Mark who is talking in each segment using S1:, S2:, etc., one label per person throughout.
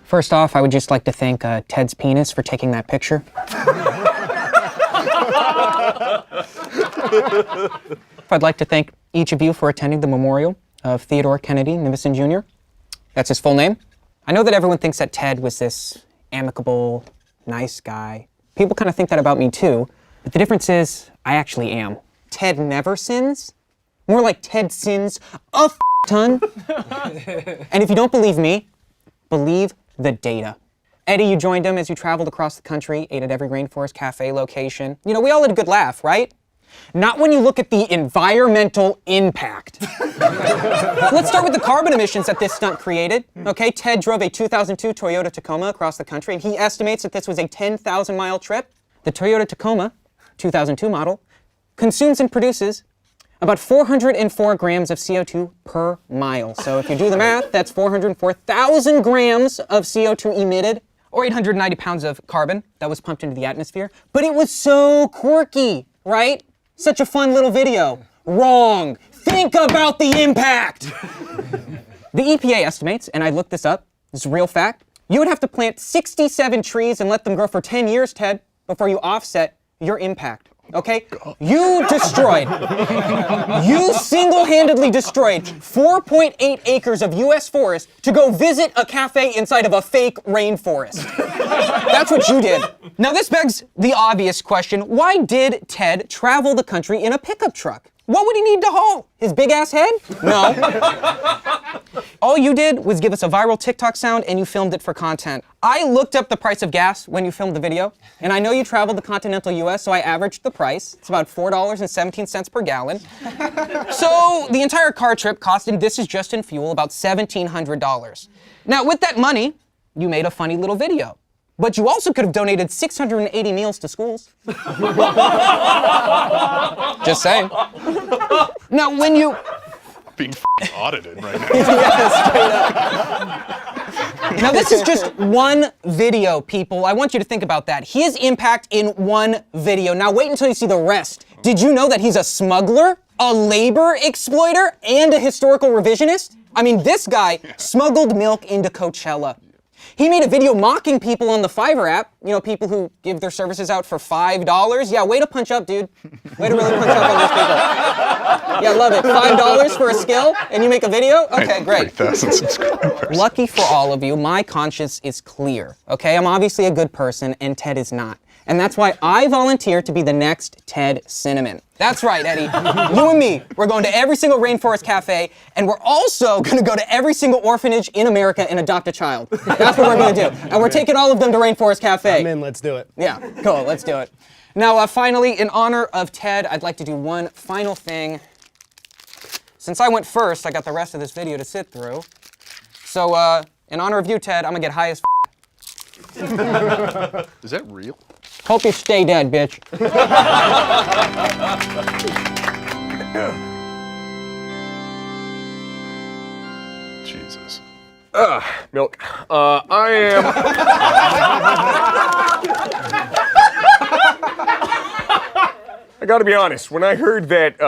S1: First off, I would just like to thank Ted's penis for taking that picture. I'd like to thank each of you for attending the memorial of Theodore Kennedy Nivison Jr. That's his full name. I know that everyone thinks that Ted was this amicable, nice guy. People kind of think that about me too, but the difference is I actually am. Ted never sins. More like Ted sins a ton. And if you don't believe me, believe the data. Eddie, you joined him as you traveled across the country, ate at every Rainforest Cafe location. You know, we all had a good laugh, right? Not when you look at the environmental impact. Let's start with the carbon emissions that this stunt created. Okay, Ted drove a 2002 Toyota Tacoma across the country, and he estimates that this was a 10,000-mile trip. The Toyota Tacoma, 2002 model, consumes and produces about 404 grams of CO2 per mile. So if you do the math, that's 404,000 grams of CO2 emitted, or 890 pounds of carbon that was pumped into the atmosphere. But it was so quirky, right? Such a fun little video. Wrong. Think about the impact. The EPA estimates, and I looked this up, this is a real fact, you would have to plant 67 trees and let them grow for 10 years, Ted, before you offset your impact. Okay? You single-handedly destroyed 4.8 acres of U.S. forest to go visit a cafe inside of a fake rainforest. That's what you did. Now this begs the obvious question, why did Ted travel the country in a pickup truck? What would he need to haul? His big-ass head? No. All you did was give us a viral TikTok sound and you filmed it for content. I looked up the price of gas when you filmed the video, and I know you traveled the continental US, so I averaged the price. It's about $4.17 per gallon. So the entire car trip cost, and this is just in fuel, about $1,700. Now with that money, you made a funny little video. But you also could have donated 680 meals to schools. Just saying. Now, when you...
S2: Being audited right now.
S1: Now, this is just one video, people. I want you to think about that. His impact in one video. Now, wait until you see the rest. Did you know that he's a smuggler, a labor exploiter, and a historical revisionist? I mean, this guy smuggled milk into Coachella. He made a video mocking people on the Fiverr app. You know, people who give their services out for $5. Yeah, way to punch up, dude. Way to really punch up on these people. Yeah, love it. $5 for a skill, and you make a video? Okay, great.
S2: 3,000 subscribers.
S1: Lucky for all of you, my conscience is clear, okay? I'm obviously a good person, and Ted is not. And that's why I volunteer to be the next Ted Cinnamon. That's right, Eddie. You and me, we're going to every single Rainforest Cafe, and we're also gonna go to every single orphanage in America and adopt a child. That's what we're gonna do. And we're taking all of them to Rainforest Cafe.
S3: I'm in, let's do it.
S1: Yeah, cool, let's do it. Now, finally, in honor of Ted, I'd like to do one final thing. Since I went first, I got the rest of this video to sit through. So, in honor of you, Ted, I'm gonna get high as
S2: Is that real?
S1: Hope you stay dead, bitch.
S2: Jesus.
S4: Milk. I am... I gotta be honest, when I heard that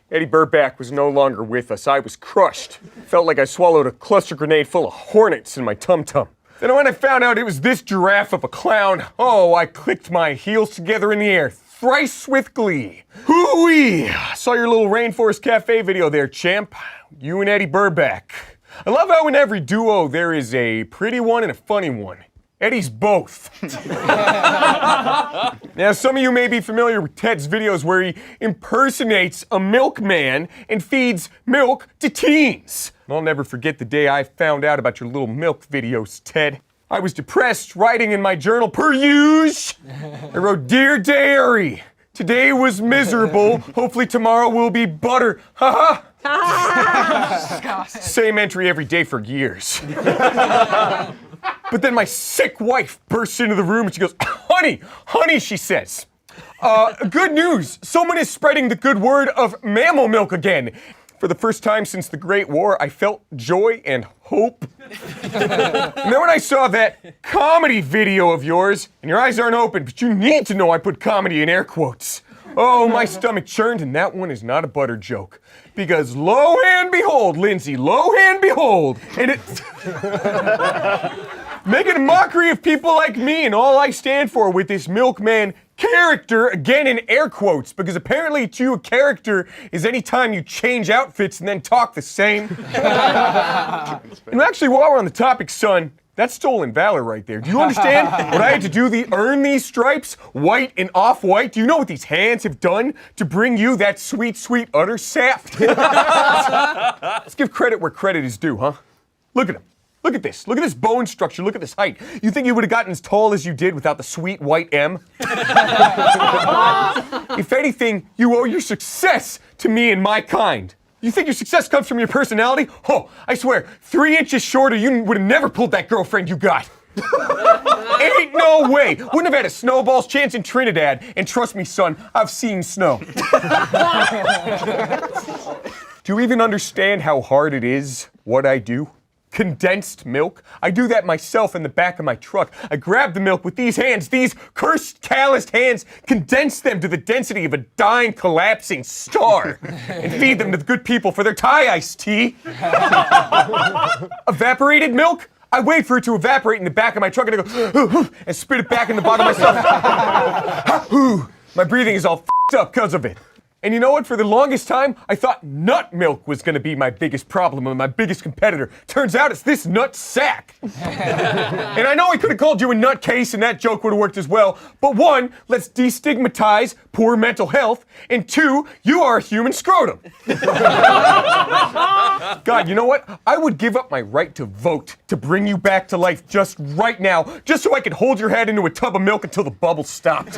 S4: Eddie Burback was no longer with us, I was crushed. Felt like I swallowed a cluster grenade full of hornets in my tum-tum. Then when I found out it was this giraffe of a clown, oh, I clicked my heels together in the air, thrice with glee. Hoo-wee! Saw your little Rainforest Cafe video there, champ. You and Eddie Burback. I love how in every duo there is a pretty one and a funny one. Eddie's both. Now, some of you may be familiar with Ted's videos where he impersonates a milkman and feeds milk to teens. I'll never forget the day I found out about your little milk videos, Ted. I was depressed, writing in my journal, per usual. I wrote, "Dear Diary, today was miserable. Hopefully tomorrow will be butter. Ha ha." Same entry every day for years. But then my sick wife bursts into the room and she goes, honey, she says, good news, someone is spreading the good word of mammal milk again. For the first time since the Great War, I felt joy and hope. And then when I saw that comedy video of yours, and your eyes aren't open, but you need to know I put comedy in air quotes. Oh, my stomach churned, and that one is not a butter joke. Because lo and behold, Lindsay, lo and behold, and it... making a mockery of people like me and all I stand for with this milkman character, again in air quotes, because apparently to you a character is any time you change outfits and then talk the same. And actually, while we're on the topic, son, that's stolen valor right there. Do you understand what I had to do to earn these stripes, white and off-white? Do you know what these hands have done to bring you that sweet, sweet udder sap? Let's give credit where credit is due, huh? Look at him. Look at this. Look at this bone structure. Look at this height. You think you would have gotten as tall as you did without the sweet white M? If anything, you owe your success to me and my kind. You think your success comes from your personality? Oh, I swear, 3 inches shorter, you would have never pulled that girlfriend you got. Ain't no way. Wouldn't have had a snowball's chance in Trinidad. And trust me, son, I've seen snow. Do you even understand how hard it is, what I do? Condensed milk. I do that myself in the back of my truck. I grab the milk with these hands, these cursed, calloused hands, condense them to the density of a dying, collapsing star, and feed them to the good people for their Thai iced tea. Evaporated milk? I wait for it to evaporate in the back of my truck and I go, and spit it back in the bottom of myself. My breathing is all f***ed up because of it. And you know what? For the longest time, I thought nut milk was going to be my biggest problem and my biggest competitor. Turns out it's this nut sack. And I know I could have called you a nutcase and that joke would have worked as well. But 1, let's destigmatize poor mental health. And 2, you are a human scrotum. God, you know what? I would give up my right to vote to bring you back to life just right now, just so I could hold your head into a tub of milk until the bubbles stopped.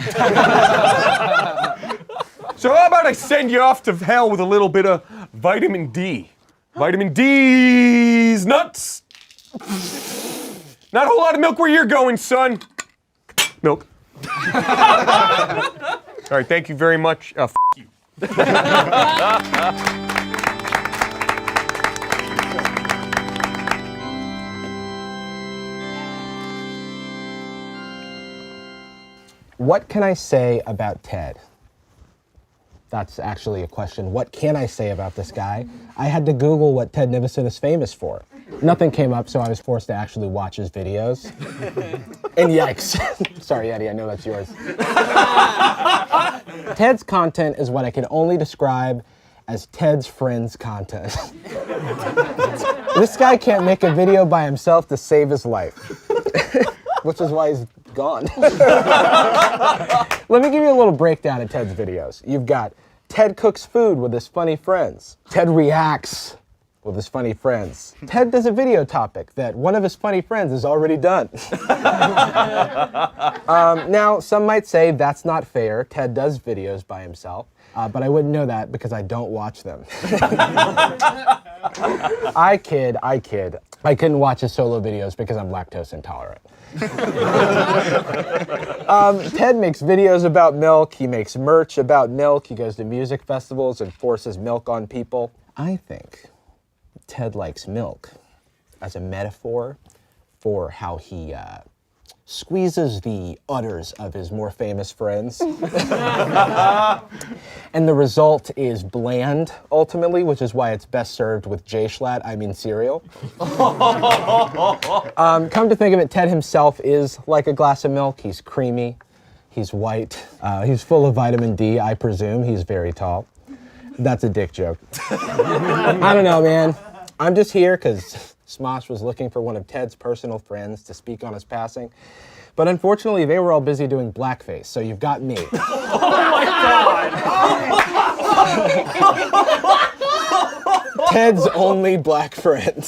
S4: So how about I send you off to hell with a little bit of vitamin D? Vitamin D's nuts. Not a whole lot of milk where you're going, son. Milk. All right, thank you very much. F you.
S3: What can I say about Ted? That's actually a question. What can I say about this guy? I had to Google what Ted Nivison is famous for. Nothing came up, so I was forced to actually watch his videos. And yikes. Sorry, Eddie, I know that's yours. Ted's content is what I can only describe as Ted's friends content. This guy can't make a video by himself to save his life. Which is why he's gone. Let me give you a little breakdown of Ted's videos. You've got Ted cooks food with his funny friends. Ted reacts with his funny friends. Ted does a video topic that one of his funny friends has already done. Now, some might say that's not fair. Ted does videos by himself, but I wouldn't know that because I don't watch them. I kid. I couldn't watch his solo videos because I'm lactose intolerant. Ted makes videos about milk. He makes merch about milk. He goes to music festivals and forces milk on people. I think Ted likes milk as a metaphor for how he squeezes the udders of his more famous friends. And the result is bland, ultimately, which is why it's best served with cereal. Come to think of it, Ted himself is like a glass of milk. He's creamy, he's white, he's full of vitamin D, I presume. He's very tall. That's a dick joke. I don't know, man. I'm just here because Smosh was looking for one of Ted's personal friends to speak on his passing. But unfortunately, they were all busy doing blackface, so you've got me.
S5: Oh my God!
S3: Ted's only black friend.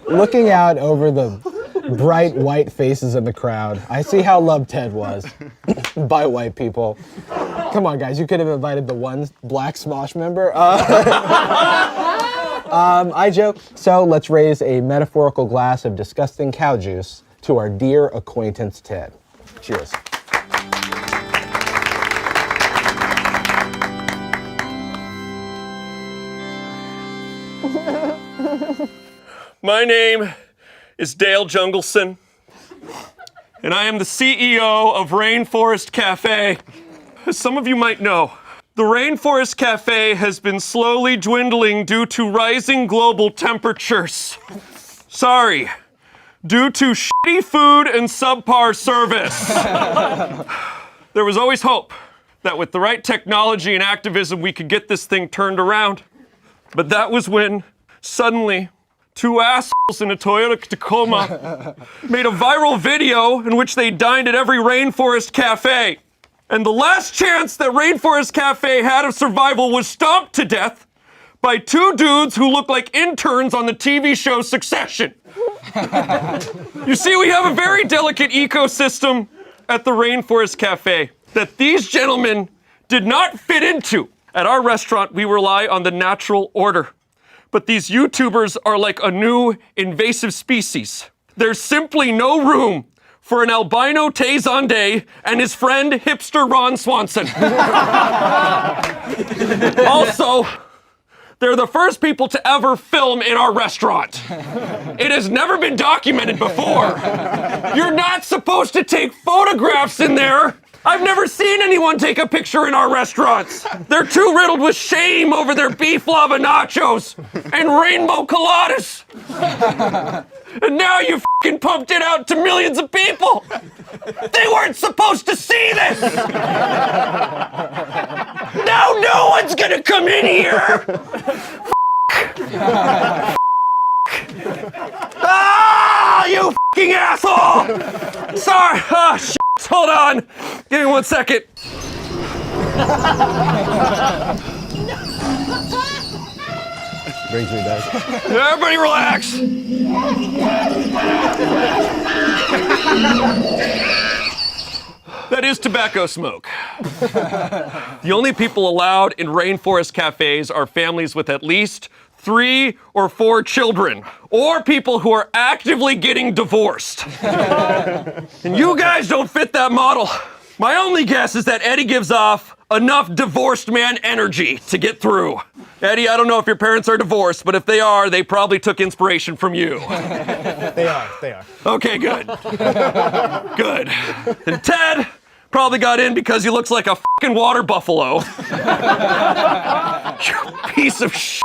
S3: Looking out over the bright white faces in the crowd, I see how loved Ted was by white people. Come on, guys, you could have invited the one black Smosh member. I joke. So let's raise a metaphorical glass of disgusting cow juice to our dear acquaintance, Ted. Cheers.
S4: My name is Dale Jungleson, and I am the CEO of Rainforest Cafe. As some of you might know, the Rainforest Cafe has been slowly dwindling due to rising global temperatures. Sorry,
S5: due to shitty food and subpar service. There was always hope that with the right technology and activism, we could get this thing turned around. But that was when, suddenly, two assholes in a Toyota Tacoma made a viral video in which they dined at every Rainforest Cafe. And the last chance that Rainforest Cafe had of survival was stomped to death by two dudes who look like interns on the TV show Succession. You see, we have a very delicate ecosystem at the Rainforest Cafe that these gentlemen did not fit into. At our restaurant, we rely on the natural order. But these YouTubers are like a new invasive species. There's simply no room for an albino Tay Zonday and his friend hipster Ron Swanson. Also, they're the first people to ever film in our restaurant. It has never been documented before. You're not supposed to take photographs in there. I've never seen anyone take a picture in our restaurants. They're too riddled with shame over their beef lava nachos and rainbow coladas. And now you fucking pumped it out to millions of people. They weren't supposed to see this. Now no one's gonna come in here. Ah, you fucking asshole! Sorry. Oh, shit. Hold on. Give me 1 second.
S3: Brings me back.
S5: Everybody relax. That is tobacco smoke. The only people allowed in rainforest cafes are families with at least 3 or 4 children, or people who are actively getting divorced. And you guys don't fit that model. My only guess is that Eddie gives off enough divorced man energy to get through. Eddie, I don't know if your parents are divorced, but if they are, they probably took inspiration from you.
S3: They are.
S5: Okay, good. Good. And Ted probably got in because he looks like a fucking water buffalo. You piece of shit.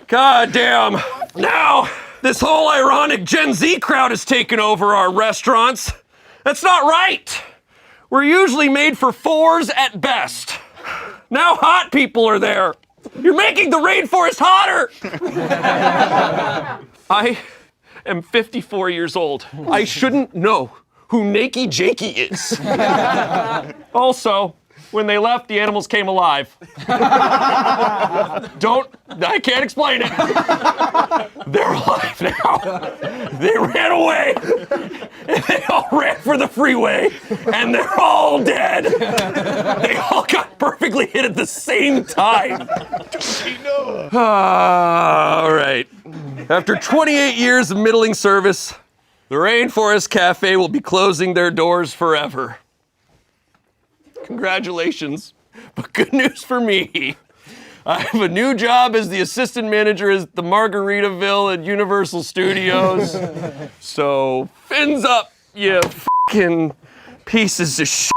S5: God damn. Now, this whole ironic Gen Z crowd has taken over our restaurants. That's not right. We're usually made for 4s at best. Now hot people are there. You're making the rainforest hotter. I am 54 years old. I shouldn't know who Nakey Jakey is. Also, when they left, the animals came alive. I can't explain it. They're alive now. They ran away. And they all ran for the freeway. And they're all dead. They all got perfectly hit at the same time. All right. After 28 years of middling service, the Rainforest Cafe will be closing their doors forever. Congratulations, but good news for me. I have a new job as the assistant manager at the Margaritaville at Universal Studios. So, fins up, you fucking pieces of shit.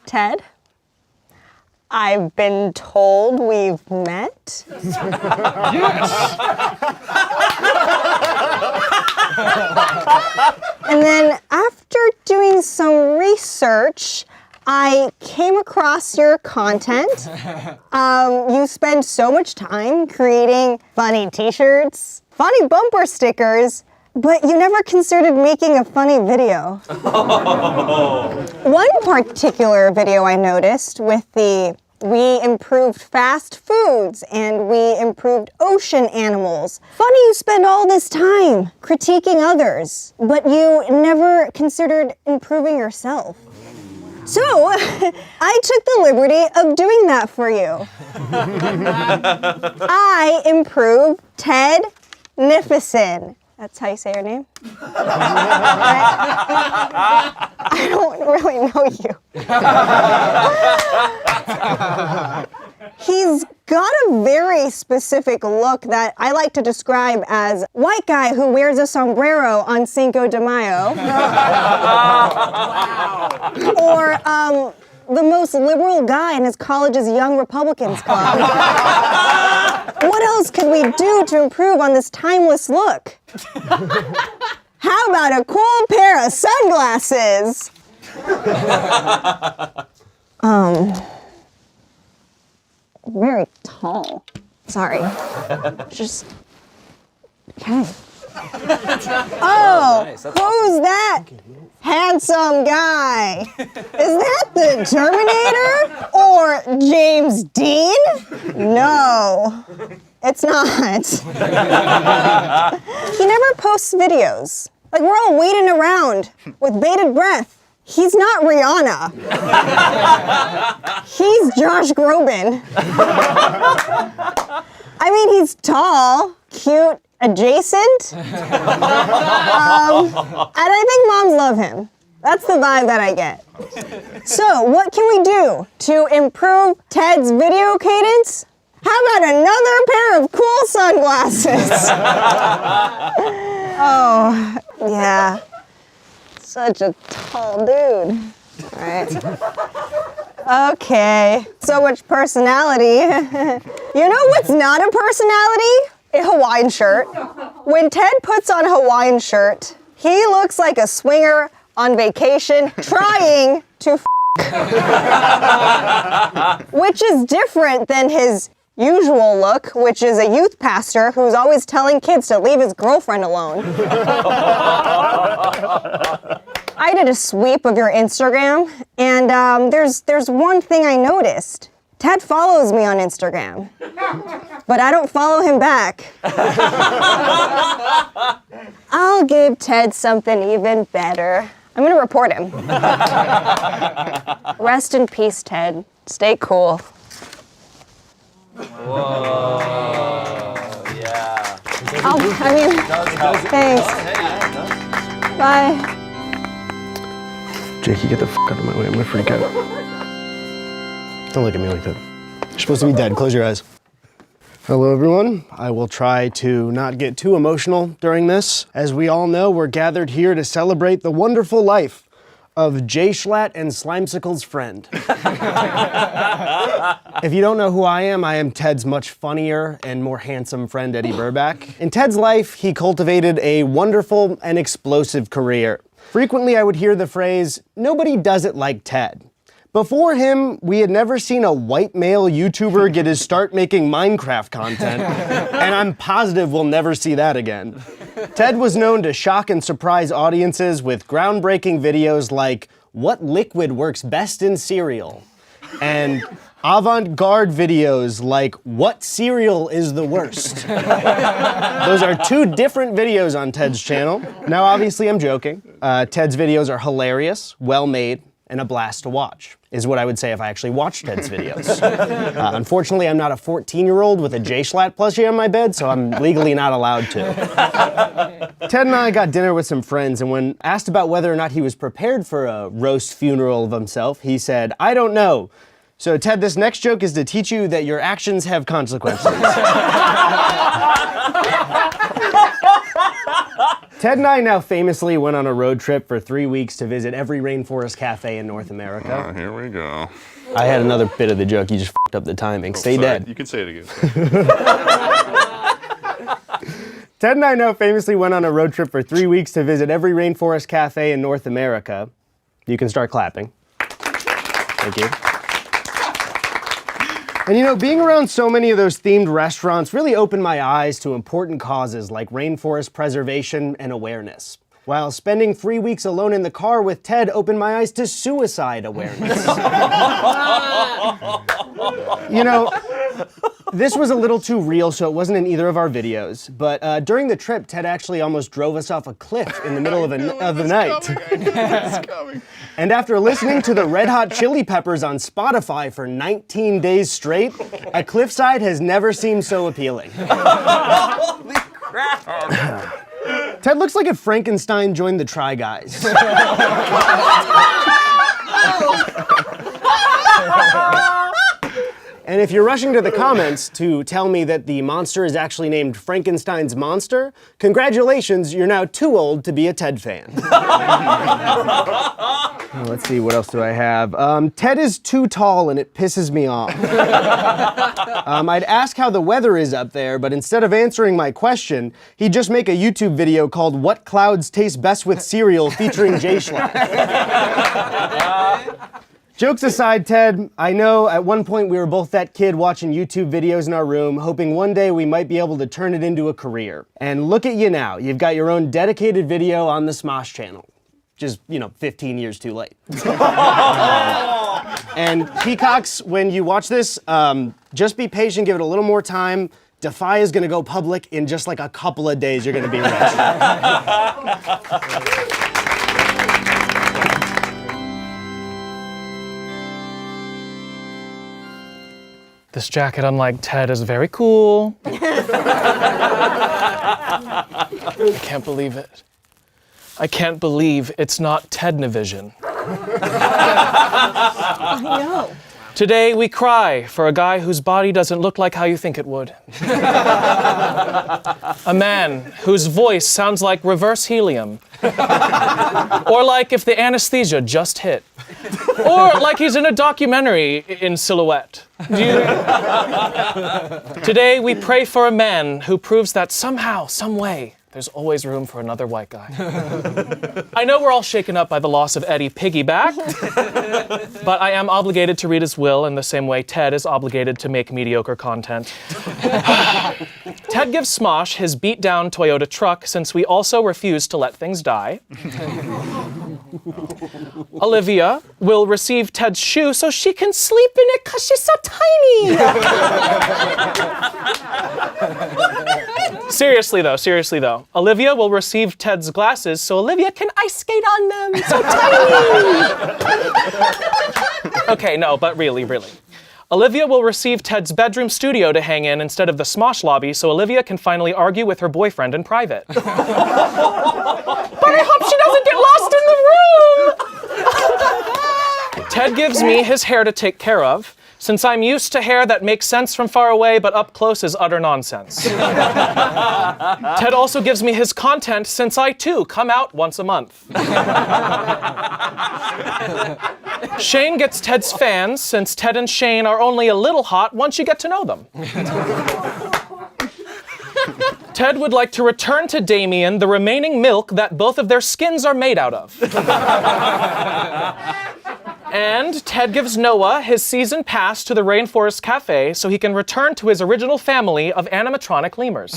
S6: Ted, I've been told we've met. And then after doing some research, I came across your content. You spend so much time creating funny t-shirts, funny bumper stickers, but you never considered making a funny video. One particular video I noticed with the we improved fast foods and we improved ocean animals. Funny you spend all this time critiquing others, but you never considered improving yourself. So, I took the liberty of doing that for you. I improved Ted Nivison. That's how you say your name? I don't really know you. He's got a very specific look that I like to describe as white guy who wears a sombrero on Cinco de Mayo. Or the most liberal guy in his college's Young Republicans Club. What else could we do to improve on this timeless look? How about a cool pair of sunglasses? Very tall. Sorry. Just, okay. Oh, who's that handsome guy? Is that the Terminator or James Dean? No, it's not. He never posts videos. Like, we're all waiting around with bated breath. He's not Rihanna. He's Josh Groban. I mean, he's tall, cute, adjacent. And I think moms love him. That's the vibe that I get. So, what can we do to improve Ted's video cadence? How about another pair of cool sunglasses? Oh, yeah. Such a tall dude. All right. Okay, so much personality. You know what's not a personality? A Hawaiian shirt. When Ted puts on a Hawaiian shirt, he looks like a swinger on vacation trying to which is different than his usual look, which is a youth pastor who's always telling kids to leave his girlfriend alone. I did a sweep of your Instagram, and there's one thing I noticed. Ted follows me on Instagram, but I don't follow him back. I'll give Ted something even better. I'm gonna report him. Rest in peace, Ted. Stay cool.
S7: Whoa, yeah.
S6: Oh, I mean, thanks. Bye.
S8: Jakey, get the f out of my way. I'm gonna freak out. Don't look at me like that. You're supposed to be dead. Close your eyes. Hello, everyone. I will try to not get too emotional during this. As we all know, we're gathered here to celebrate the wonderful life of Jay Schlatt and Slimesicle's friend. If you don't know who I am Ted's much funnier and more handsome friend, Eddie Burback. In Ted's life, he cultivated a wonderful and explosive career. Frequently, I would hear the phrase, "Nobody does it like Ted." Before him, we had never seen a white male YouTuber get his start making Minecraft content, and I'm positive we'll never see that again. Ted was known to shock and surprise audiences with groundbreaking videos like "What liquid works best in cereal?" and avant-garde videos like "What cereal is the worst?" Those are two different videos on Ted's channel. Now, obviously, I'm joking. Ted's videos are hilarious, well-made, and a blast to watch, is what I would say if I actually watched Ted's videos. Unfortunately, I'm not a 14-year-old with a Jay Schlatt plushie on my bed, so I'm legally not allowed to. Ted and I got dinner with some friends, and when asked about whether or not he was prepared for a roast funeral of himself, he said, "I don't know. So Ted, this next joke is to teach you that your actions have consequences." Ted and I now famously went on a road trip for 3 weeks to visit every rainforest cafe in North America.
S2: Here we go.
S8: I had another bit of the joke, you just f***ed up the timing. Stay
S2: Sorry,
S8: dead.
S2: You can say it again.
S8: Ted and I now famously went on a road trip for 3 weeks to visit every rainforest cafe in North America. You can start clapping. Thank you. And you know, being around so many of those themed restaurants really opened my eyes to important causes like rainforest preservation and awareness. While spending 3 weeks alone in the car with Ted opened my eyes to suicide awareness. You know, this was a little too real, so it wasn't in either of our videos. But during the trip, Ted actually almost drove us off a cliff in the middle of the night.
S2: It's coming.
S8: And after listening to the Red Hot Chili Peppers on Spotify for 19 days straight, a cliffside has never seemed so appealing.
S7: Holy crap!
S8: Ted looks like if Frankenstein joined the Try Guys. And if you're rushing to the comments to tell me that the monster is actually named Frankenstein's Monster, congratulations, you're now too old to be a Ted fan. Let's see, what else do I have? Ted is too tall and it pisses me off. I'd ask how the weather is up there, but instead of answering my question, he'd just make a YouTube video called What Clouds Taste Best with Cereal featuring Jay Schlatt. Jokes aside, Ted, I know at one point we were both that kid watching YouTube videos in our room, hoping one day we might be able to turn it into a career. And look at you now. You've got your own dedicated video on the Smosh channel. Just, 15 years too late. And Peacocks, when you watch this, just be patient, give it a little more time. Defy is gonna go public in just like a couple of days, you're gonna be rich.
S9: This jacket, unlike Ted, is very cool. I can't believe it. I can't believe it's not Ted-Nivision.
S6: I know.
S9: Today we cry for a guy whose body doesn't look like how you think it would. A man whose voice sounds like reverse helium. Or like if the anesthesia just hit. Or like he's in a documentary in silhouette. Today we pray for a man who proves that somehow, some way, there's always room for another white guy. I know we're all shaken up by the loss of Eddie Piggyback, but I am obligated to read his will in the same way Ted is obligated to make mediocre content. Ted gives Smosh his beat-down Toyota truck since we also refuse to let things die. Olivia will receive Ted's shoe so she can sleep in it because she's so tiny. Seriously though, Olivia will receive Ted's glasses so Olivia can ice skate on them. So tiny. Okay, no, but really. Olivia will receive Ted's bedroom studio to hang in instead of the Smosh lobby so Olivia can finally argue with her boyfriend in private. But I hope she doesn't get lost in the room! Ted gives me his hair to take care of, since I'm used to hair that makes sense from far away but up close is utter nonsense. Ted also gives me his content since I too come out once a month. Shayne gets Ted's fans since Ted and Shayne are only a little hot once you get to know them. Ted would like to return to Damien the remaining milk that both of their skins are made out of. And Ted gives Noah his season pass to the Rainforest Cafe so he can return to his original family of animatronic lemurs.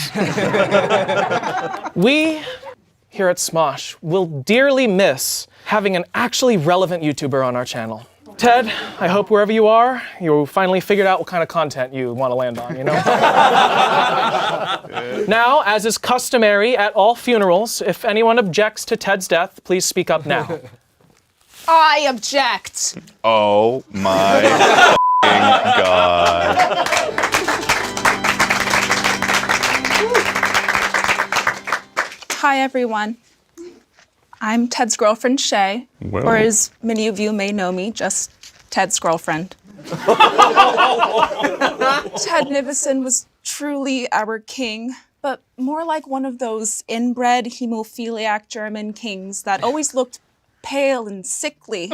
S9: We, here at Smosh, will dearly miss having an actually relevant YouTuber on our channel. Ted, I hope wherever you are, you finally figured out what kind of content you want to land on, Now, as is customary at all funerals, if anyone objects to Ted's death, please speak up now.
S10: I object.
S2: Oh my God.
S10: Hi, everyone. I'm Ted's girlfriend, Shay, or as many of you may know me, just Ted's girlfriend. Ted Nivison was truly our king, but more like one of those inbred hemophiliac German kings that always looked pale and sickly.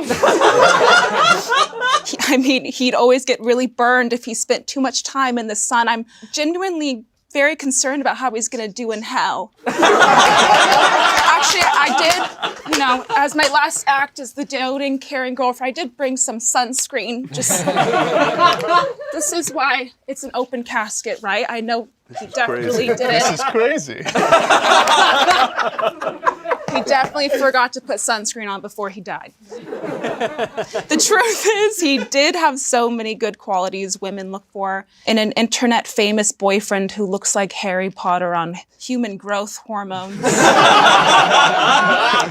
S10: He'd always get really burned if he spent too much time in the sun. I'm genuinely very concerned about how he's gonna do in hell. Actually, I did, as my last act as the doting, caring girlfriend, I did bring some sunscreen. This is why it's an open casket, right? I know he definitely did it.
S2: This is crazy.
S10: He definitely forgot to put sunscreen on before he died. The truth is, he did have so many good qualities women look for in an internet famous boyfriend who looks like Harry Potter on human growth hormones.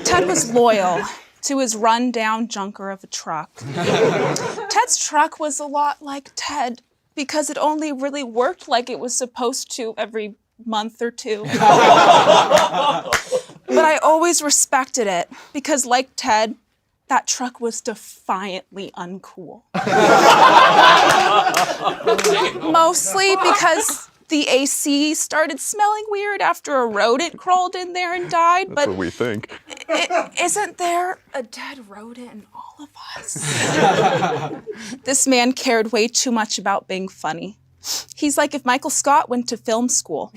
S10: Ted was loyal to his run-down junker of a truck. Ted's truck was a lot like Ted because it only really worked like it was supposed to every month or two. But I always respected it because, like Ted, that truck was defiantly uncool. Mostly because the AC started smelling weird after a rodent crawled in there and died.
S2: That's
S10: but
S2: what we think.
S10: isn't there a dead rodent in all of us? This man cared way too much about being funny. He's like if Michael Scott went to film school.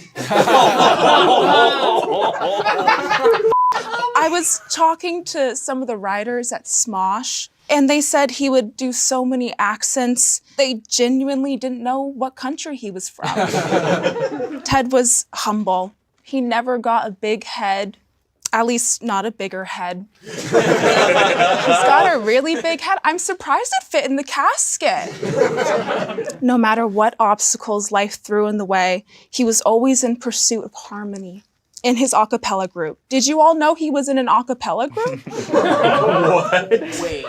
S10: I was talking to some of the writers at Smosh, and they said he would do so many accents, they genuinely didn't know what country he was from. Ted was humble. He never got a big head, at least not a bigger head. He's got a really big head. I'm surprised it fit in the casket. No matter what obstacles life threw in the way, he was always in pursuit of harmony. In his a cappella group. Did you all know he was in an a cappella group?
S7: What? Wait.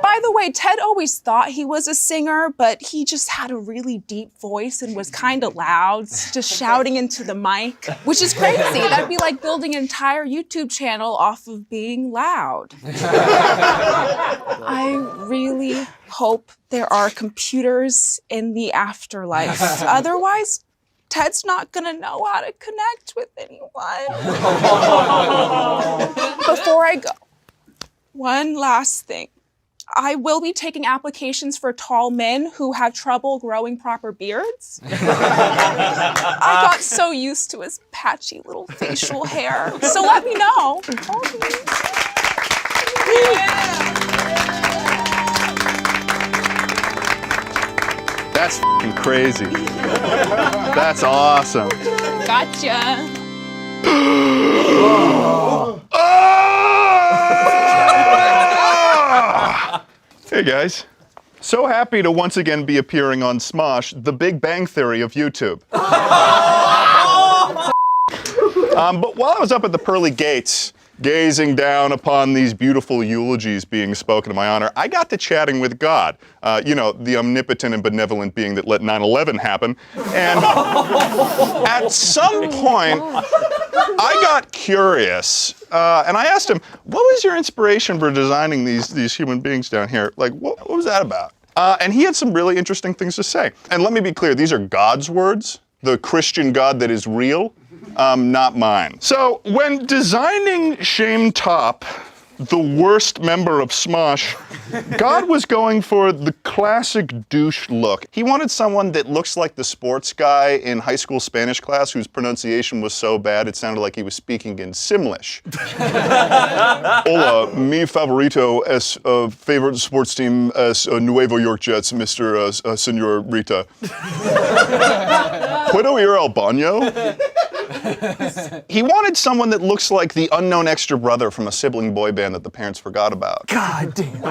S10: By the way, Ted always thought he was a singer, but he just had a really deep voice and was kind of loud, just shouting into the mic, which is crazy. That'd be like building an entire YouTube channel off of being loud. I really hope there are computers in the afterlife. Otherwise, Ted's not gonna know how to connect with anyone. Before I go, one last thing. I will be taking applications for tall men who have trouble growing proper beards. I got so used to his patchy little facial hair. So let me know.
S2: That's f***ing crazy. That's awesome.
S10: Gotcha.
S2: Hey guys. So happy to once again be appearing on Smosh, the Big Bang Theory of YouTube. But while I was up at the pearly gates, gazing down upon these beautiful eulogies being spoken in my honor, I got to chatting with God. You know, the omnipotent and benevolent being that let 9/11 happen. And at some point, I got curious, and I asked him, what was your inspiration for designing these human beings down here? Like, what was that about? And he had some really interesting things to say. And let me be clear, these are God's words, the Christian God that is real. Not mine. So when designing Shayne Topp, the worst member of Smosh, God was going for the classic douche look. He wanted someone that looks like the sports guy in high school Spanish class whose pronunciation was so bad it sounded like he was speaking in Simlish. Hola, mi favorito es favorite sports team es Nuevo York Jets, Mr. Señorita. Puedo ir al baño? He wanted someone that looks like the unknown extra brother from a sibling boy band that the parents forgot about.
S3: God damn.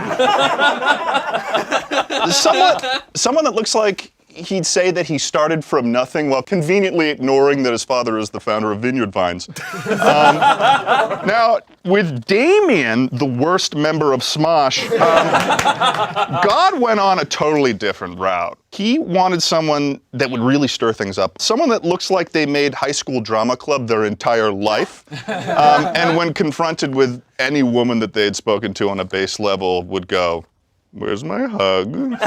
S2: Someone that looks like he'd say that he started from nothing while conveniently ignoring that his father is the founder of Vineyard Vines. Now, with Damien, the worst member of Smosh, God went on a totally different route. He wanted someone that would really stir things up. Someone that looks like they made high school drama club their entire life. And when confronted with any woman that they had spoken to on a base level would go, "Where's my hug?"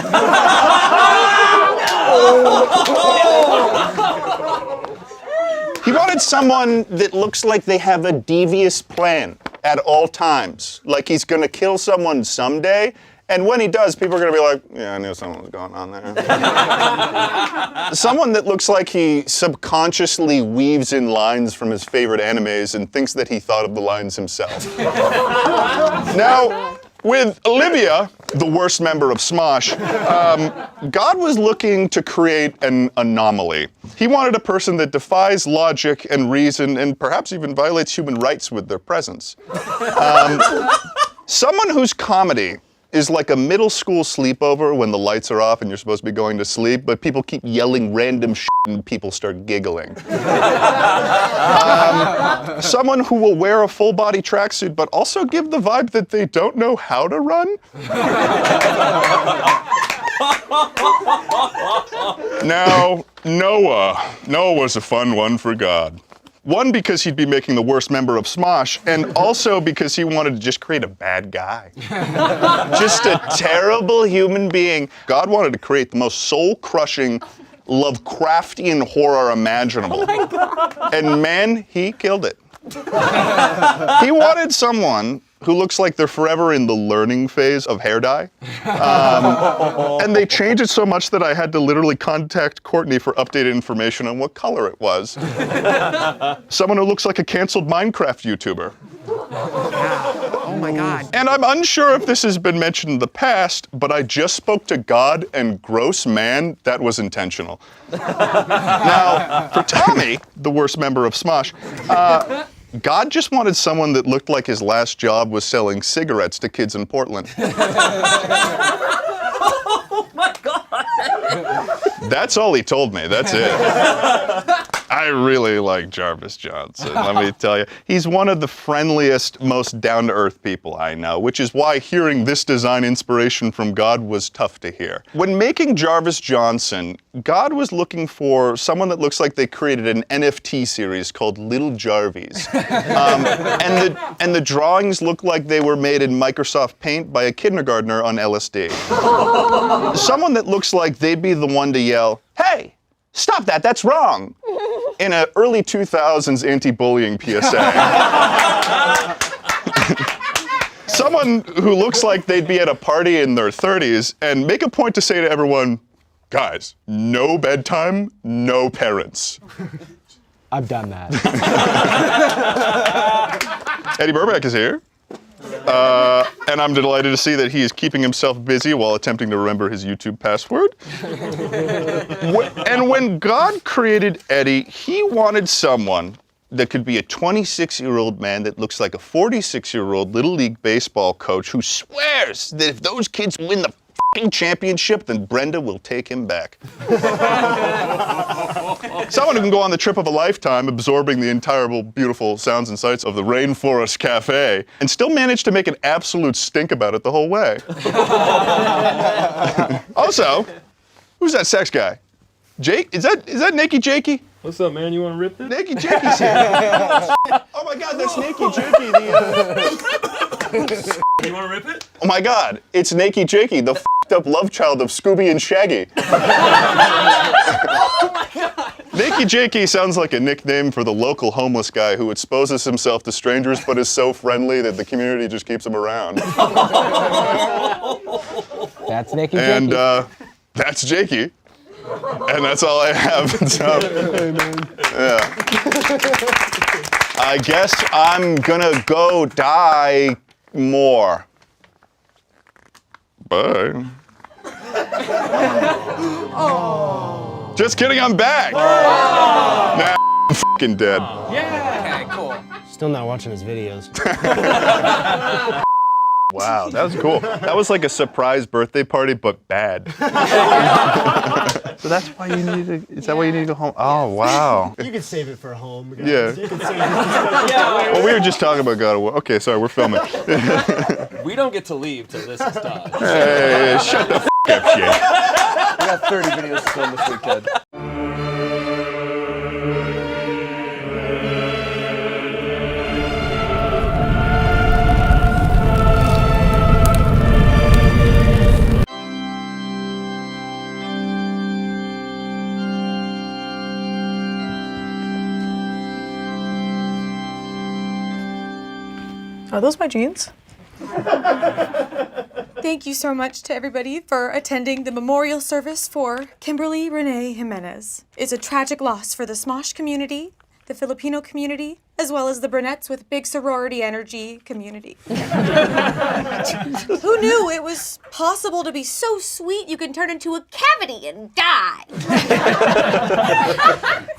S2: He wanted someone that looks like they have a devious plan at all times. Like he's gonna kill someone someday, and when he does, people are gonna be like, yeah, I knew something was going on there. Someone that looks like he subconsciously weaves in lines from his favorite animes and thinks that he thought of the lines himself. Now, with Olivia, the worst member of Smosh, God was looking to create an anomaly. He wanted a person that defies logic and reason and perhaps even violates human rights with their presence. Someone whose comedy is like a middle school sleepover when the lights are off and you're supposed to be going to sleep, but people keep yelling random shit and people start giggling. Someone who will wear a full-body tracksuit but also give the vibe that they don't know how to run. Now, Noah. Noah was a fun one for God. One, because he'd be making the worst member of Smosh, and also because he wanted to just create a bad guy. Just a terrible human being. God wanted to create the most soul-crushing, Lovecraftian horror imaginable. And man, he killed it. He wanted someone who looks like they're forever in the learning phase of hair dye. And they changed it so much that I had to literally contact Courtney for updated information on what color it was. Someone who looks like a canceled Minecraft YouTuber.
S1: Oh my God.
S2: And I'm unsure if this has been mentioned in the past, but I just spoke to God, and gross man, that was intentional. Now, for Tommy, the worst member of Smosh, God just wanted someone that looked like his last job was selling cigarettes to kids in Portland.
S7: Oh my God.
S2: That's all he told me, that's it. I really like Jarvis Johnson, let me tell you. He's one of the friendliest, most down-to-earth people I know, which is why hearing this design inspiration from God was tough to hear. When making Jarvis Johnson, God was looking for someone that looks like they created an NFT series called Little Jarvies. And the drawings look like they were made in Microsoft Paint by a kindergartner on LSD. Someone that looks like they'd be the one to yell, "Hey! Stop that, that's wrong!" in an early 2000s anti-bullying PSA. Someone who looks like they'd be at a party in their 30s and make a point to say to everyone, "Guys, no bedtime, no parents."
S3: I've done that.
S2: Eddie Burback is here. And I'm delighted to see that he is keeping himself busy while attempting to remember his YouTube password. And when God created Eddie, he wanted someone that could be a 26-year-old man that looks like a 46-year-old Little League baseball coach who swears that if those kids win the f***ing championship, then Brenda will take him back. Someone who can go on the trip of a lifetime, absorbing the entire beautiful sounds and sights of the Rainforest Cafe, and still manage to make an absolute stink about it the whole way. Also, who's that sex guy? Jake? Is that Naked Jakey?
S5: What's up, man? You want to rip it?
S2: Naked Jakey's here. Oh my God, that's Naked Jakey.
S5: You want to rip it?
S2: Oh my God, it's Naked Jakey, the f***ed up love child of Scooby and Shaggy.
S7: Oh my God.
S2: Naked Jakey sounds like a nickname for the local homeless guy who exposes himself to strangers but is so friendly that the community just keeps him around.
S3: That's Naked
S2: And
S3: Jakey.
S2: that's Jakey. And that's all I have. So, yeah. I guess I'm gonna go die more. Bye. Oh. Just kidding, I'm back. Nah, I'm fucking dead.
S1: Okay, cool.
S8: Still not watching his videos.
S2: Wow, that was cool. That was like a surprise birthday party, but bad. So that's why you need to, is that why you need to go home? Oh, wow.
S8: You can save it for home. Guys.
S2: Yeah.
S8: You can save it.
S2: Well, we were just talking about God of War. Okay, sorry, we're filming.
S7: We don't get to leave till this is done.
S2: Hey, shut the f*** up, shit.
S7: We got 30 videos to film this weekend.
S11: Are those my jeans?
S12: Thank you so much to everybody for attending the memorial service for Kimberly Renee Jimenez. It's a tragic loss for the Smosh community, the Filipino community, as well as the brunettes with big sorority energy community. Who knew it was possible to be so sweet you can turn into a cavity and die?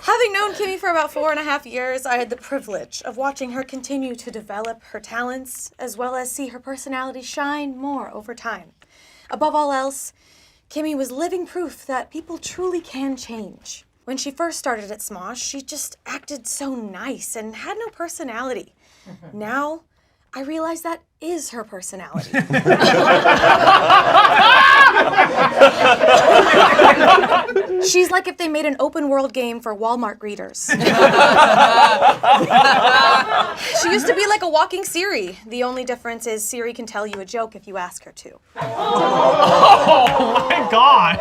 S12: Having known Kimmy for about 4.5 years, I had the privilege of watching her continue to develop her talents, as well as see her personality shine more over time. Above all else, Kimmy was living proof that people truly can change. When she first started at Smosh, she just acted so nice and had no personality. Now, I realize that is her personality. She's like if they made an open world game for Walmart greeters. She used to be like a walking Siri. The only difference is Siri can tell you a joke if you ask her to.
S9: Oh my God!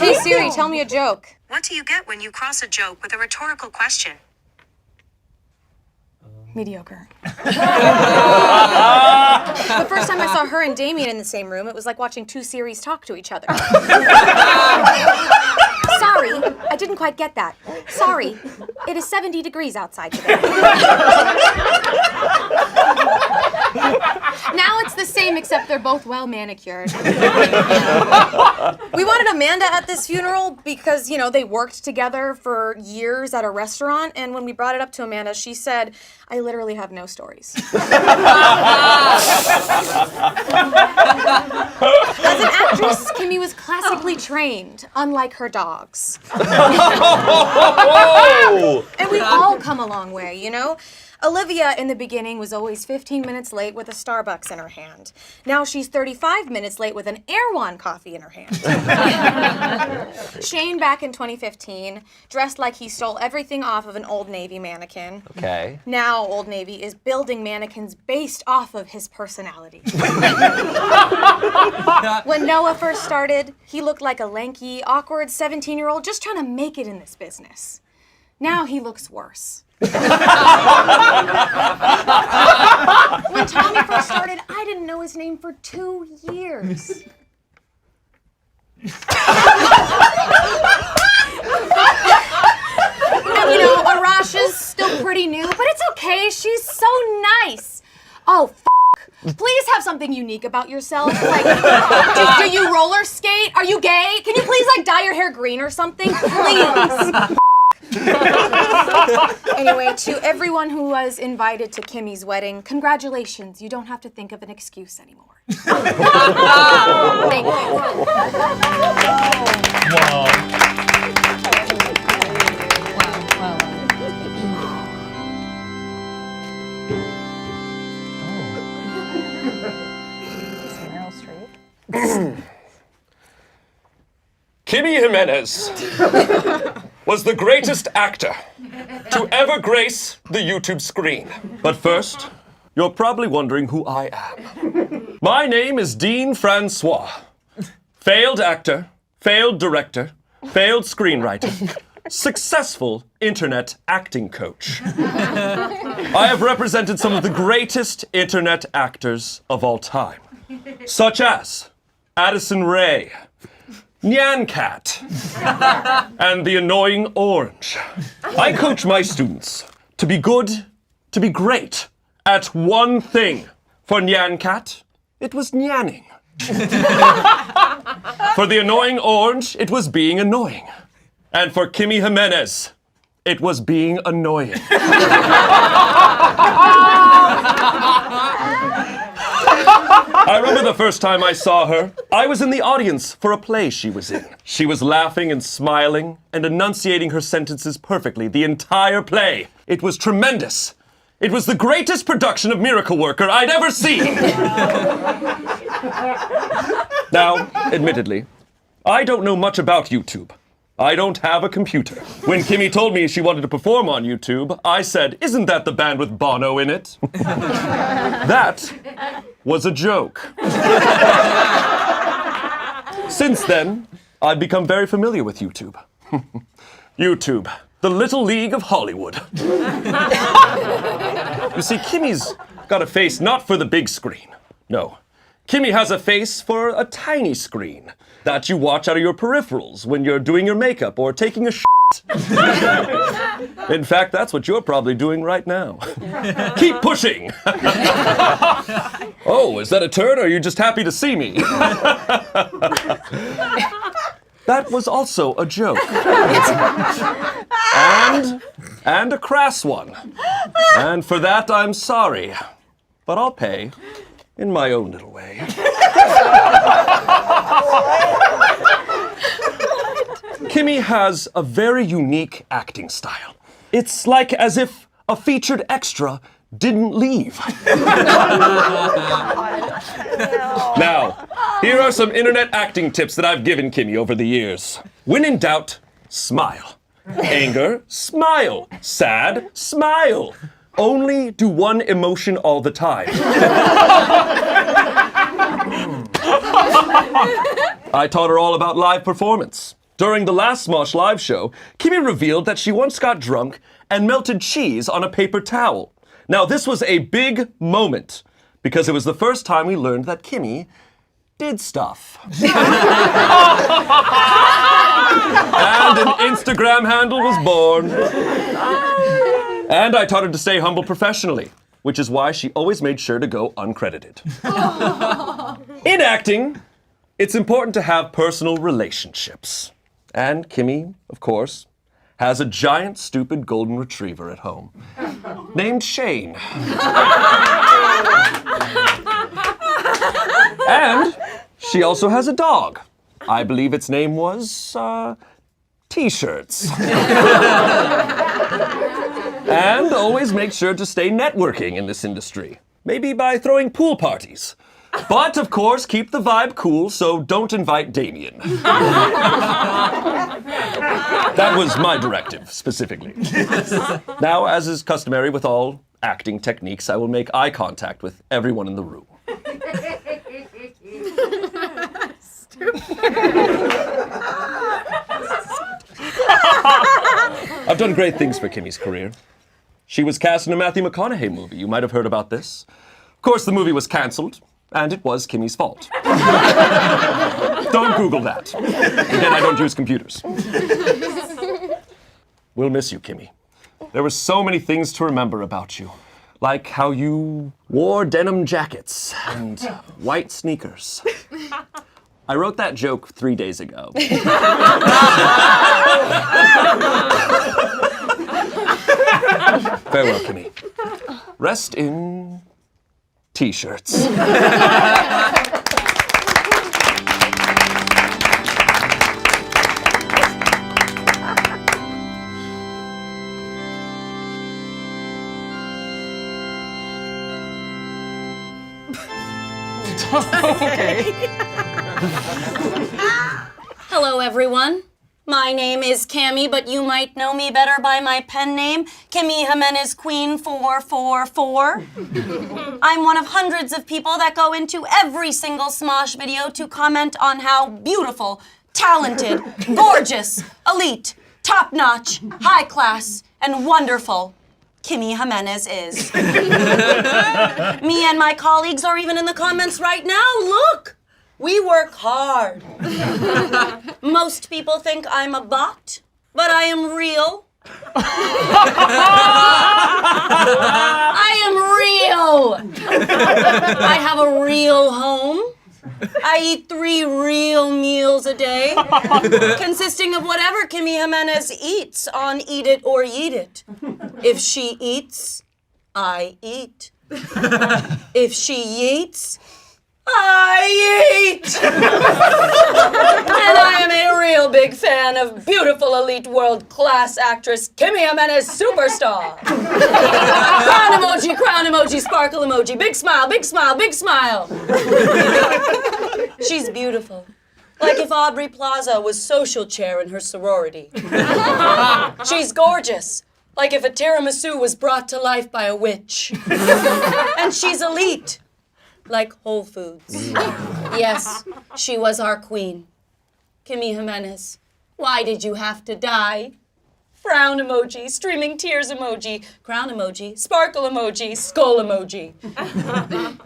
S12: Hey Siri, tell me a joke.
S11: What do you get when you cross a joke with a rhetorical question?
S12: Mediocre. The first time I saw her and Damien in the same room, it was like watching two Siris talk to each other. Sorry, I didn't quite get that. Sorry, it is 70 degrees outside today. Now it's the same, except they're both well manicured. We wanted Amanda at this funeral because, you know, they worked together for years at a restaurant, and when we brought it up to Amanda, she said, I literally have no stories. As an actress, Kimmy was classically trained, unlike her dogs. And we've all come a long way, you know? Olivia, in the beginning, was always 15 minutes late with a Starbucks in her hand. Now she's 35 minutes late with an Erewhon coffee in her hand. Shayne, back in 2015, dressed like he stole everything off of an Old Navy mannequin.
S7: Okay.
S12: Now Old Navy is building mannequins based off of his personality. When Noah first started, he looked like a lanky, awkward 17-year-old just trying to make it in this business. Now he looks worse. When Tommy first started, I didn't know his name for 2 years. And you know, Arasha's still pretty new, but it's okay, she's so nice. Oh, please have something unique about yourself. Like, do you roller skate? Are you gay? Can you please, like, dye your hair green or something? Please. Anyway, to everyone who was invited to Kimmy's wedding, congratulations. You don't have to think of an excuse anymore. Thank you.
S5: Kimmy Jimenez was the greatest actor to ever grace the YouTube screen. But first, you're probably wondering who I am. My name is Dean Francois. Failed actor, failed director, failed screenwriter, successful internet acting coach. I have represented some of the greatest internet actors of all time, such as Addison Rae, Nyan Cat, and the annoying orange. I coach my students to be good, to be great at one thing. For Nyan Cat, it was nyanning. For the annoying orange, it was being annoying. And for Kimmy Jimenez, it was being annoying. I remember the first time I saw her. I was in the audience for a play she was in. She was laughing and smiling and enunciating her sentences perfectly the entire play. It was tremendous. It was the greatest production of Miracle Worker I'd ever seen. Now, admittedly, I don't know much about YouTube. I don't have a computer. When Kimmy told me she wanted to perform on YouTube, I said, isn't that the band with Bono in it? That was a joke. Since then, I've become very familiar with YouTube. YouTube, the Little League of Hollywood. You see, Kimmy's got a face not for the big screen. No. Kimmy has a face for a tiny screen that you watch out of your peripherals when you're doing your makeup or taking a shit. In fact, that's what you're probably doing right now. Keep pushing. Oh, is that a turn or are you just happy to see me? That was also a joke. And a crass one. And for that, I'm sorry. But I'll pay in my own little way. Kimmy has a very unique acting style. It's like as if a featured extra didn't leave. Now, here are some internet acting tips that I've given Kimmy over the years. When in doubt, smile. Anger, smile. Sad, smile. Only do one emotion all the time. I taught her all about live performance. During the last Smosh live show, Kimmy revealed that she once got drunk and melted cheese on a paper towel. Now, this was a big moment because it was the first time we learned that Kimmy did stuff. And an Instagram handle was born. And I taught her to stay humble professionally, which is why she always made sure to go uncredited. In acting, it's important to have personal relationships. And Kimmy, of course, has a giant, stupid golden retriever at home named Shayne. And she also has a dog. I believe its name was, T-shirts. And always make sure to stay networking in this industry. Maybe by throwing pool parties. But, of course, keep the vibe cool, so don't invite Damien. That was my directive, specifically. Now, as is customary with all acting techniques, I will make eye contact with everyone in the room. I've done great things for Kimmy's career. She was cast in a Matthew McConaughey movie. You might have heard about this. Of course, the movie was canceled, and it was Kimmy's fault. Don't Google that. Again, I don't use computers. We'll miss you, Kimmy. There were so many things to remember about you, like how you wore denim jackets and white sneakers. I wrote that joke 3 days ago. Farewell, Kimmy. Rest in T-shirts.
S13: Hello, everyone. My name is Cammy, but you might know me better by my pen name, Kimmy Jimenez Queen 444. I'm one of hundreds of people that go into every single Smosh video to comment on how beautiful, talented, gorgeous, elite, top-notch, high-class, and wonderful Kimmy Jimenez is. Me and my colleagues are even in the comments right now. Look! We work hard. Most people think I'm a bot, but I am real. I am real. I have a real home. I eat 3 real meals a day, consisting of whatever Kimmy Jimenez eats on Eat It or Yeet It. If she eats, I eat. If she yeets, I eat! And I am a real big fan of beautiful, elite, world-class actress Kimmy Jimenez, superstar. Crown emoji, sparkle emoji, big smile, big smile, big smile. She's beautiful. Like if Aubrey Plaza was social chair in her sorority. She's gorgeous. Like if a tiramisu was brought to life by a witch. And she's elite. Like Whole Foods. Yes, she was our queen. Kimmy Jimenez, why did you have to die? Frown emoji, streaming tears emoji, crown emoji, sparkle emoji, skull emoji.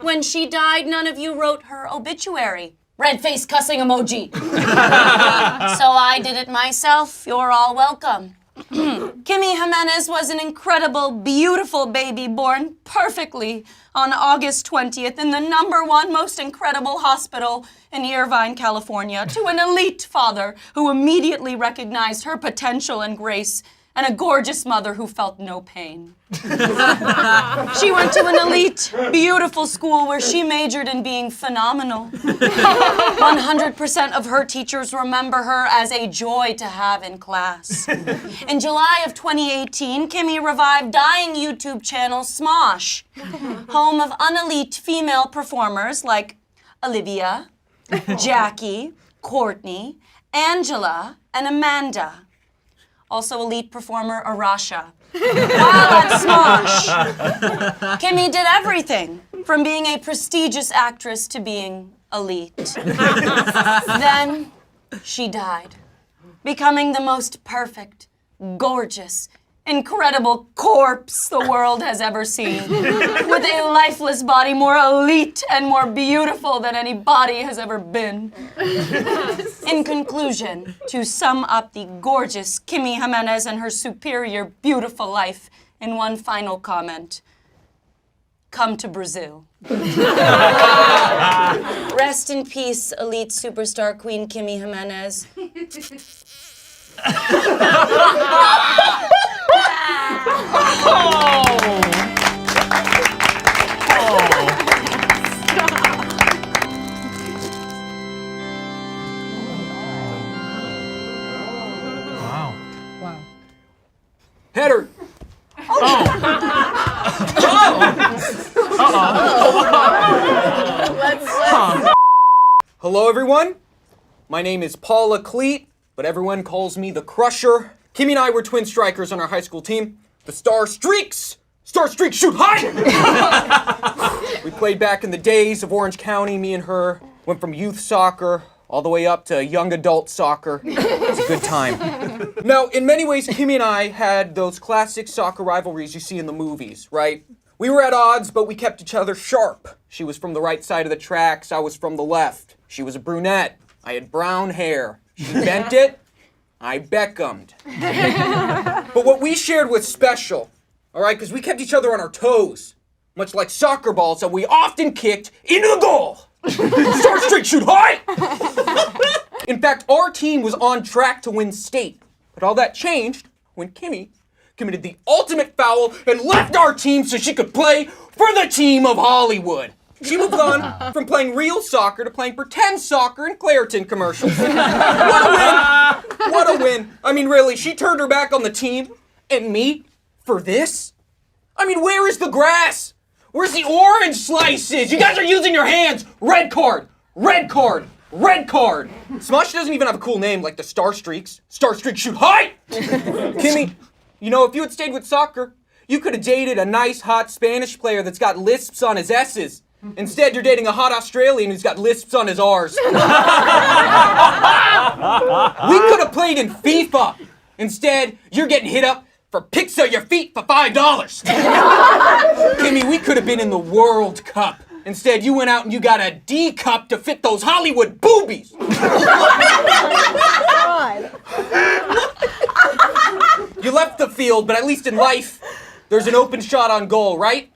S13: When she died, none of you wrote her obituary. Red face cussing emoji. So I did it myself. You're all welcome. Kimmy Jimenez was an incredible, beautiful baby born perfectly on August 20th in the #1 most incredible hospital in Irvine, California, to an elite father who immediately recognized her potential and grace, and a gorgeous mother who felt no pain. She went to an elite, beautiful school where she majored in being phenomenal. 100% of her teachers remember her as a joy to have in class. In July of 2018, Kimmy revived dying YouTube channel Smosh, home of unelite female performers like Olivia, Jackie, Courtney, Angela, and Amanda. also elite performer Arasha. While at Smosh, Kimmy did everything, from being a prestigious actress to being elite. Then she died, becoming the most perfect, gorgeous, incredible corpse the world has ever seen, with a lifeless body more elite and more beautiful than any body has ever been. In conclusion, to sum up the gorgeous Kimmy Jimenez and her superior, beautiful life in one final comment, come to Brazil. Rest in peace, elite superstar Queen Kimmy Jimenez.
S1: Header. Hello, everyone. My name is Paula Cleet, but everyone calls me the Crusher. Kimmy and I were twin strikers on our high school team, the Star Streaks. Star Streaks shoot high! We played back in the days of Orange County. Me and her went from youth soccer all the way up to young adult soccer. It was a good time. Now, in many ways, Kimmy and I had those classic soccer rivalries you see in the movies, right? We were at odds, but we kept each other sharp. She was from the right side of the tracks, I was from the left. She was a brunette, I had brown hair. She bent it, I Beckhammed. But what we shared was special, all right? Because we kept each other on our toes, much like soccer balls that we often kicked into the goal. Star Streak shoot high! In fact, our team was on track to win state. But all that changed when Kimmy committed the ultimate foul and left our team so she could play for the team of Hollywood. She moved on from playing real soccer to playing pretend soccer in Claritin commercials. What a win! What a win! I mean, really, she turned her back on the team and me for this? I mean, where is the grass? Where's the orange slices? You guys are using your hands! Red card! Red card! Red card! Smosh doesn't even have a cool name like the Star Streaks. Star Streaks shoot high! Kimmy, you know, if you had stayed with soccer, you could have dated a nice, hot Spanish player that's got lisps on his S's. Instead, you're dating a hot Australian who's got lisps on his R's. We could have played in FIFA. Instead, you're getting hit up for pics of your feet for $5. Kimmy, we could have been in the World Cup. Instead, you went out and you got a D cup to fit those Hollywood boobies. You left the field, but at least in life, there's an open shot on goal, right?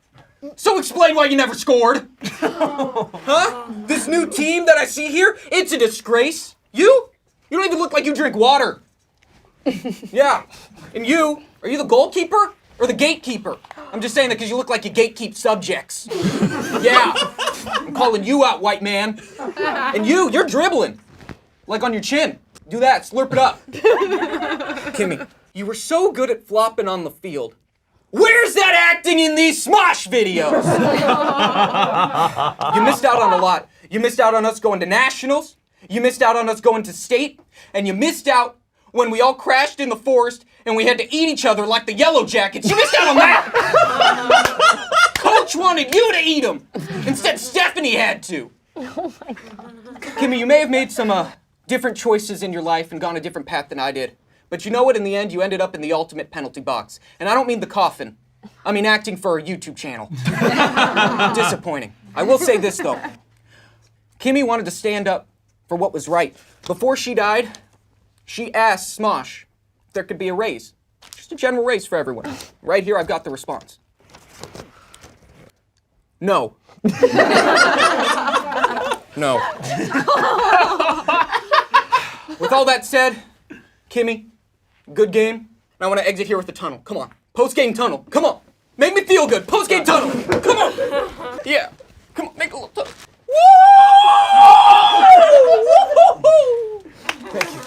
S1: So explain why you never scored. Huh? This new team that I see here, it's a disgrace. You don't even look like you drink water. Yeah. And you, are you the goalkeeper or the gatekeeper? I'm just saying that because you look like you gatekeep subjects. Yeah. I'm calling you out, white man. And you're dribbling. Like on your chin. Do that, slurp it up. Kimmy, you were so good at flopping on the field. Where's that acting in these Smosh videos? You missed out on a lot. You missed out on us going to nationals. You missed out on us going to state. And you missed out when we all crashed in the forest and we had to eat each other like the Yellow Jackets. You missed out on that. Coach wanted you to eat them. Instead, Stephanie had to. Oh my God. Kimmy, you may have made some different choices in your life and gone a different path than I did. But you know what? In the end, you ended up in the ultimate penalty box. And I don't mean the coffin. I mean acting for a YouTube channel. Disappointing. I will say this, though. Kimmy wanted to stand up for what was right. Before she died, she asked Smosh if there could be a raise. Just a general raise for everyone. Right here, I've got the response. No. No. With all that said, Kimmy, good game. I want to exit here with the tunnel. Come on. Post-game tunnel. Come on. Make me feel good. Post-game tunnel. Come on. Yeah. Come on. Make a little tunnel. Woo! Thank you.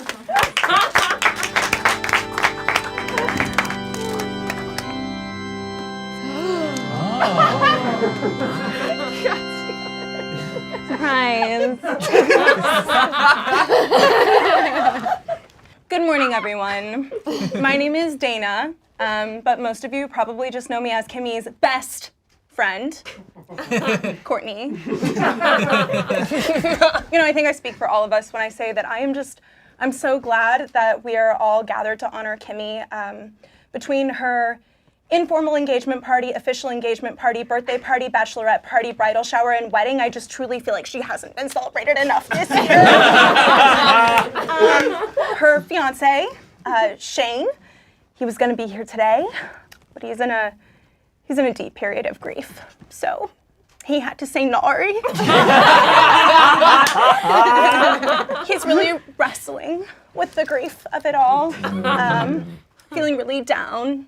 S6: Surprise.
S14: Good morning, everyone. My name is Dana, but most of you probably just know me as Kimmy's best friend, Courtney. I think I speak for all of us when I say that I'm so glad that we are all gathered to honor Kimmy. Between her informal engagement party, official engagement party, birthday party, bachelorette party, bridal shower, and wedding, I just truly feel like she hasn't been celebrated enough this year. Her fiance, Shayne, he was gonna be here today, but he's in a deep period of grief, so he had to say sorry. He's really wrestling with the grief of it all, feeling really down.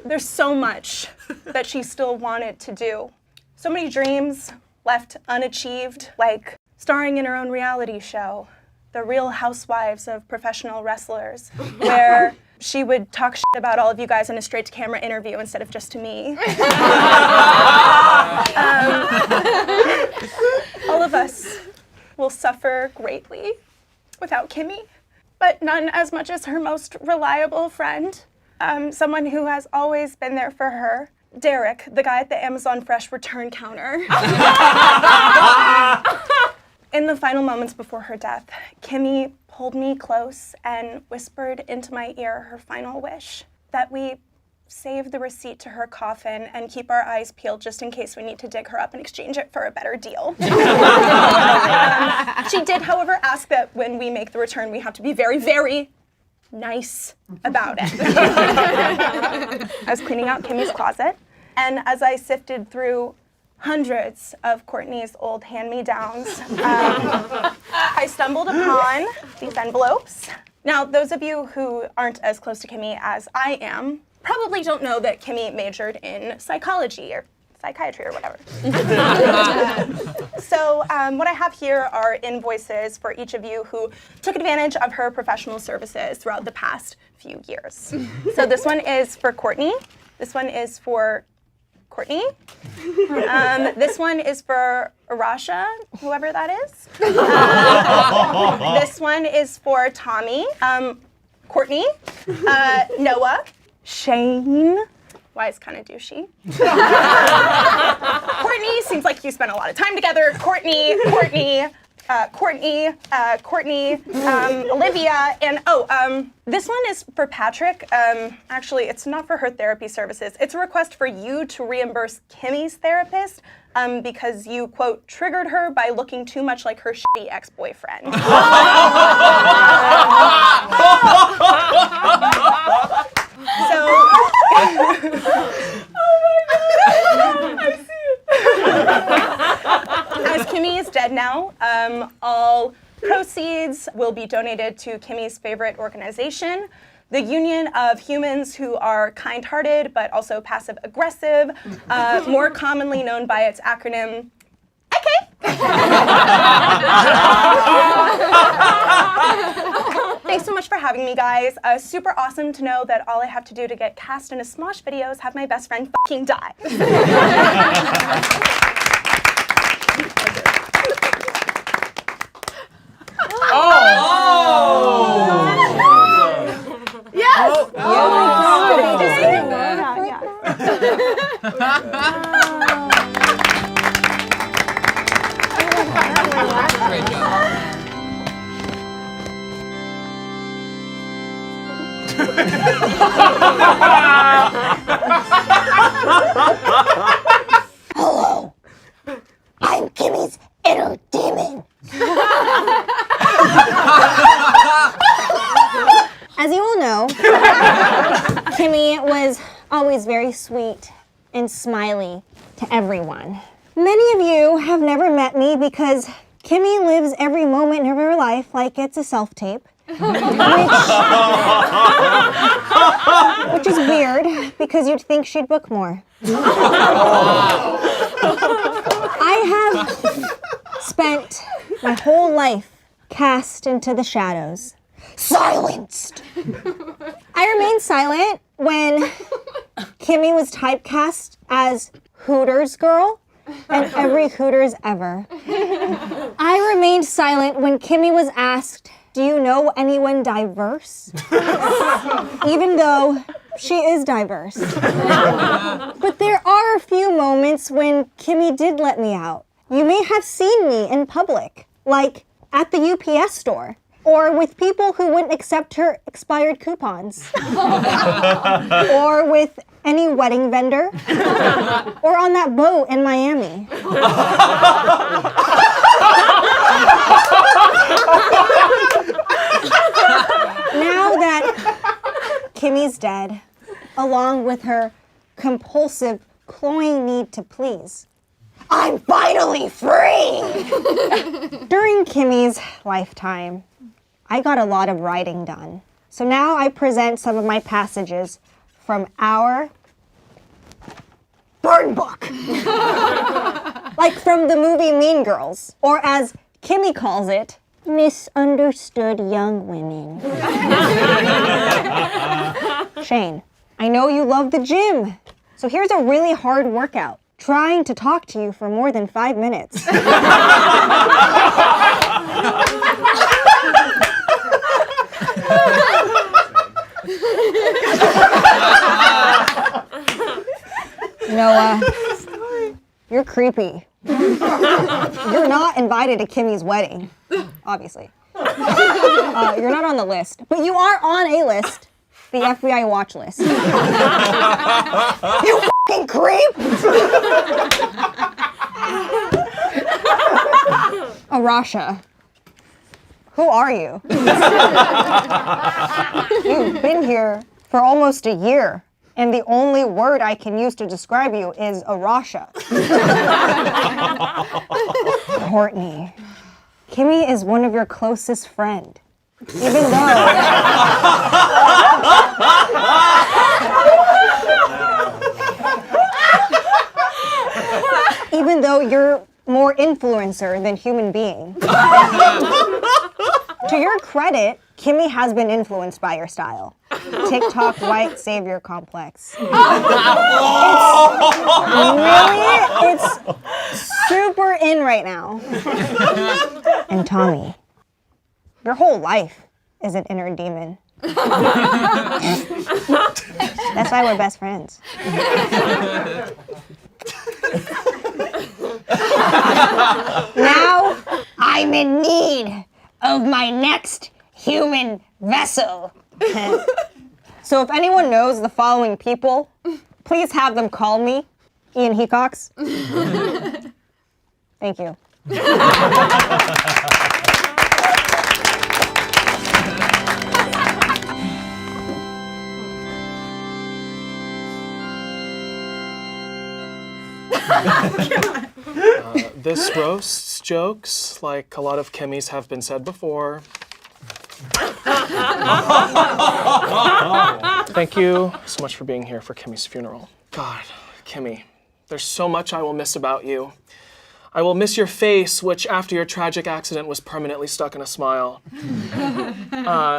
S14: There's so much that she still wanted to do. So many dreams left unachieved, like starring in her own reality show, The Real Housewives of Professional Wrestlers, where she would talk shit about all of you guys in a straight-to-camera interview instead of just to me. All of us will suffer greatly without Kimmy, but none as much as her most reliable friend, someone who has always been there for her, Derek, the guy at the Amazon Fresh return counter. In the final moments before her death, Kimmy pulled me close and whispered into my ear her final wish, that we save the receipt to her coffin and keep our eyes peeled just in case we need to dig her up and exchange it for a better deal. She did, however, ask that when we make the return, we have to be very, very nice about it. I was cleaning out Kimmy's closet, and as I sifted through hundreds of Courtney's old hand-me-downs, I stumbled upon these envelopes. Now, those of you who aren't as close to Kimmy as I am probably don't know that Kimmy majored in psychology or psychiatry or whatever. So what I have here are invoices for each of you who took advantage of her professional services throughout the past few years. So this one is for Courtney. This one is for Courtney. This one is for Arasha, whoever that is. This one is for Tommy, Courtney, Noah, Shayne. Why is kind of douchey. Courtney, seems like you spent a lot of time together. Courtney, Olivia, and this one is for Patrick. Actually, it's not for her therapy services. It's a request for you to reimburse Kimmy's therapist because you, quote, triggered her by looking too much like her shitty ex-boyfriend. As Kimmy is dead now, all proceeds will be donated to Kimmy's favorite organization, the Union of Humans Who Are Kind-Hearted but also Passive-Aggressive, more commonly known by its acronym, okay. Thanks so much for having me, guys. Super awesome to know that all I have to do to get cast in a Smosh video is have my best friend fucking die. Yes!
S7: Great job.
S6: Hello, I'm Kimmy's inner demon. As you all know, Kimmy was always very sweet and smiley to everyone. Many of you have never met me because Kimmy lives every moment of her life like it's a self-tape. Which is weird, because you'd think she'd book more. I have spent my whole life cast into the shadows, silenced. I remained silent when Kimmy was typecast as Hooters girl and every Hooters ever. I remained silent when Kimmy was asked, "Do you know anyone diverse?" Even though she is diverse. But there are a few moments when Kimmy did let me out. You may have seen me in public, like at the UPS store, or with people who wouldn't accept her expired coupons, or with any wedding vendor, or on that boat in Miami. Now that Kimmy's dead, along with her compulsive, cloying need to please, I'm finally free! During Kimmy's lifetime, I got a lot of writing done. So now I present some of my passages from our burn book. Like from the movie Mean Girls, or as Kimmy calls it, misunderstood young women. Shayne, I know you love the gym, so here's a really hard workout. Trying to talk to you for more than 5 minutes. Noah, you're creepy. You're not invited to Kimmy's wedding, obviously. You're not on the list, but you are on a list, the FBI watch list. You fucking creep! Arasha, who are you? You've been here for almost a year, and the only word I can use to describe you is Arasha. Courtney, Kimmy is one of your closest friends. Even though you're more influencer than human being. To your credit, Kimmy has been influenced by your style. TikTok white savior complex. It's super in right now. And Tommy, your whole life is an inner demon. That's why we're best friends. Now I'm in need of my next human vessel. So if anyone knows the following people, please have them call me Ian Hecox. Thank you.
S9: This roasts jokes, like a lot of Kimmy's have been said before. Thank you so much for being here for Kimmy's funeral. God, Kimmy, there's so much I will miss about you. I will miss your face, which after your tragic accident was permanently stuck in a smile.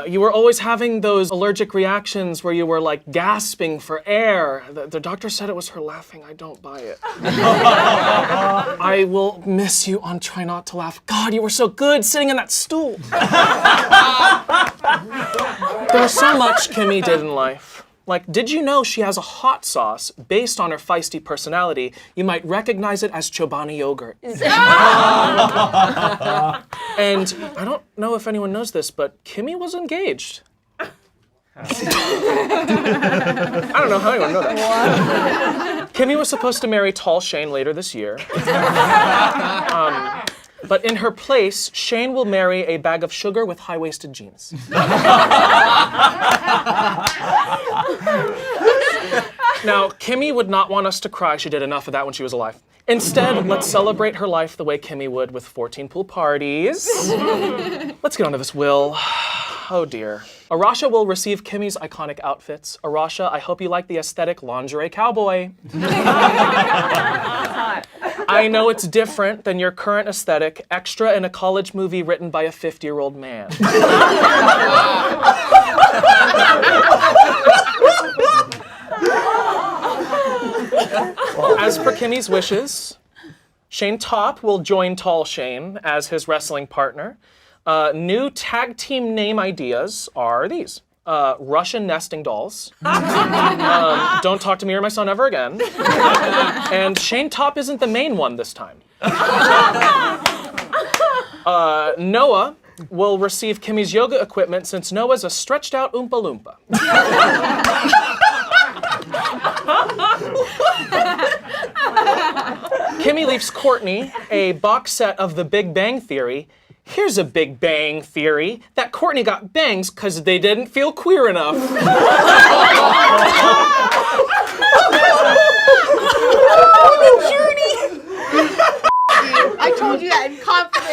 S9: You were always having those allergic reactions where you were like gasping for air. The doctor said it was her laughing. I don't buy it. I will miss you on Try Not to Laugh. God, you were so good sitting in that stool. There was so much Kimmy did in life. Like, did you know she has a hot sauce based on her feisty personality? You might recognize it as Chobani yogurt. And I don't know if anyone knows this, but Kimmy was engaged. I don't know how anyone knows that. Kimmy was supposed to marry tall Shayne later this year. But in her place, Shayne will marry a bag of sugar with high-waisted jeans. Now, Kimmy would not want us to cry. She did enough of that when she was alive. Instead, let's celebrate her life the way Kimmy would with 14 pool parties. Let's get on to this will. Oh dear. Arasha will receive Kimmy's iconic outfits. Arasha, I hope you like the aesthetic lingerie cowboy. I know it's different than your current aesthetic, extra in a college movie written by a 50-year-old man. As per Kimmy's wishes, Shayne Topp will join Tall Shayne as his wrestling partner. New tag team name ideas are these. Russian nesting dolls. Don't talk to me or my son ever again. And Shayne Topp isn't the main one this time. Noah will receive Kimmy's yoga equipment since Noah's a stretched out Oompa Loompa. Kimmy leaves Courtney a box set of The Big Bang Theory. Here's a Big Bang Theory that Courtney got bangs because they didn't feel queer enough.
S14: I told you that in confidence.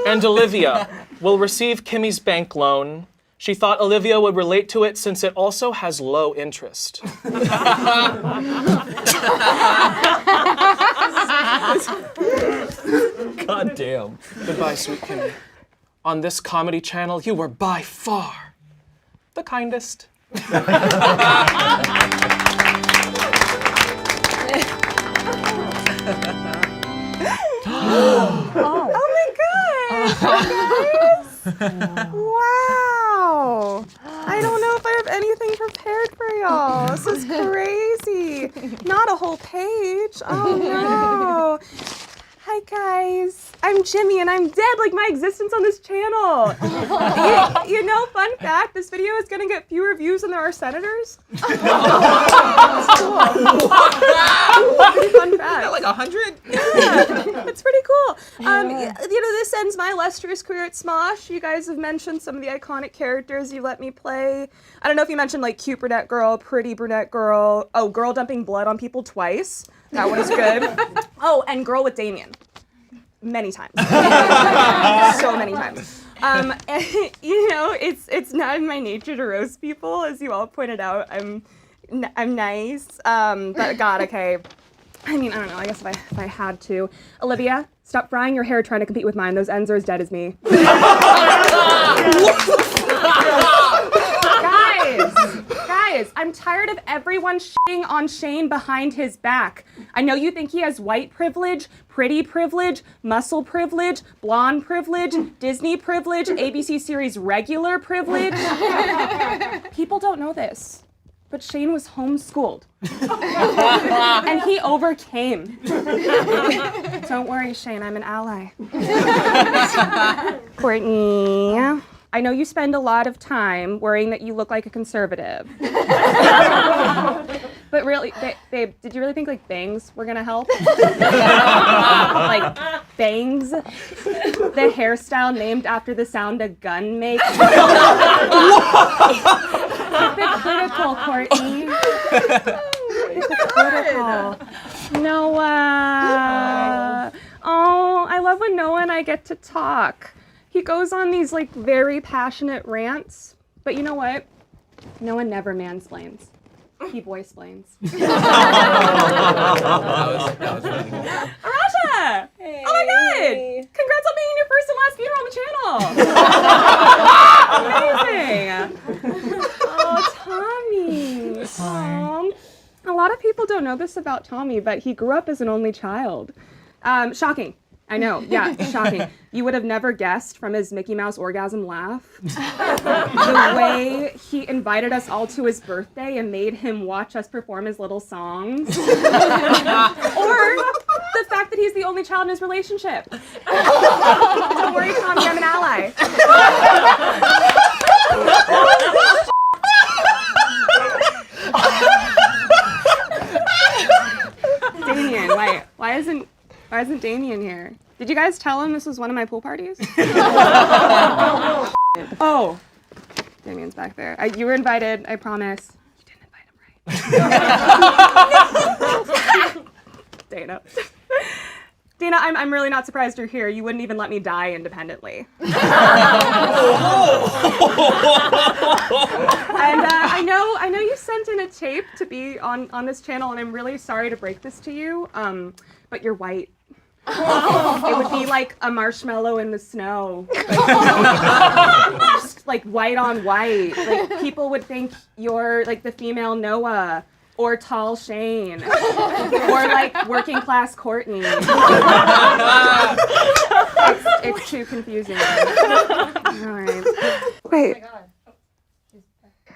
S9: And Olivia will receive Kimmy's bank loan. She thought Olivia would relate to it since it also has low interest.
S7: God damn.
S9: Goodbye, sweet Kimmy. On this comedy channel, you were by far the kindest.
S14: Oh my gosh! Wow! I don't know if I have anything prepared for y'all. This is crazy. Not a whole page. Oh no. Hi guys, I'm Jimmy and I'm dead like my existence on this channel. you know, fun fact, this video is gonna get fewer views than there are senators. That's cool. Pretty fun fact.
S7: Like 100?
S14: Yeah, it's pretty cool. You know, this ends my illustrious career at Smosh. You guys have mentioned some of the iconic characters you let me play. I don't know if you mentioned like cute brunette girl, pretty brunette girl, oh, girl dumping blood on people twice. That one is good. Oh, and girl with Damien. Many times. So many times. And, you know, it's not in my nature to roast people, as you all pointed out. I'm nice, but God, okay. I mean, I don't know. I guess if I had to, Olivia, stop frying your hair trying to compete with mine. Those ends are as dead as me. Guys, I'm tired of everyone shitting on Shayne behind his back. I know you think he has white privilege, pretty privilege, muscle privilege, blonde privilege, Disney privilege, ABC series regular privilege. People don't know this, but Shayne was homeschooled. And he overcame. Don't worry, Shayne, I'm an ally. Courtney, I know you spend a lot of time worrying that you look like a conservative. But really, babe, did you really think like bangs were gonna help? Like bangs? The hairstyle named after the sound a gun makes. Hypocritical, Courtney. Hypocritical. Noah. Oh, I love when Noah and I get to talk. He goes on these like very passionate rants, but you know what? Noah never mansplains. He boy-splains.
S7: That was really good.
S14: Arasha! Hey. Oh my god! Congrats on being in your first and last funeral on the channel! Amazing! Oh, Tommy! A lot of people don't know this about Tommy, but he grew up as an only child. Shocking. I know, yeah, shocking. You would have never guessed from his Mickey Mouse orgasm laugh. The way he invited us all to his birthday and made him watch us perform his little songs. Or the fact that he's the only child in his relationship. Don't worry, Tommy, I'm an ally. Damien, wait, why isn't Damien here? Did you guys tell him this was one of my pool parties? Oh, Damien's back there. You were invited, I promise. You didn't invite him right. Dana. Dana, I'm really not surprised you're here. You wouldn't even let me die independently. And I know you sent in a tape to be on this channel, and I'm really sorry to break this to you, but you're white. It would be be like a marshmallow in the snow. Just like white on white. Like people would think you're like the female Noah or tall Shayne or like working class Courtney. It's too confusing. All right. Wait.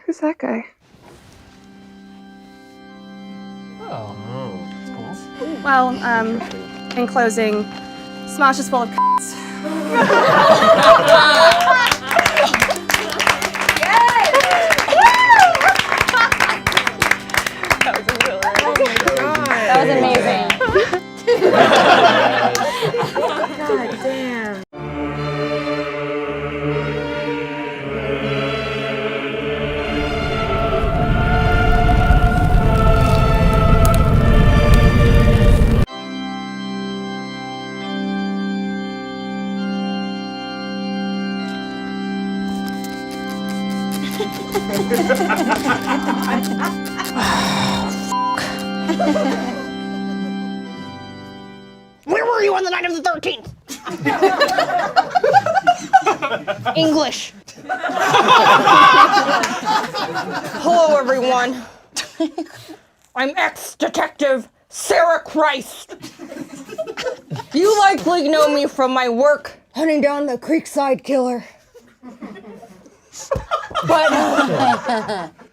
S14: Who's that guy?
S9: Oh, that's cool.
S14: Well, in closing, Smosh is full of c***s.
S6: That was amazing.
S14: God damn.
S15: Where were you on the night of the 13th? English. Hello, everyone. I'm ex-detective Sarah Christ. You likely know me from my work hunting down the Creekside Killer. But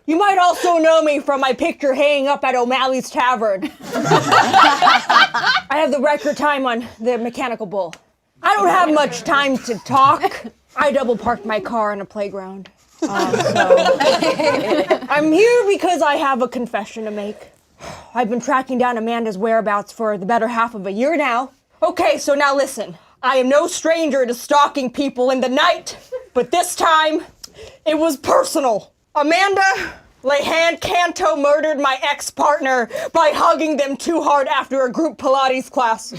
S15: you might also know me from my picture hanging up at O'Malley's Tavern. I have the record time on the Mechanical Bull. I don't have much time to talk. I double parked my car in a playground. So I'm here because I have a confession to make. I've been tracking down Amanda's whereabouts for the better half of a year now. Okay, so now listen. I am no stranger to stalking people in the night, but this time, it was personal. Amanda Lehan-Canto murdered my ex-partner by hugging them too hard after a group Pilates class.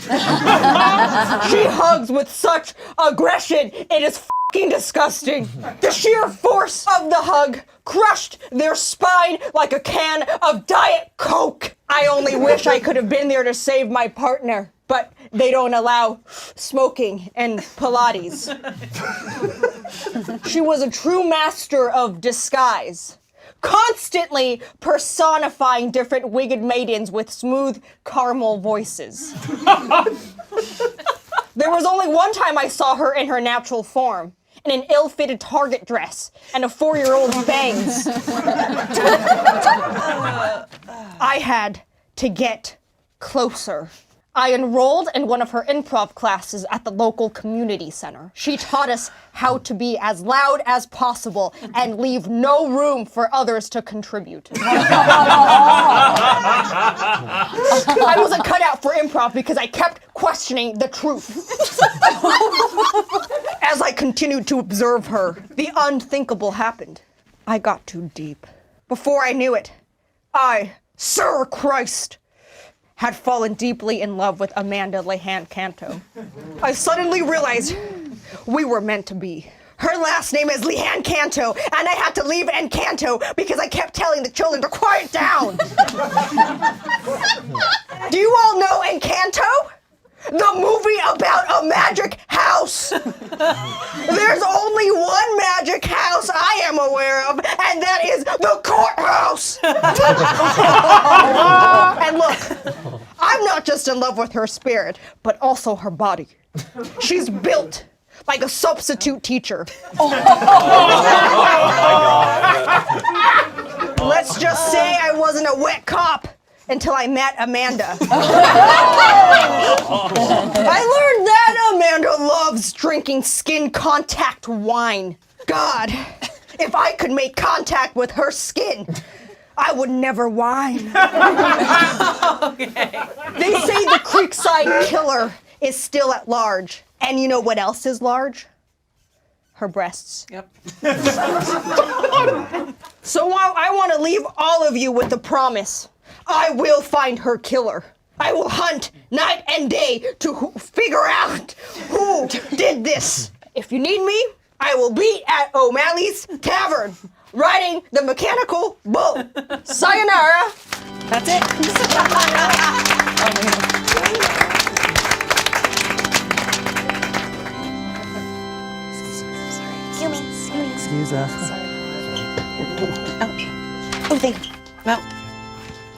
S15: She hugs with such aggression, it is f***ing disgusting. The sheer force of the hug crushed their spine like a can of Diet Coke. I only wish I could have been there to save my partner, but they don't allow smoking and Pilates. She was a true master of disguise, constantly personifying different wicked maidens with smooth caramel voices. There was only one time I saw her in her natural form, in an ill-fitted Target dress and a 4-year-old's bangs. I had to get closer. I enrolled in one of her improv classes at the local community center. She taught us how to be as loud as possible and leave no room for others to contribute. I wasn't cut out for improv because I kept questioning the truth. As I continued to observe her, the unthinkable happened. I got too deep. Before I knew it, I, Sir Christ, had fallen deeply in love with Amanda Lehan-Canto. I suddenly realized we were meant to be. Her last name is Lehan-Canto, and I had to leave Encanto because I kept telling the children to quiet down. Do you all know Encanto? The movie about a magic house. There's only one magic house I am aware of, and that is the courthouse. And look, I'm not just in love with her spirit, but also her body. She's built like a substitute teacher. Let's just say I wasn't a wet cop until I met Amanda. I learned that Amanda loves drinking skin contact wine. God, if I could make contact with her skin, I would never whine. Okay. They say the Creekside Killer is still at large. And you know what else is large? Her breasts. Yep. So I want to leave all of you with a promise. I will find her killer. I will hunt night and day to figure out who did this. If you need me, I will be at O'Malley's Tavern, riding the Mechanical Bull. Sayonara. That's it.
S16: Jesus.
S17: Oh, thank you. No.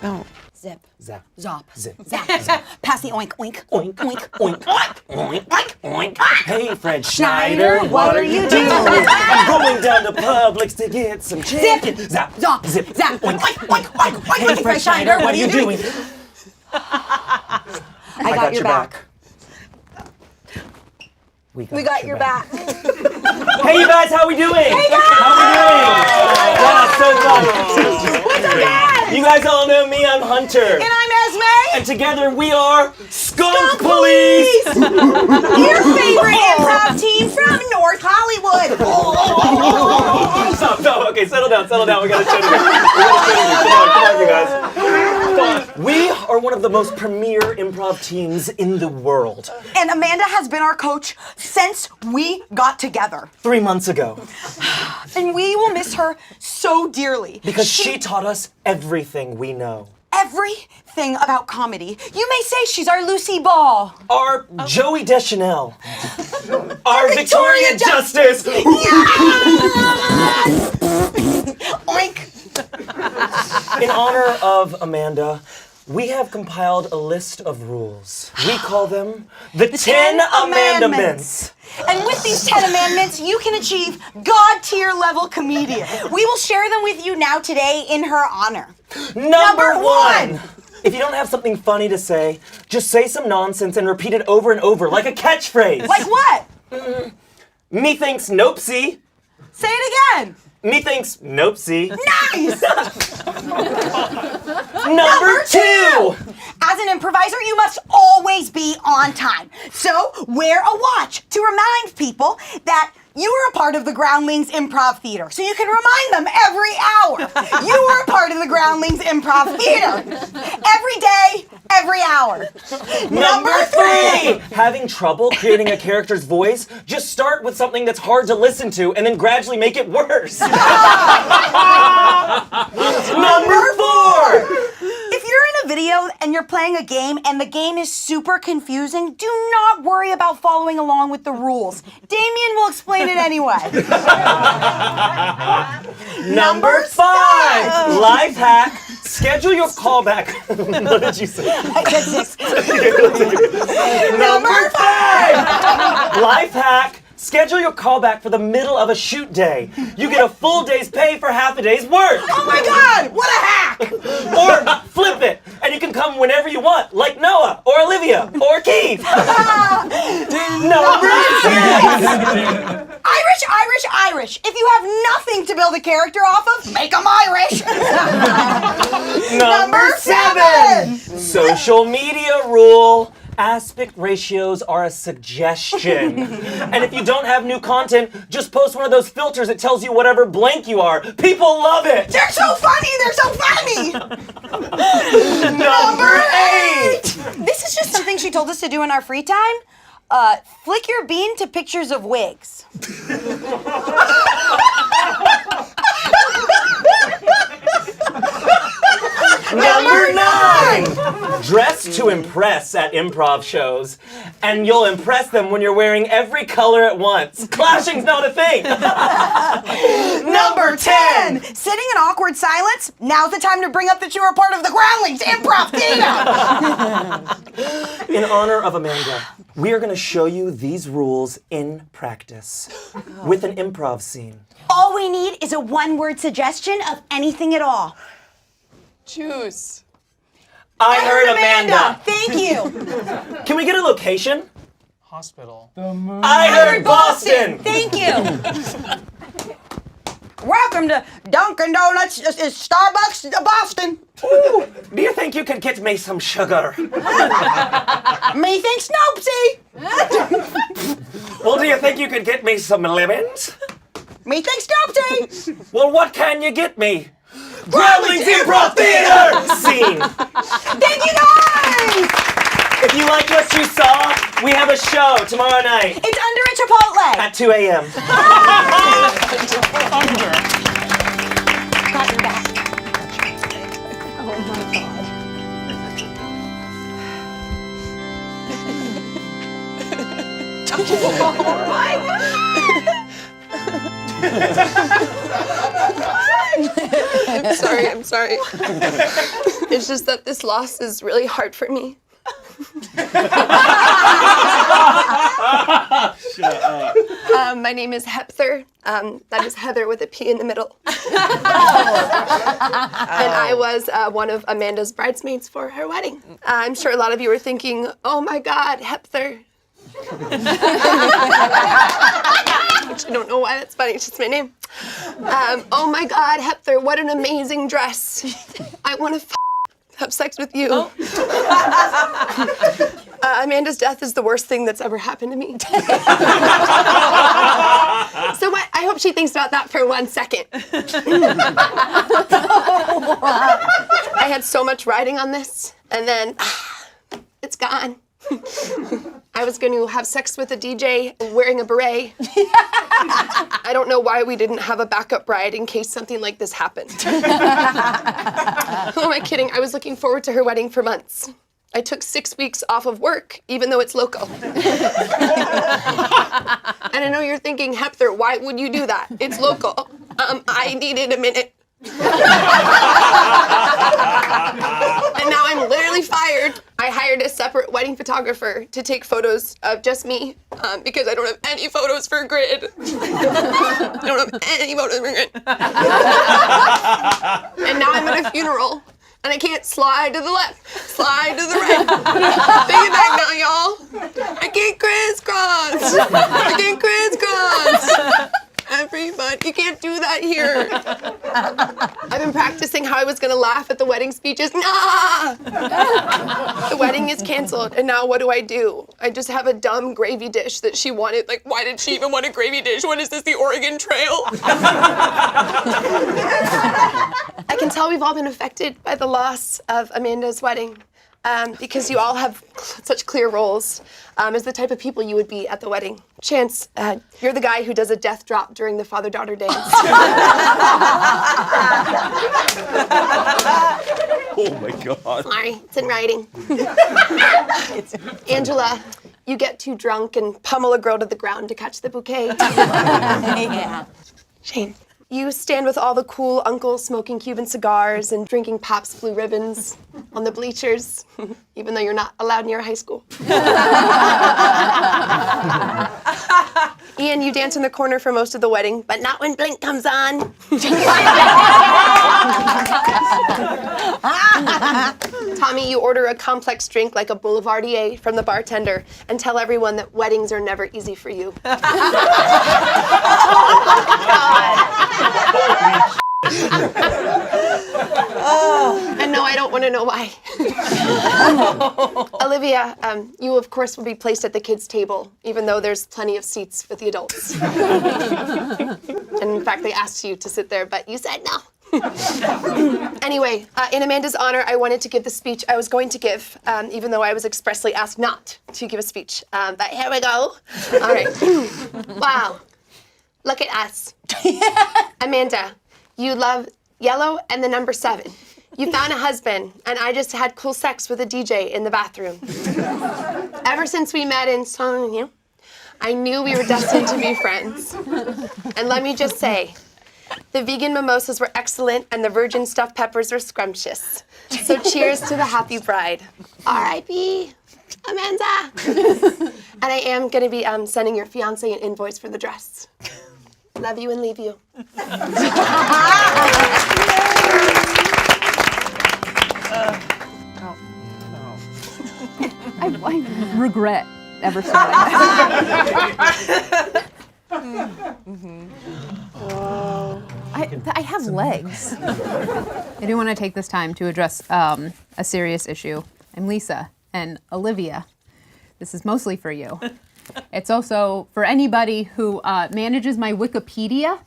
S17: No. Zip.
S16: Zap.
S17: Zop.
S16: Zip.
S17: Zap. Zap. Pass the oink, oink, oink, oink, oink, oink, oink, oink.
S16: Hey, Fred
S17: Schneider, what are you doing?
S16: I'm going down to Publix to get some chicken.
S17: Zip.
S16: Zap.
S17: Zop.
S16: Zip.
S17: Zap. Oink, oink, oink, oink, oink.
S16: Hey, Fred Schneider, what are you doing?
S17: I got your back.
S16: We
S17: got your back.
S16: Hey, you guys, how we doing?
S17: Hey, guys!
S16: How we doing? Wow, so fun.
S17: What's up, guys?
S16: You guys all know me, I'm Hunter.
S17: And I'm Esme.
S16: And together we are Skunk Police!
S17: Your favorite improv team from North Hollywood.
S16: Stop, okay, settle down, we gotta show you. Come on, you guys. Come on. We are one of the most premier improv teams in the world.
S17: And Amanda has been our coach since we got together.
S16: 3 months ago.
S17: And we will miss her so dearly.
S16: Because she taught us everything we know.
S17: Everything about comedy. You may say she's our Lucy Ball.
S16: Our Joey Deschanel. Our Victoria Justice.
S17: Yes! Oink.
S16: In honor of Amanda, we have compiled a list of rules. We call them the 10 Amendments.
S17: And with these 10 amendments, you can achieve God-tier level comedian. We will share them with you now today in her honor.
S16: Number 1. If you don't have something funny to say, just say some nonsense and repeat it over and over like a catchphrase.
S17: Like what?
S16: Methinks nopesy.
S17: Say it again.
S16: Methinks nopesy.
S17: Nice!
S16: Number 2.
S17: As an improviser, you must always be on time. So wear a watch to remind people that you were a part of the Groundlings Improv Theater. So you can remind them every hour. You were a part of the Groundlings Improv Theater. Every day, every hour.
S16: Number 3. Having trouble creating a character's voice? Just start with something that's hard to listen to and then gradually make it worse. Number 4.
S17: If you're in a video and you're playing a game and the game is super confusing, do not worry about following along with the rules. Damien will explain it anyway.
S16: Number 5. Life hack. Schedule your callback. What did you say?
S17: I said 6.
S16: Number 5. Life hack. Schedule your callback for the middle of a shoot day. You get a full day's pay for half a day's work.
S17: Oh my God, what a hack!
S16: Or flip it, and you can come whenever you want, like Noah, or Olivia, or Keith. Number 6.
S17: Irish. If you have nothing to build a character off of, make them Irish.
S16: Number 7. Social media rule. Aspect ratios are a suggestion. And if you don't have new content, just post one of those filters that tells you whatever blank you are. People love it.
S17: They're so funny.
S16: Number 8.
S17: This is just something she told us to do in our free time. Flick your bean to pictures of wigs.
S16: Number 9. Dress to impress at improv shows, and you'll impress them when you're wearing every color at once. Clashing's not a thing.
S17: Number 10. Sitting in awkward silence. Now's the time to bring up that you are part of the Groundlings Improv Theater.
S16: In honor of Amanda, we are going to show you these rules in practice with an improv scene.
S17: All we need is a one-word suggestion of anything at all.
S10: Choose.
S16: I heard Amanda.
S17: Thank you.
S16: Can we get a location?
S9: Hospital.
S16: I heard Boston.
S17: Thank you. Welcome to Dunkin' Donuts. This is Starbucks, Boston.
S16: Ooh, do you think you could get me some sugar?
S17: Methinks Nopesy.
S16: Well, do you think you could get me some lemons?
S17: Methinks Nopesy.
S16: Well, what can you get me? Groundlings Improv Theater scene.
S17: Thank you guys.
S16: If you liked what you saw, we have a show tomorrow night.
S17: It's under a Chipotle.
S16: At 2 a.m.
S17: Got your back. Oh my God. Oh my God.
S18: I'm sorry. It's just that this loss is really hard for me.
S16: Shut up.
S18: My name is Hepther. That is Heather with a P in the middle. And I was one of Amanda's bridesmaids for her wedding. I'm sure a lot of you are thinking, oh my God, Hepther. Which I don't know why that's funny, it's just my name. Oh my God, Hepther, what an amazing dress. I want to have sex with you. Oh. Amanda's death is the worst thing that's ever happened to me. So what? I hope she thinks about that for 1 second. I had so much riding on this, and then it's gone. I was going to have sex with a DJ wearing a beret. I don't know why we didn't have a backup bride in case something like this happened. Who am I kidding? I was looking forward to her wedding for months. I took 6 weeks off of work, even though it's local. And I know you're thinking, Hepther, why would you do that? It's local. I needed a minute. And now I'm literally fired. I hired a separate wedding photographer to take photos of just me because I don't have any photos for grid. I don't have any photos for grid. And now I'm at a funeral and I can't slide to the left, slide to the right. Take it back now, y'all. I can't crisscross. I can't crisscross. Everybody, you can't do that here. I've been practicing how I was gonna laugh at the wedding speeches. Nah! The wedding is canceled, and now what do? I just have a dumb gravy dish that she wanted. Like, why did she even want a gravy dish? What is this, the Oregon Trail? I can tell we've all been affected by the loss of Amanda's wedding. Because you all have such clear roles as the type of people you would be at the wedding. Chance, you're the guy who does a death drop during the father-daughter dance.
S16: Oh my God.
S18: Sorry, it's in writing. Angela, you get too drunk and pummel a girl to the ground to catch the bouquet.
S17: Yeah.
S18: Shayne, you stand with all the cool uncles smoking Cuban cigars and drinking Pabst Blue Ribbons on the bleachers, even though you're not allowed near high school. Ian, you dance in the corner for most of the wedding, but not when Blink comes on. Tommy, you order a complex drink like a Boulevardier from the bartender and tell everyone that weddings are never easy for you. God. And no, I don't want to know why. Olivia, you of course will be placed at the kids' table, even though there's plenty of seats with the adults. And in fact, they asked you to sit there, but you said no. Anyway, in Amanda's honor, I wanted to give the speech I was going to give, even though I was expressly asked not to give a speech. But here we go. All right. Wow. Look at us. Amanda, you love yellow and the number 7. You found a husband, and I just had cool sex with a DJ in the bathroom. Ever since we met in Sonia, I knew we were destined to be friends. And let me just say, the vegan mimosas were excellent, and the virgin stuffed peppers were scrumptious. So cheers to the happy bride. R.I.P. Amanda. And I am going to be sending your fiance an invoice for the dress. Love you and leave you.
S19: I regret ever saying that. I have legs. I do want to take this time to address a serious issue. I'm Lisa, and Olivia, this is mostly for you. It's also for anybody who manages my Wikipedia.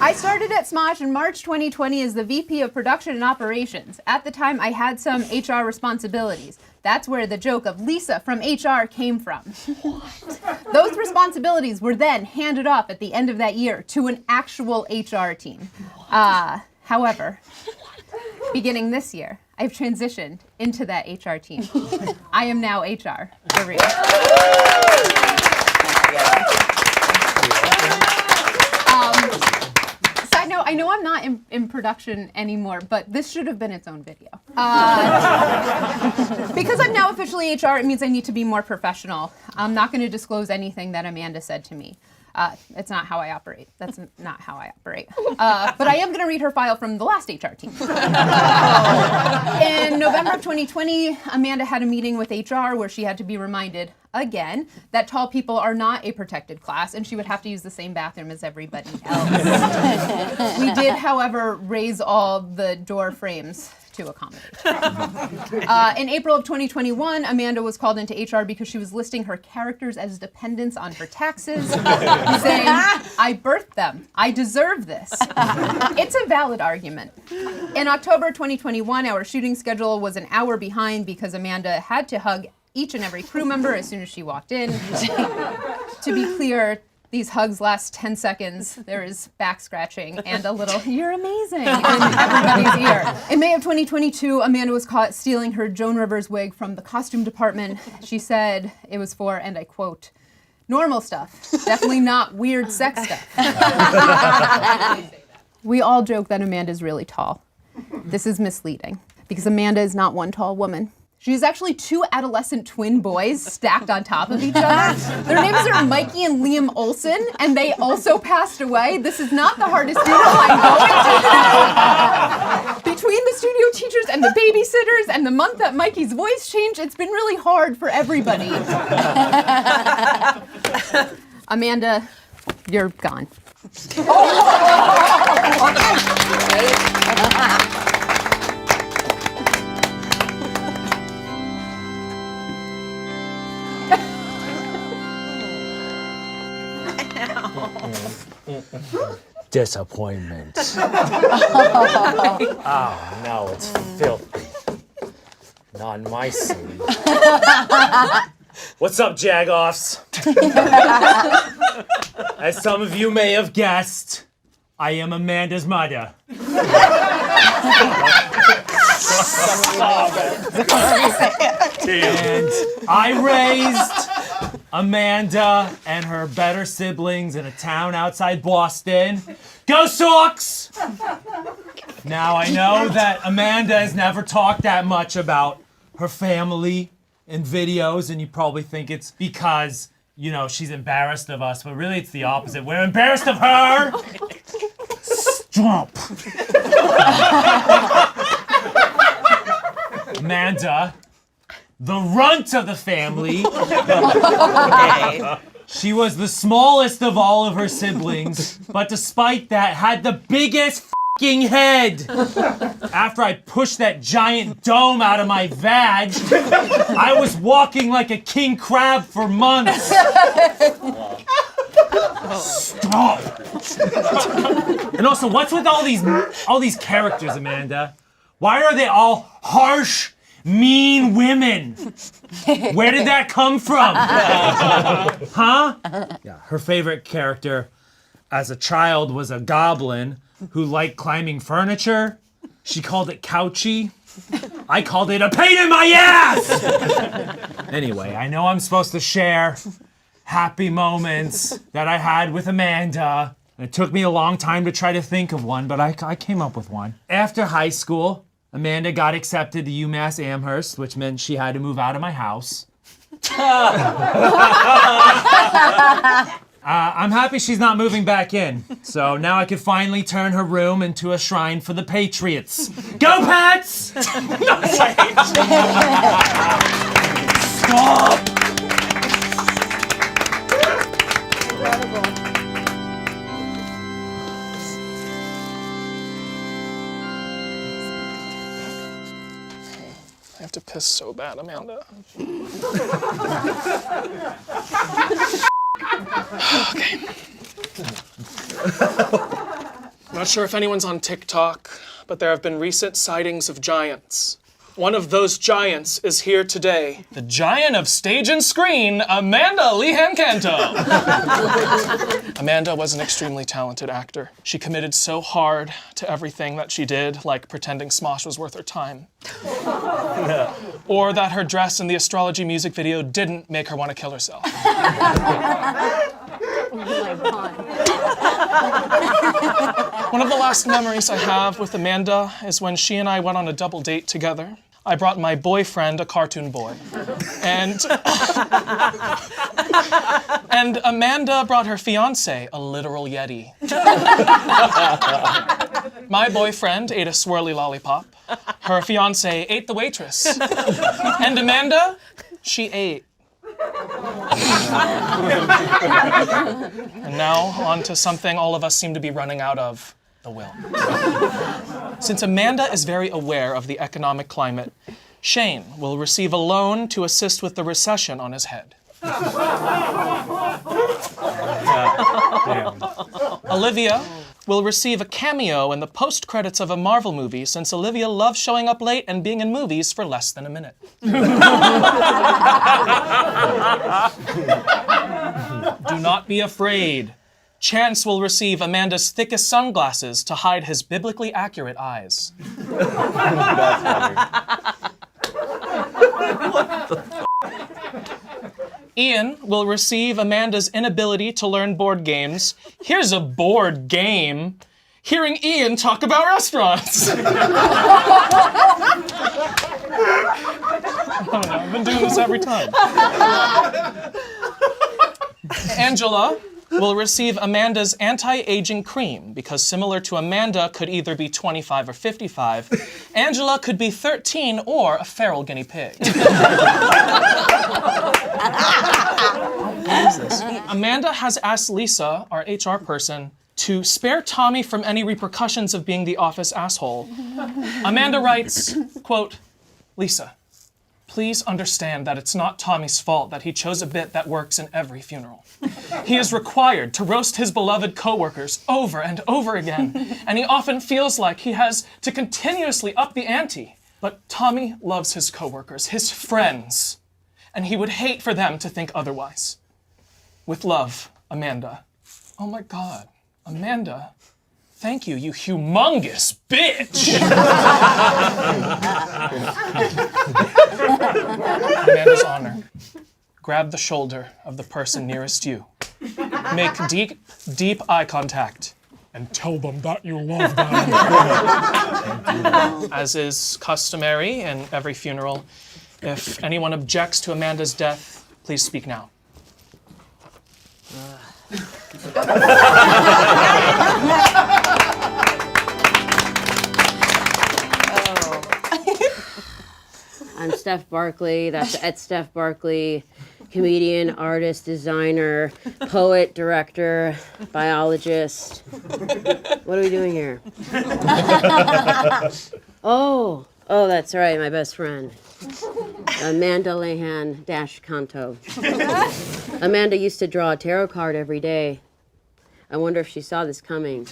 S19: I started at Smosh in March 2020 as the VP of Production and Operations. At the time, I had some HR responsibilities. That's where the joke of Lisa from HR came from. What? Those responsibilities were then handed off at the end of that year to an actual HR team. However, beginning this year, I've transitioned into that HR team. I am now HR, for real. in production anymore, but this should have been its own video. Because I'm now officially HR, it means I need to be more professional. I'm not going to disclose anything that Amanda said to me. It's not how I operate. That's not how I operate. But I am going to read her file from the last HR team. In November of 2020, Amanda had a meeting with HR where she had to be reminded, again, that tall people are not a protected class and she would have to use the same bathroom as everybody else. We did, however, raise all the door frames to accommodate. In April of 2021, Amanda was called into HR because she was listing her characters as dependents on her taxes, saying, I birthed them. I deserve this. It's a valid argument. In October 2021, our shooting schedule was an hour behind because Amanda had to hug each and every crew member as soon as she walked in. To be clear, these hugs last 10 seconds. There is back scratching and a little, you're amazing, in everybody's ear. In May of 2022, Amanda was caught stealing her Joan Rivers wig from the costume department. She said it was for, and I quote, normal stuff, definitely not weird sex stuff. We all joke that Amanda's really tall. This is misleading because Amanda is not one tall woman. She's actually two adolescent twin boys stacked on top of each other. Their names are Mikey and Liam Olsen, and they also passed away. This is not the hardest funeral I'm going to. Between the studio teachers and the babysitters and the month that Mikey's voice changed, it's been really hard for everybody. Amanda, you're gone.
S16: Disappointment. Oh, no, it's filthy. Not in my city. What's up, Jagoffs? As some of you may have guessed, I am Amanda's mother. And I raised Amanda and her better siblings in a town outside Boston. Go Sox! Now I know that Amanda has never talked that much about her family in videos, and you probably think it's because, you know, she's embarrassed of us, but really it's the opposite. We're embarrassed of her! Stop! Amanda, the runt of the family. She was the smallest of all of her siblings, but despite that, had the biggest f***ing head. After I pushed that giant dome out of my vag, I was walking like a king crab for months. Stop. And also, what's with all these characters, Amanda? Why are they all harsh, mean women? Where did that come from? Huh? Yeah, her favorite character as a child was a goblin who liked climbing furniture. She called it couchy. I called it a pain in my ass! Anyway, I know I'm supposed to share happy moments that I had with Amanda. It took me a long time to try to think of one, but I came up with one. After high school, Amanda got accepted to UMass Amherst, which meant she had to move out of my house. I'm happy she's not moving back in, so now I can finally turn her room into a shrine for the Patriots. Go Pats! Stop!
S9: I have to piss so bad, Amanda. Okay. I'm not sure if anyone's on TikTok, but there have been recent sightings of giants. One of those giants is here today. The giant of stage and screen, Amanda Lehan-Canto. Amanda was an extremely talented actor. She committed so hard to everything that she did, like pretending Smosh was worth her time. Or that her dress in the astrology music video didn't make her want to kill herself.
S19: Oh my God.
S9: One of the last memories I have with Amanda is when she and I went on a double date together. I brought my boyfriend, a cartoon boy, and Amanda brought her fiance, a literal Yeti. My boyfriend ate a swirly lollipop. Her fiance ate the waitress. And Amanda, she ate. And now, on to something all of us seem to be running out of, the will. Since Amanda is very aware of the economic climate, Shayne will receive a loan to assist with the recession on his head. Olivia will receive a cameo in the post-credits of a Marvel movie since Olivia loves showing up late and being in movies for less than a minute. Do not be afraid. Chance will receive Amanda's thickest sunglasses to hide his biblically accurate eyes. Ian will receive Amanda's inability to learn board games. Here's a board game. Hearing Ian talk about restaurants. I've been doing this every time. Angela will receive Amanda's anti-aging cream because similar to Amanda could either be 25 or 55, Angela could be 13 or a feral guinea pig. Amanda has asked Lisa, our HR person, to spare Tommy from any repercussions of being the office asshole. Amanda writes, quote, Lisa, please understand that it's not Tommy's fault that he chose a bit that works in every funeral. He is required to roast his beloved coworkers over and over again, and he often feels like he has to continuously up the ante. But Tommy loves his coworkers, his friends, and he would hate for them to think otherwise. With love, Amanda. Oh my God, Amanda. Thank you, you humongous bitch! Amanda's honor. Grab the shoulder of the person nearest you. Make deep, deep eye contact. And tell them that you love them. As is customary in every funeral, if anyone objects to Amanda's death, please speak now.
S20: I'm Steph Barkley. That's at Steph Barkley, comedian, artist, designer, poet, director, biologist. What are we doing here? Oh, that's right, my best friend. Amanda Lehan-Canto. Amanda used to draw a tarot card every day. I wonder if she saw this coming.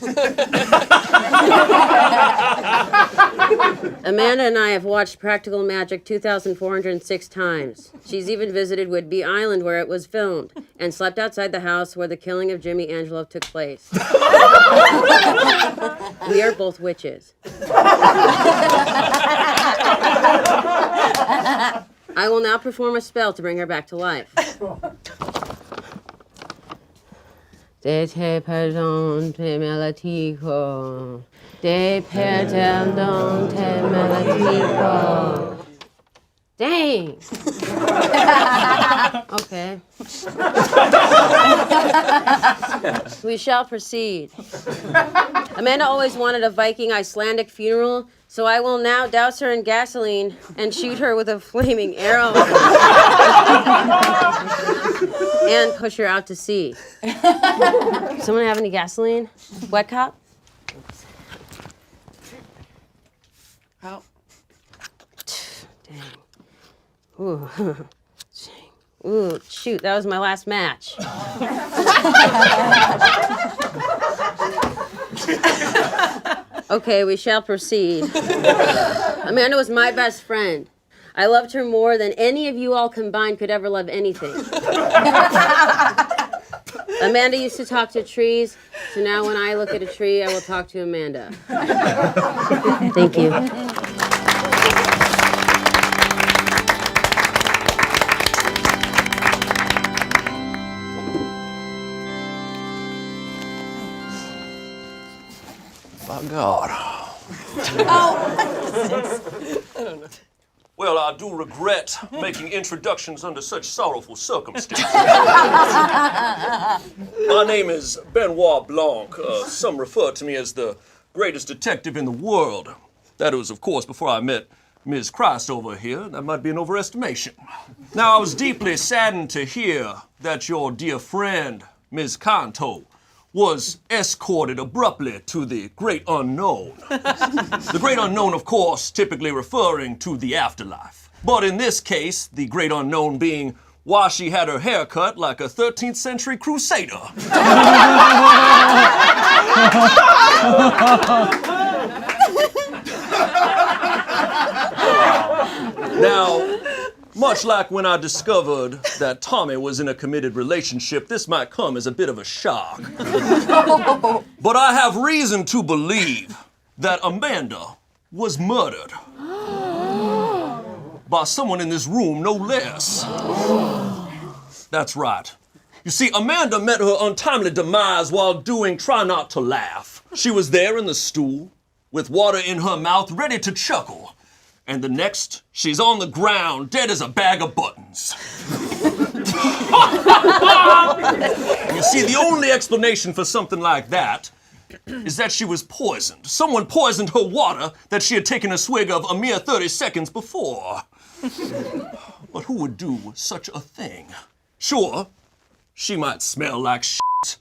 S20: Amanda and I have watched Practical Magic 2,406 times. She's even visited Whidbey Island where it was filmed and slept outside the house where the killing of Jimmy Angelo took place. We are both witches. I will now perform a spell to bring her back to life. De te perdon te melatico. De perdon te melatico. Dang. Okay. We shall proceed. Amanda always wanted a Viking Icelandic funeral, so I will now douse her in gasoline and shoot her with a flaming arrow and push her out to sea. Someone have any gasoline? Wet cop?
S18: Oh.
S20: Dang. Ooh. Ooh, shoot, that was my last match. Okay, we shall proceed. Amanda was my best friend. I loved her more than any of you all combined could ever love anything. Amanda used to talk to trees, so now when I look at a tree, I will talk to Amanda. Thank you.
S5: By God. Well, I do regret making introductions under such sorrowful circumstances. My name is Benoit Blanc. Some refer to me as the greatest detective in the world. That was, of course, before I met Ms. Christ over here. That might be an overestimation. Now, I was deeply saddened to hear that your dear friend, Ms. Canto, was escorted abruptly to the great unknown. The great unknown, of course, typically referring to the afterlife. But in this case, the great unknown being why she had her hair cut like a 13th century crusader. Now, much like when I discovered that Tommy was in a committed relationship, this might come as a bit of a shock. But I have reason to believe that Amanda was murdered. By someone in this room, no less. That's right. You see, Amanda met her untimely demise while doing Try Not to Laugh. She was there in the stool, with water in her mouth, ready to chuckle. And the next, she's on the ground, dead as a bag of buttons. You see, the only explanation for something like that is that she was poisoned. Someone poisoned her water that she had taken a swig of a mere 30 seconds before. But who would do such a thing? Sure, she might smell like shit,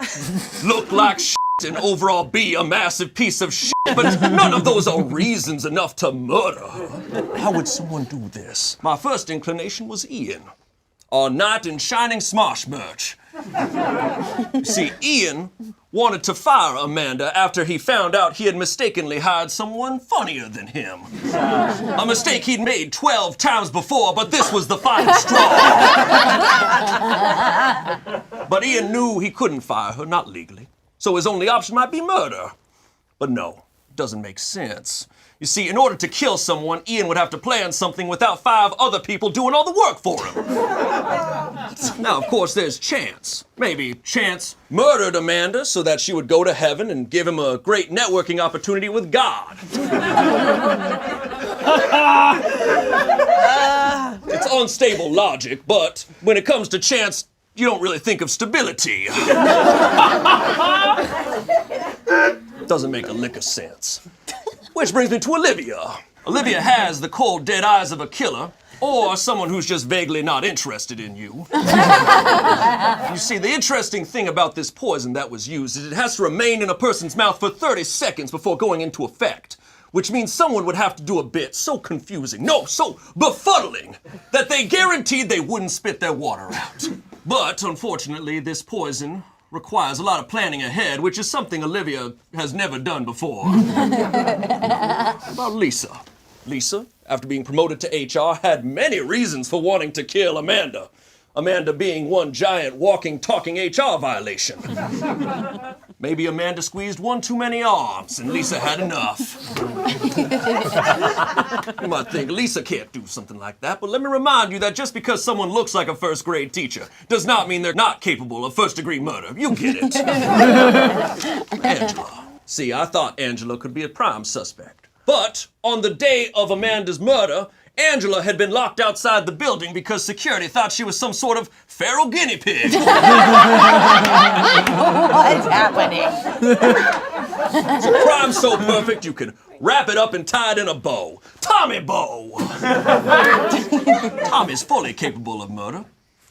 S5: look like shit, and overall be a massive piece of shit, but none of those are reasons enough to murder her. How would someone do this? My first inclination was Ian, our knight in shining Smosh merch. See, Ian wanted to fire Amanda after he found out he had mistakenly hired someone funnier than him. A mistake he'd made 12 times before, but this was the final straw. But Ian knew he couldn't fire her, not legally. So his only option might be murder. But no, it doesn't make sense. You see, in order to kill someone, Ian would have to plan something without 5 other people doing all the work for him. Now, of course, there's Chance. Maybe Chance murdered Amanda so that she would go to heaven and give him a great networking opportunity with God. It's unstable logic, but when it comes to Chance, you don't really think of stability. Doesn't make a lick of sense. Which brings me to Olivia. Olivia has the cold, dead eyes of a killer, or someone who's just vaguely not interested in you. You see, the interesting thing about this poison that was used is it has to remain in a person's mouth for 30 seconds before going into effect, which means someone would have to do a bit so confusing, no, so befuddling, that they guaranteed they wouldn't spit their water out. But, unfortunately, this poison requires a lot of planning ahead, which is something Olivia has never done before. What about Lisa? Lisa, after being promoted to HR, had many reasons for wanting to kill Amanda. Amanda being one giant walking, talking HR violation. Maybe Amanda squeezed one too many arms and Lisa had enough. You might think Lisa can't do something like that, but let me remind you that just because someone looks like a first grade teacher does not mean they're not capable of first degree murder. You get it. Angela. See, I thought Angela could be a prime suspect. But on the day of Amanda's murder, Angela had been locked outside the building because security thought she was some sort of feral guinea pig.
S17: What's happening?
S5: It's a crime so perfect you can wrap it up and tie it in a bow. Tommy bow! Tommy's fully capable of murder.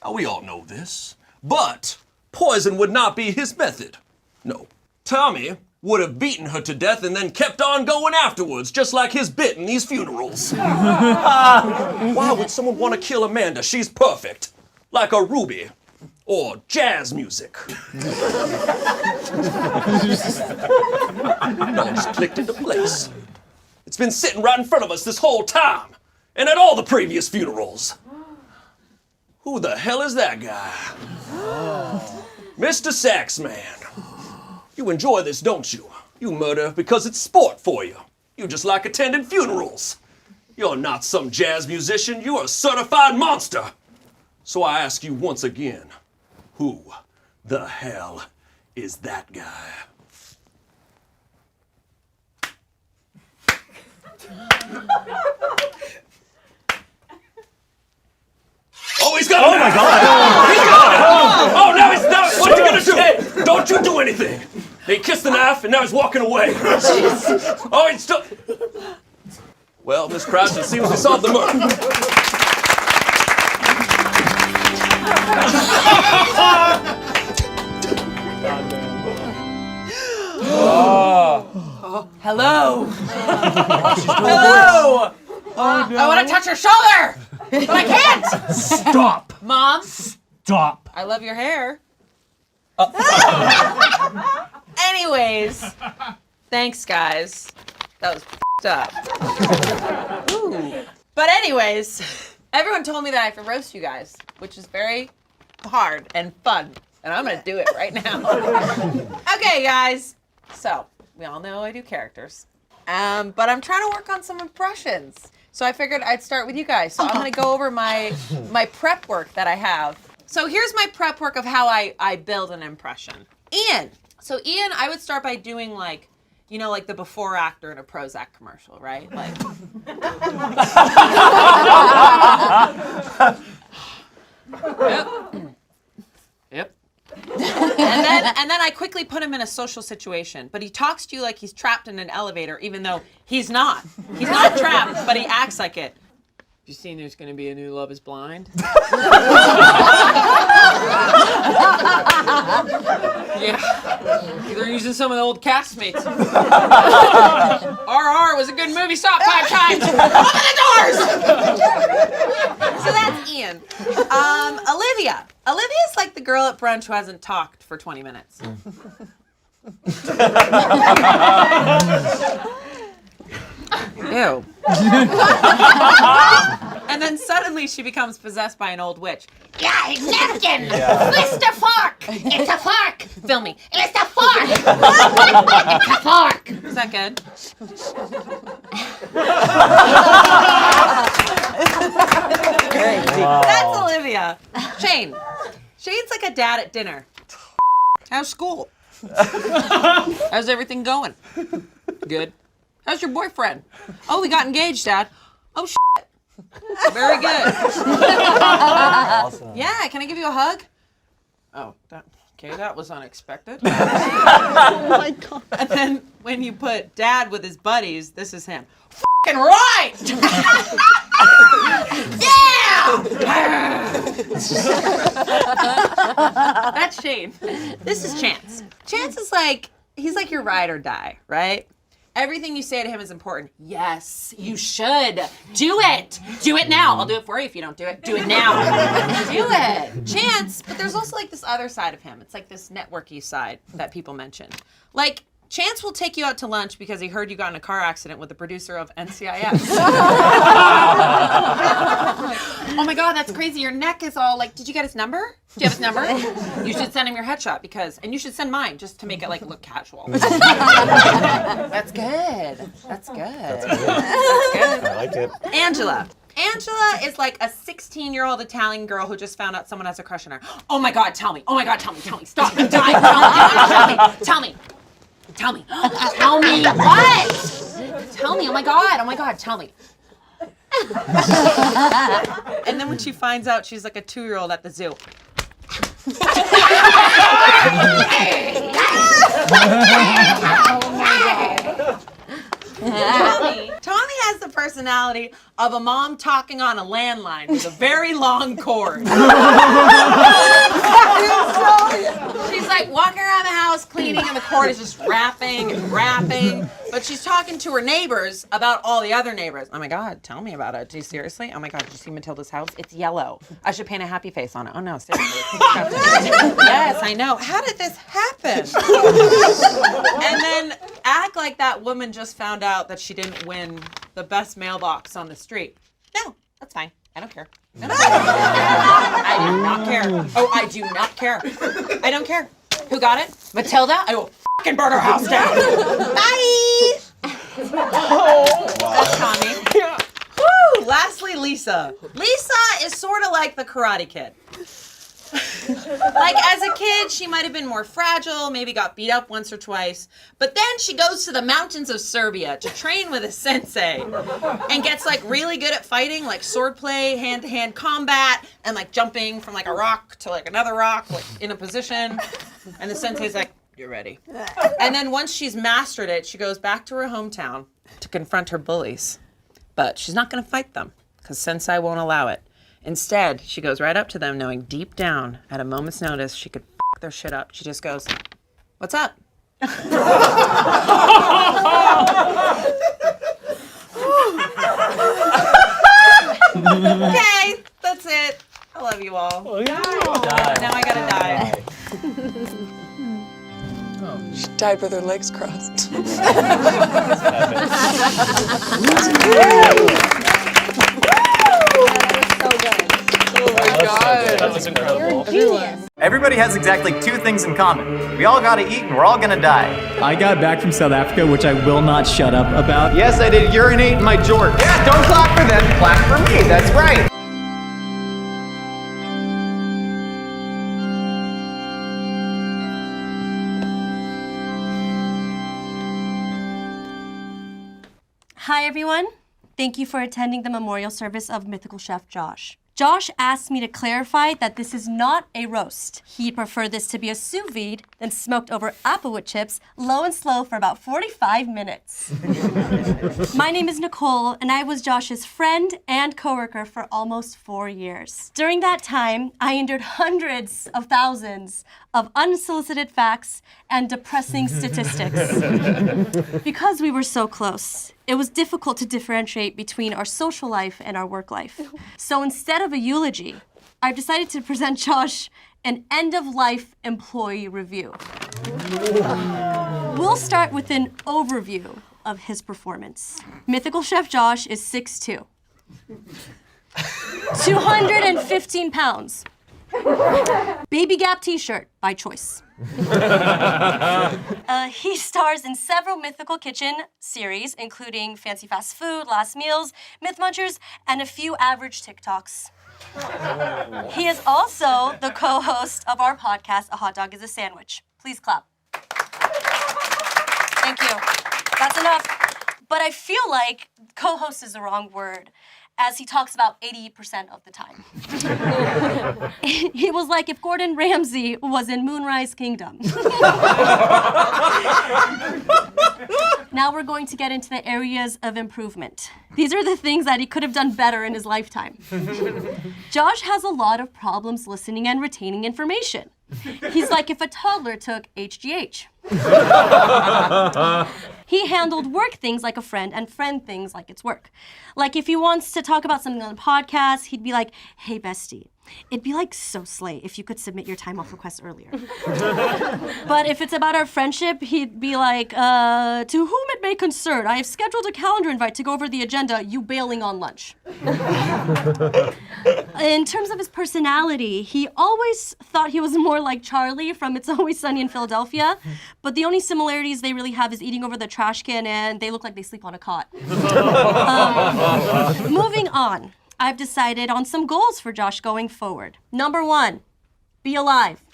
S5: Now, we all know this. But poison would not be his method. No. Tommy would have beaten her to death and then kept on going afterwards, just like his bit in these funerals. Why would someone want to kill Amanda? She's perfect. Like a ruby. Or jazz music. No, it just clicked into place. It's been sitting right in front of us this whole time. And at all the previous funerals. Who the hell is that guy? Mr. Saxman. You enjoy this, don't you? You murder because it's sport for you. You just like attending funerals. You're not some jazz musician. You are a certified monster. So I ask you once again, who the hell is that guy? Oh, he's got
S16: Oh my God.
S5: He's got it! Oh, now he's not. What's he gonna do? Don't you do anything. He kissed the knife and now he's walking away. Oh, he's still. Well, Miss Crouch, it seems we solved the murder.
S21: Hello. Hello. I want to touch your shoulder, but I can't.
S9: Stop.
S21: Mom.
S9: Stop.
S21: I love your hair. Anyways, thanks, guys. That was up. Ooh. But anyways, everyone told me that I have to roast you guys, which is very hard and fun, and I'm gonna do it right now. Okay, guys. So we all know I do characters, but I'm trying to work on some impressions. So I figured I'd start with you guys. So I'm gonna go over my prep work that I have. So here's my prep work of how I build an impression. Ian. So Ian, I would start by doing like, you know, like the before actor in a Prozac commercial, right? Like. Yep. And then I quickly put him in a social situation, but he talks to you like he's trapped in an elevator, even though he's not. He's not trapped, but he acts like it. You seen there's gonna be a new Love is Blind? Yeah. They're using some of the old castmates. RR was a good movie. Stop 5 times. Open the doors. So that's Ian. Olivia. Olivia's like the girl at brunch who hasn't talked for 20 minutes. Ew. And then suddenly she becomes possessed by an old witch.
S22: Yeah, napkin! Mr. Fork! It's a fork! Film me. It's a fork! It's a fork!
S21: Is that good? That's Olivia. Shayne. Shayne's like a dad at dinner. How's school? How's everything going? Good. How's your boyfriend? Oh, we got engaged, Dad. Oh, shit. Very good.
S16: Awesome.
S21: Yeah, can I give you a hug? Oh, that was unexpected.
S22: Oh my God.
S21: And then when you put Dad with his buddies, this is him. F***ing right! Yeah! That's Shayne. This is Chance. Chance is like, he's like your ride or die, right? Everything you say to him is important. Yes, you should. Do it. Do it now. I'll do it for you if you don't do it. Do it now. Do it. Chance, but there's also like this other side of him. It's like this networky side that people mention. Like, Chance will take you out to lunch because he heard you got in a car accident with the producer of NCIS. Oh my God, that's crazy. Your neck is all like, did you get his number? Do you have his number? You should send him your headshot and you should send mine just to make it like look casual. That's good. That's good. That's good.
S16: I like it.
S21: Angela. Angela is like a 16-year-old Italian girl who just found out someone has a crush on her. Oh my God, tell me. Oh my God, tell me. Stop. I'm dying. Tell me. Tell me. Tell me what? Tell me. Oh my God, tell me. And then when she finds out she's like a 2-year-old at the zoo. Tommy has the personality of a mom talking on a landline with a very long cord. She's like walking around the house cleaning and the cord is just rapping and rapping. But she's talking to her neighbors about all the other neighbors. Oh my God, tell me about it. Do you seriously? Oh my God, did you see Matilda's house? It's yellow. I should paint a happy face on it. Oh no, seriously. Yes, I know. How did this happen? And then act like that woman just found out that she didn't win the best mailbox on the street. No, that's fine. I don't care. I do not care. Oh, I do not care. I don't care. Who got it? Matilda? I will fucking burn her house down. Bye! That's Tommy. Woo! Lastly, Lisa. Lisa is sort of like the Karate Kid. Like, as a kid, she might have been more fragile, maybe got beat up once or twice. But then she goes to the mountains of Serbia to train with a sensei and gets, like, really good at fighting, like swordplay, hand-to-hand combat, and, like, jumping from, like, a rock to, like, another rock, like, in a position. And the sensei's like, you're ready. And then once she's mastered it, she goes back to her hometown to confront her bullies. But she's not going to fight them, because sensei won't allow it. Instead, she goes right up to them, knowing deep down, at a moment's notice, she could f*** their shit up. She just goes, what's up? Okay, that's it. I love you all. Now I gotta die.
S3: She died with her legs crossed.
S9: That was incredible.
S4: Everybody has exactly two things in common. We all gotta eat and we're all gonna die.
S23: I got back from South Africa, which I will not shut up about.
S4: Yes, I did urinate in my jorts.
S24: Yeah, don't clap for them, clap for me, that's right.
S25: Hi everyone. Thank you for attending the memorial service of Mythical Chef Josh. Josh asked me to clarify that this is not a roast. He'd prefer this to be a sous vide, then smoked over applewood chips, low and slow for about 45 minutes. My name is Nicole, and I was Josh's friend and coworker for almost 4 years. During that time, I endured hundreds of thousands of unsolicited facts and depressing statistics. Because we were so close, it was difficult to differentiate between our social life and our work life. So instead of a eulogy, I've decided to present Josh an end-of-life employee review. We'll start with an overview of his performance. Mythical Chef Josh is 6'2", 215 pounds. Baby Gap t-shirt by choice. He stars in several Mythical Kitchen series, including Fancy Fast Food, Last Meals, Myth Munchers, and a few average TikToks. He is also the co-host of our podcast, A Hot Dog is a Sandwich. Please clap. Thank you. That's enough. But I feel like co-host is the wrong word, as he talks about 80% of the time. He was like if Gordon Ramsay was in Moonrise Kingdom. Now we're going to get into the areas of improvement. These are the things that he could have done better in his lifetime. Josh has a lot of problems listening and retaining information. He's like if a toddler took HGH. He handled work things like a friend and friend things like it's work. Like if he wants to talk about something on the podcast, he'd be like, hey bestie, it'd be like so slay if you could submit your time off request earlier. But if it's about our friendship, he'd be like, to whom it may concern, I have scheduled a calendar invite to go over the agenda, you bailing on lunch. In terms of his personality, he always thought he was more like Charlie from It's Always Sunny in Philadelphia, but the only similarities they really have is eating over the trash can and they look like they sleep on a cot. Moving on, I've decided on some goals for Josh going forward. Number 1, be alive.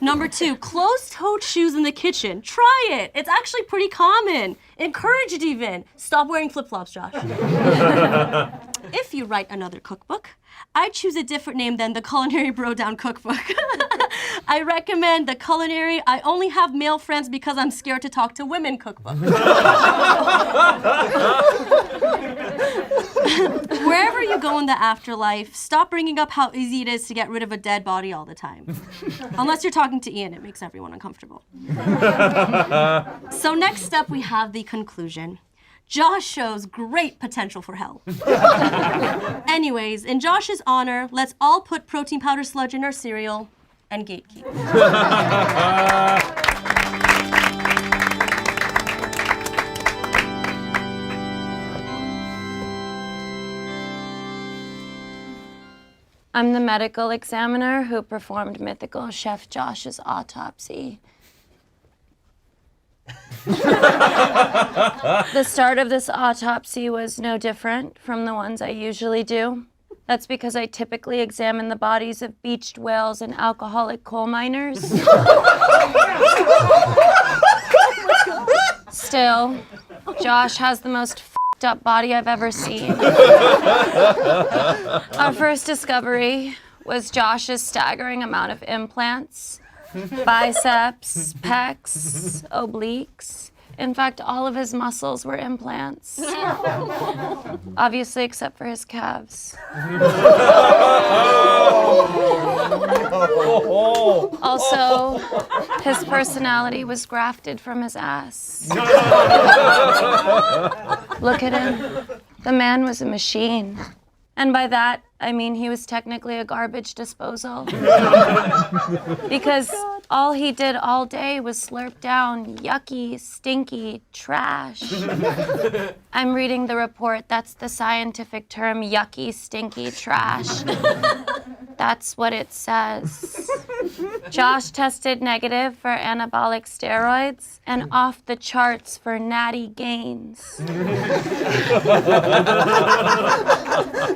S25: Number 2, closed-toed shoes in the kitchen. Try it. It's actually pretty common. Encourage it even. Stop wearing flip-flops, Josh. If you write another cookbook, I choose a different name than the Culinary Bro Down Cookbook. I recommend the Culinary I Only Have Male Friends Because I'm Scared to Talk to Women cookbook. Wherever you go in the afterlife, stop bringing up how easy it is to get rid of a dead body all the time. Unless you're talking to Ian, it makes everyone uncomfortable. So next up, we have the conclusion. Josh shows great potential for hell. Anyways, in Josh's honor, let's all put protein powder sludge in our cereal and gatekeep.
S26: I'm the medical examiner who performed Mythical Chef Josh's autopsy. The start of this autopsy was no different from the ones I usually do. That's because I typically examine the bodies of beached whales and alcoholic coal miners. Still, Josh has the most f***ed up body I've ever seen. Our first discovery was Josh's staggering amount of implants, biceps, pecs, obliques. In fact, all of his muscles were implants. Obviously, except for his calves. Also, his personality was grafted from his ass. Look at him. The man was a machine. And by that, I mean he was technically a garbage disposal. Because all he did all day was slurp down yucky, stinky trash. I'm reading the report. That's the scientific term, yucky, stinky trash. That's what it says. Josh tested negative for anabolic steroids and off the charts for natty gains.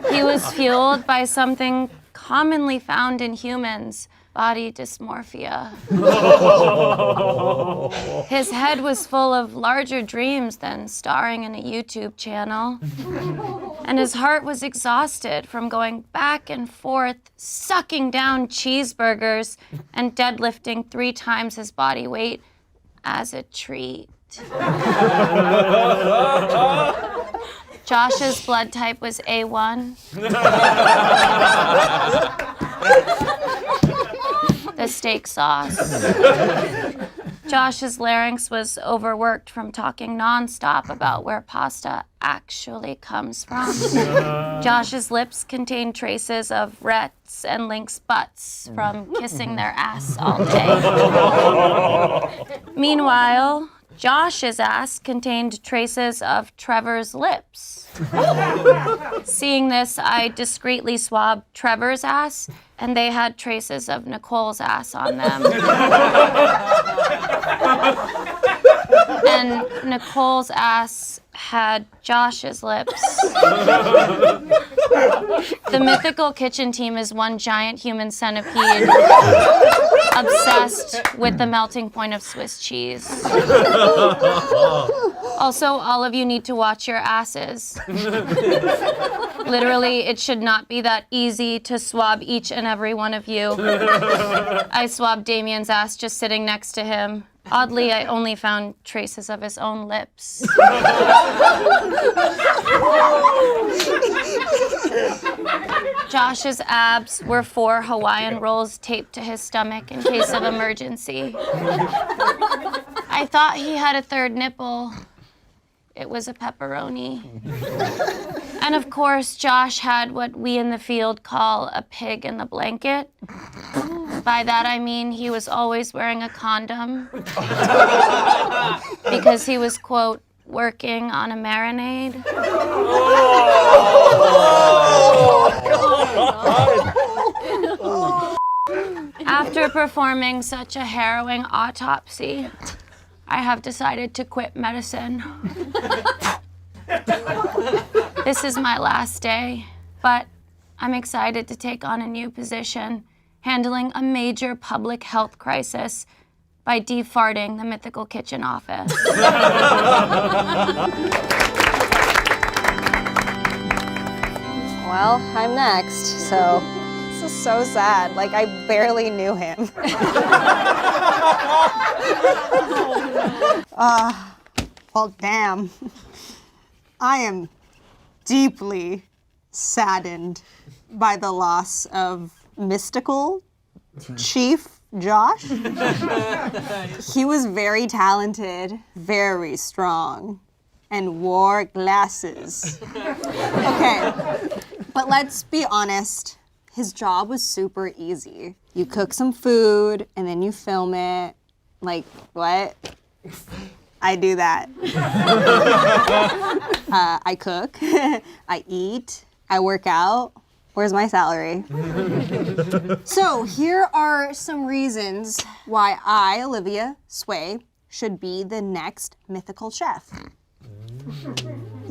S26: He was fueled by something commonly found in humans, body dysmorphia. His head was full of larger dreams than starring in a YouTube channel. And his heart was exhausted from going back and forth, sucking down cheeseburgers and deadlifting 3 times his body weight as a treat. Josh's blood type was A1. The steak sauce. Josh's larynx was overworked from talking nonstop about where pasta actually comes from. Josh's lips contained traces of Rhett's and Link's butts from kissing their ass all day. Meanwhile, Josh's ass contained traces of Trevor's lips. Seeing this, I discreetly swabbed Trevor's ass, and they had traces of Nicole's ass on them. And Nicole's ass had Josh's lips. The Mythical Kitchen team is one giant human centipede obsessed with the melting point of Swiss cheese. Also, all of you need to watch your asses. Literally, it should not be that easy to swab each and every one of you. I swabbed Damien's ass just sitting next to him. Oddly, I only found traces of his own lips. Josh's abs were 4 Hawaiian rolls taped to his stomach in case of emergency. I thought he had a 3rd nipple. It was a pepperoni. And of course, Josh had what we in the field call a pig in the blanket. By that I mean he was always wearing a condom because he was, quote, working on a marinade. After performing such a harrowing autopsy, I have decided to quit medicine. This is my last day, but I'm excited to take on a new position, handling a major public health crisis by defarting the Mythical Kitchen office.
S6: Well, I'm next, so this is so sad. Like, I barely knew him. Well, damn. I am deeply saddened by the loss of Mystical Chief Josh. He was very talented, very strong, and wore glasses. Okay, but let's be honest. His job was super easy. You cook some food, and then you film it. Like, what? I do that. I cook, I eat, I work out. Where's my salary? So here are some reasons why I, Olivia Sway, should be the next mythical chef.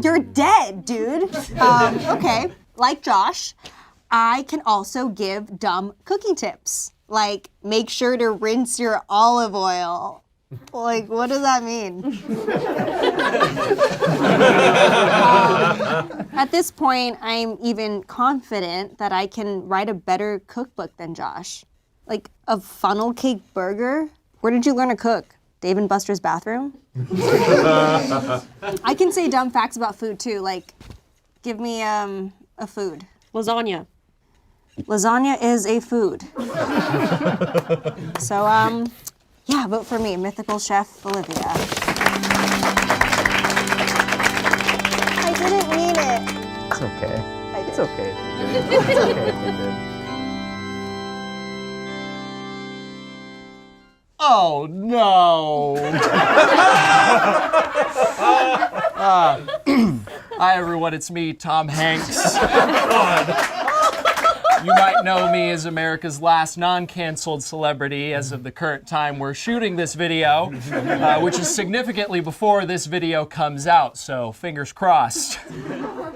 S6: You're dead, dude. Okay, like Josh, I can also give dumb cooking tips, like make sure to rinse your olive oil. Like, what does that mean? At this point, I'm even confident that I can write a better cookbook than Josh. Like a funnel cake burger? Where did you learn to cook? Dave and Buster's bathroom? I can say dumb facts about food too, like give me a food.
S25: Lasagna.
S6: Lasagna is a food. So, yeah, vote for me, Mythical Chef Olivia. I didn't mean it.
S24: It's okay.
S6: I did.
S24: It's okay. It's okay.
S1: Oh no! Hi everyone, it's me, Tom Hanks. You might know me as America's last non-canceled celebrity as of the current time we're shooting this video, which is significantly before this video comes out, so fingers crossed.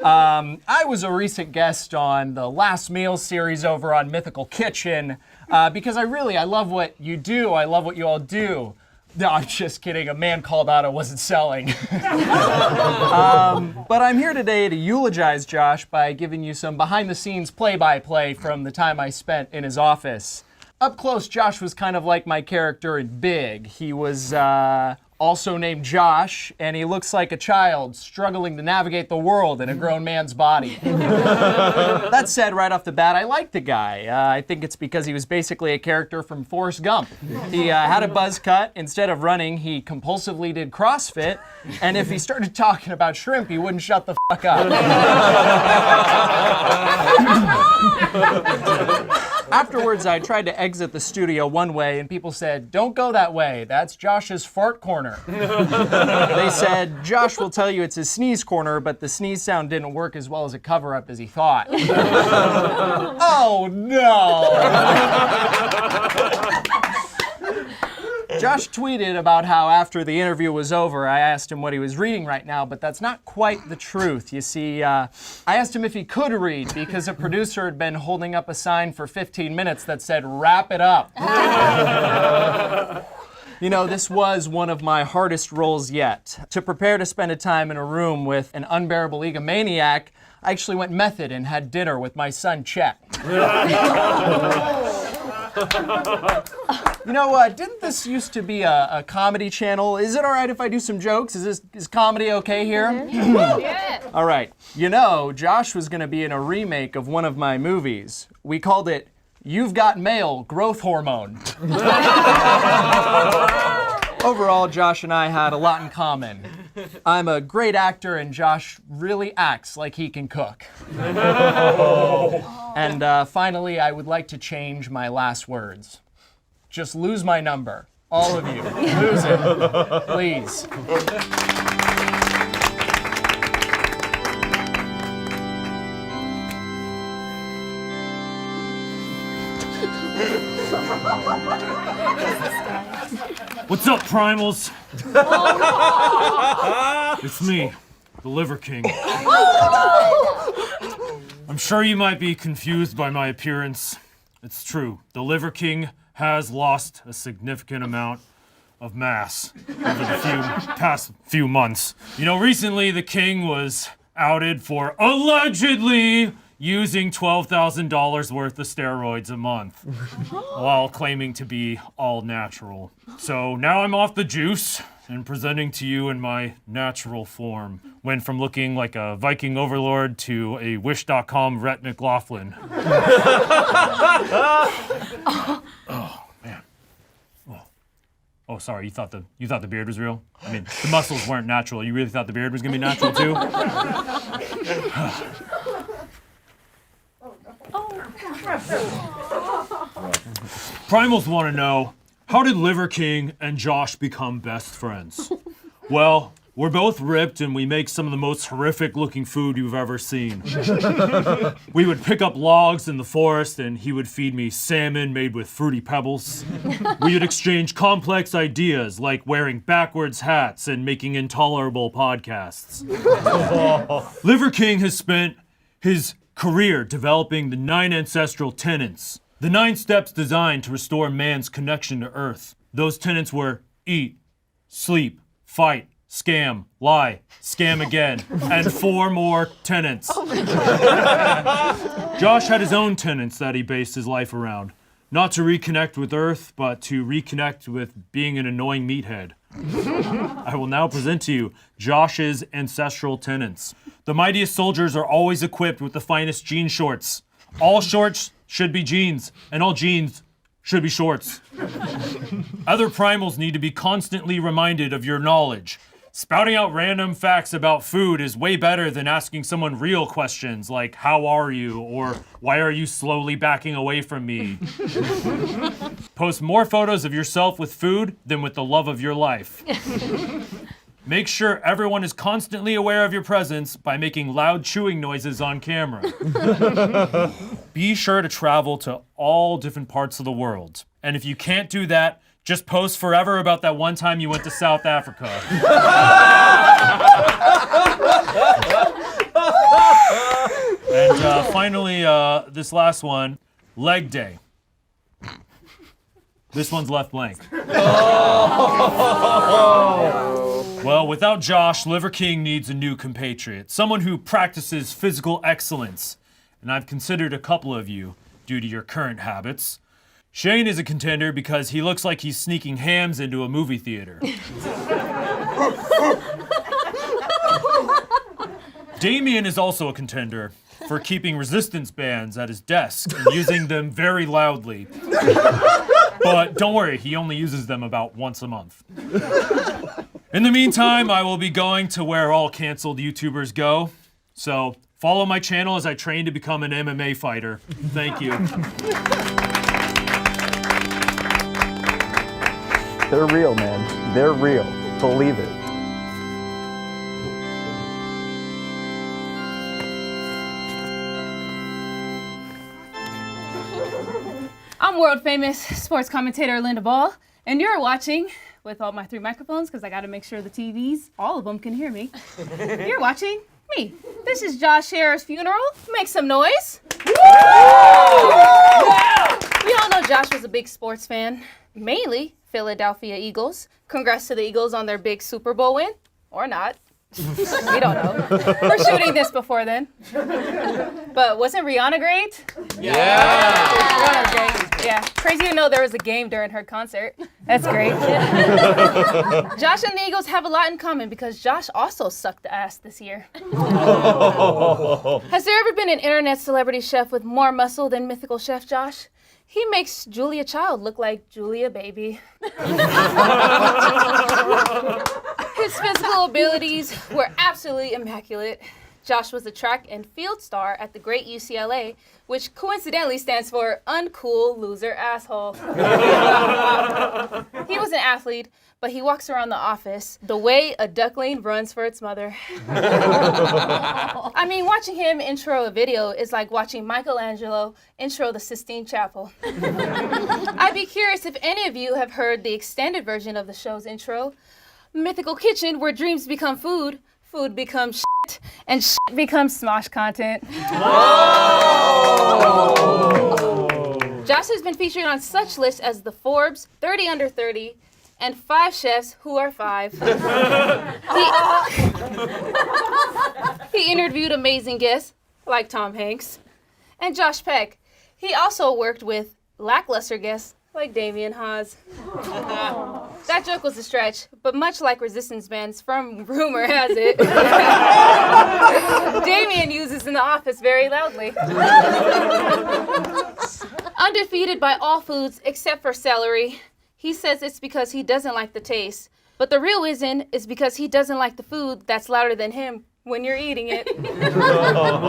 S1: I was a recent guest on the Last Meal series over on Mythical Kitchen because I love what you do. I love what you all do. No, I'm just kidding. A Man Called Otto wasn't selling. But I'm here today to eulogize Josh by giving you some behind-the-scenes play-by-play from the time I spent in his office. Up close, Josh was kind of like my character in Big. He was also named Josh, and he looks like a child struggling to navigate the world in a grown man's body. That said, right off the bat, I like the guy. I think it's because he was basically a character from Forrest Gump. He had a buzz cut. Instead of running, he compulsively did CrossFit, and if he started talking about shrimp, he wouldn't shut the fuck up. Afterwards, I tried to exit the studio one way, and people said, "Don't go that way. That's Josh's fart corner." They said, "Josh will tell you it's his sneeze corner, but the sneeze sound didn't work as well as a cover-up as he thought." Oh, no! Josh tweeted about how after the interview was over, I asked him what he was reading right now, but that's not quite the truth. You see, I asked him if he could read because a producer had been holding up a sign for 15 minutes that said, "Wrap it up." You know, this was one of my hardest roles yet. To prepare to spend a time in a room with an unbearable egomaniac, I actually went method and had dinner with my son, Chet. You know, didn't this used to be a comedy channel? Is it all right if I do some jokes? Is comedy okay here?
S22: Yeah.
S1: All right. You know, Josh was going to be in a remake of one of my movies. We called it You've Got Mail, Growth Hormone. Overall, Josh and I had a lot in common. I'm a great actor, and Josh really acts like he can cook. And finally, I would like to change my last words. Just lose my number. All of you. Lose it. Please.
S2: What's up, Primals? It's me, the Liver King. I'm sure you might be confused by my appearance. It's true. The Liver King has lost a significant amount of mass over the past few months. You know, recently the king was outed for allegedly using $12,000 worth of steroids a month while claiming to be all natural. So now I'm off the juice and presenting to you in my natural form. Went from looking like a Viking overlord to a Wish.com Rhett McLaughlin. Oh, man. Oh, sorry, you thought the beard was real? I mean, the muscles weren't natural. You really thought the beard was gonna be natural too? Primals want to know, how did Liver King and Josh become best friends? Well, we're both ripped and we make some of the most horrific looking food you've ever seen. We would pick up logs in the forest and he would feed me salmon made with fruity pebbles. We would exchange complex ideas like wearing backwards hats and making intolerable podcasts. Liver King has spent his Career, developing the 9 ancestral tenets. The 9 steps designed to restore man's connection to Earth. Those tenets were eat, sleep, fight, scam, lie, scam again, and 4 more tenets. Josh had his own tenets that he based his life around. Not to reconnect with Earth, but to reconnect with being an annoying meathead. I will now present to you Josh's ancestral tenets. The mightiest soldiers are always equipped with the finest jean shorts. All shorts should be jeans, and all jeans should be shorts. Other primals need to be constantly reminded of your knowledge. Spouting out random facts about food is way better than asking someone real questions like, how are you? Or why are you slowly backing away from me? Post more photos of yourself with food than with the love of your life. Make sure everyone is constantly aware of your presence by making loud chewing noises on camera. Be sure to travel to all different parts of the world. And if you can't do that, just post forever about that one time you went to South Africa. And finally, this last one, leg day. This one's left blank. Well, without Josh, Liver King needs a new compatriot, someone who practices physical excellence. And I've considered a couple of you due to your current habits. Shayne is a contender because he looks like he's sneaking hams into a movie theater. Damien is also a contender for keeping resistance bands at his desk and using them very loudly. But don't worry, he only uses them about once a month. In the meantime, I will be going to where all canceled YouTubers go. So follow my channel as I train to become an MMA fighter. Thank you.
S24: They're real, man. They're real. Believe it.
S7: I'm world famous sports commentator Linda Ball, and you're watching with all my 3 microphones because I got to make sure the TVs, all of them, can hear me. You're watching me. This is Josh Harris' funeral. Make some noise. Woo! Yeah! We all know Josh was a big sports fan, mainly Philadelphia Eagles. Congrats to the Eagles on their big Super Bowl win, or not. We don't know. We're shooting this before then. But wasn't Rihanna great?
S8: Yeah.
S7: Rihanna's great. Yeah. Crazy to know there was a game during her concert. That's great. Josh and the Eagles have a lot in common because Josh also sucked ass this year. Has there ever been an internet celebrity chef with more muscle than Mythical Chef Josh? He makes Julia Child look like Julia Baby. His physical abilities were absolutely immaculate. Josh was a track and field star at the great UCLA, which coincidentally stands for Uncool Loser Asshole. He was an athlete, but he walks around the office the way a duckling runs for its mother. I mean, watching him intro a video is like watching Michelangelo intro the Sistine Chapel. I'd be curious if any of you have heard the extended version of the show's intro, Mythical Kitchen, where dreams become food, food becomes shit, and shit becomes Smosh content. Josh has been featured on such lists as the Forbes 30 Under 30 and 5 Chefs Who Are 5. He interviewed amazing guests like Tom Hanks and Josh Peck. He also worked with lackluster guests like Damien Haas. That joke was a stretch, but much like resistance bands from rumor has it, Damien uses in the office very loudly. Undefeated by all foods except for celery, he says it's because he doesn't like the taste. But the real reason is because he doesn't like the food that's louder than him when you're eating it.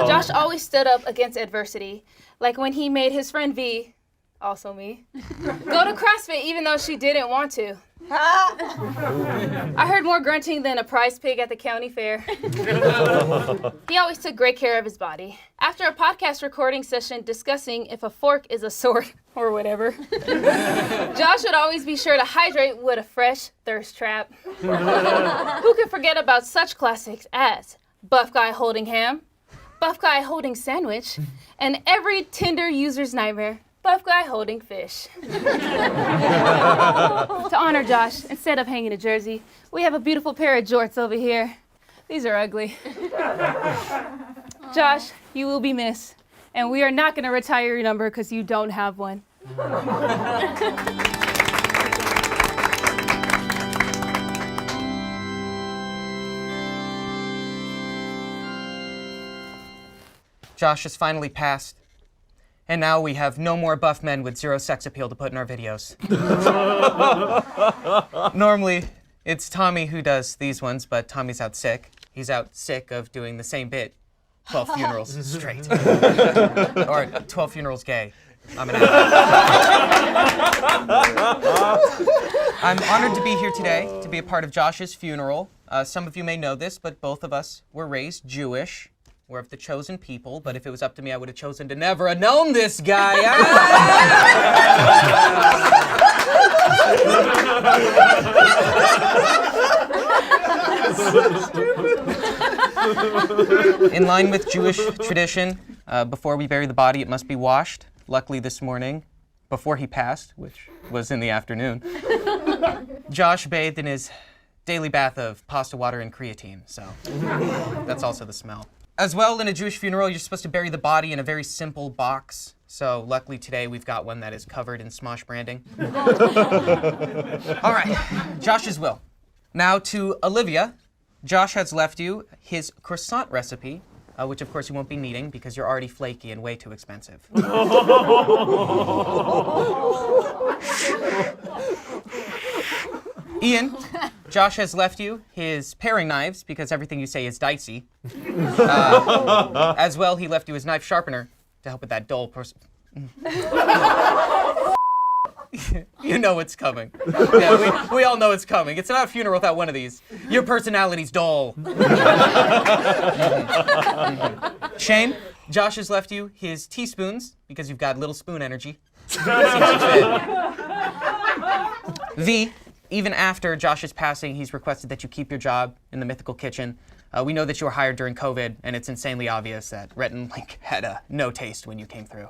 S7: Josh always stood up against adversity, like when he made his friend V, also me, go to CrossFit even though she didn't want to. I heard more grunting than a prize pig at the county fair. He always took great care of his body. After a podcast recording session discussing if a fork is a sword or whatever, Josh would always be sure to hydrate with a fresh thirst trap. Who could forget about such classics as Buff Guy Holding Ham, buff guy holding sandwich, and every Tinder user's nightmare, buff guy holding fish. To honor Josh, instead of hanging a jersey, we have a beautiful pair of jorts over here. These are ugly. Josh, you will be missed, and we are not going to retire your number because you don't have one.
S8: Josh has finally passed. And now we have no more buff men with zero sex appeal to put in our videos. Normally, it's Tommy who does these ones, but Tommy's out sick. He's out sick of doing the same bit 12 funerals straight. Or 12 funerals gay. I'm an I'm honored to be here today to be a part of Josh's funeral. Some of you may know this, but both of us were raised Jewish. We're of the chosen people, but if it was up to me, I would have chosen to never have known this guy. In line with Jewish tradition, before we bury the body, it must be washed. Luckily this morning, before he passed, which was in the afternoon, Josh bathed in his daily bath of pasta water and creatine, so that's also the smell. As well, in a Jewish funeral, you're supposed to bury the body in a very simple box. So luckily today, we've got one that is covered in Smosh branding. All right, Josh's will. Now to Olivia. Josh has left you his croissant recipe, which of course you won't be needing because you're already flaky and way too expensive. Ian, Josh has left you his paring knives because everything you say is dicey. As well, he left you his knife sharpener to help with that dull person. You know it's coming. Yeah, we all know it's coming. It's not a funeral without one of these. Your personality's dull. Shayne, Josh has left you his teaspoons because you've got little spoon energy. V, even after Josh's passing, he's requested that you keep your job in the Mythical kitchen. We know that you were hired during COVID, and it's insanely obvious that Rhett and Link had no taste when you came through.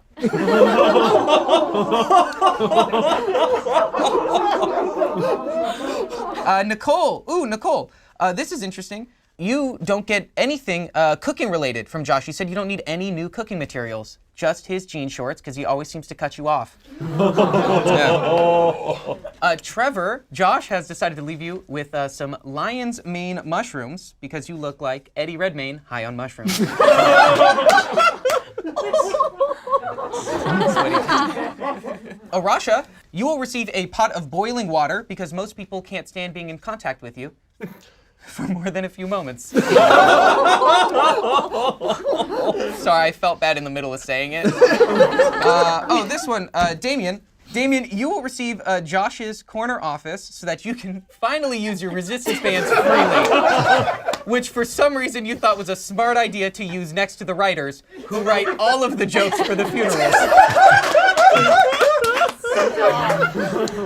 S8: Nicole, Nicole, this is interesting. You don't get anything cooking related from Josh. You said you don't need any new cooking materials, just his jean shorts, because he always seems to cut you off. Trevor, Josh has decided to leave you with some lion's mane mushrooms because you look like Eddie Redmayne high on mushrooms. Arasha, you will receive a pot of boiling water because most people can't stand being in contact with you for more than a few moments. Sorry, I felt bad in the middle of saying it. This one, Damien. Damien, you will receive Josh's corner office so that you can finally use your resistance bands freely, which for some reason you thought was a smart idea to use next to the writers who write all of the jokes for the funerals.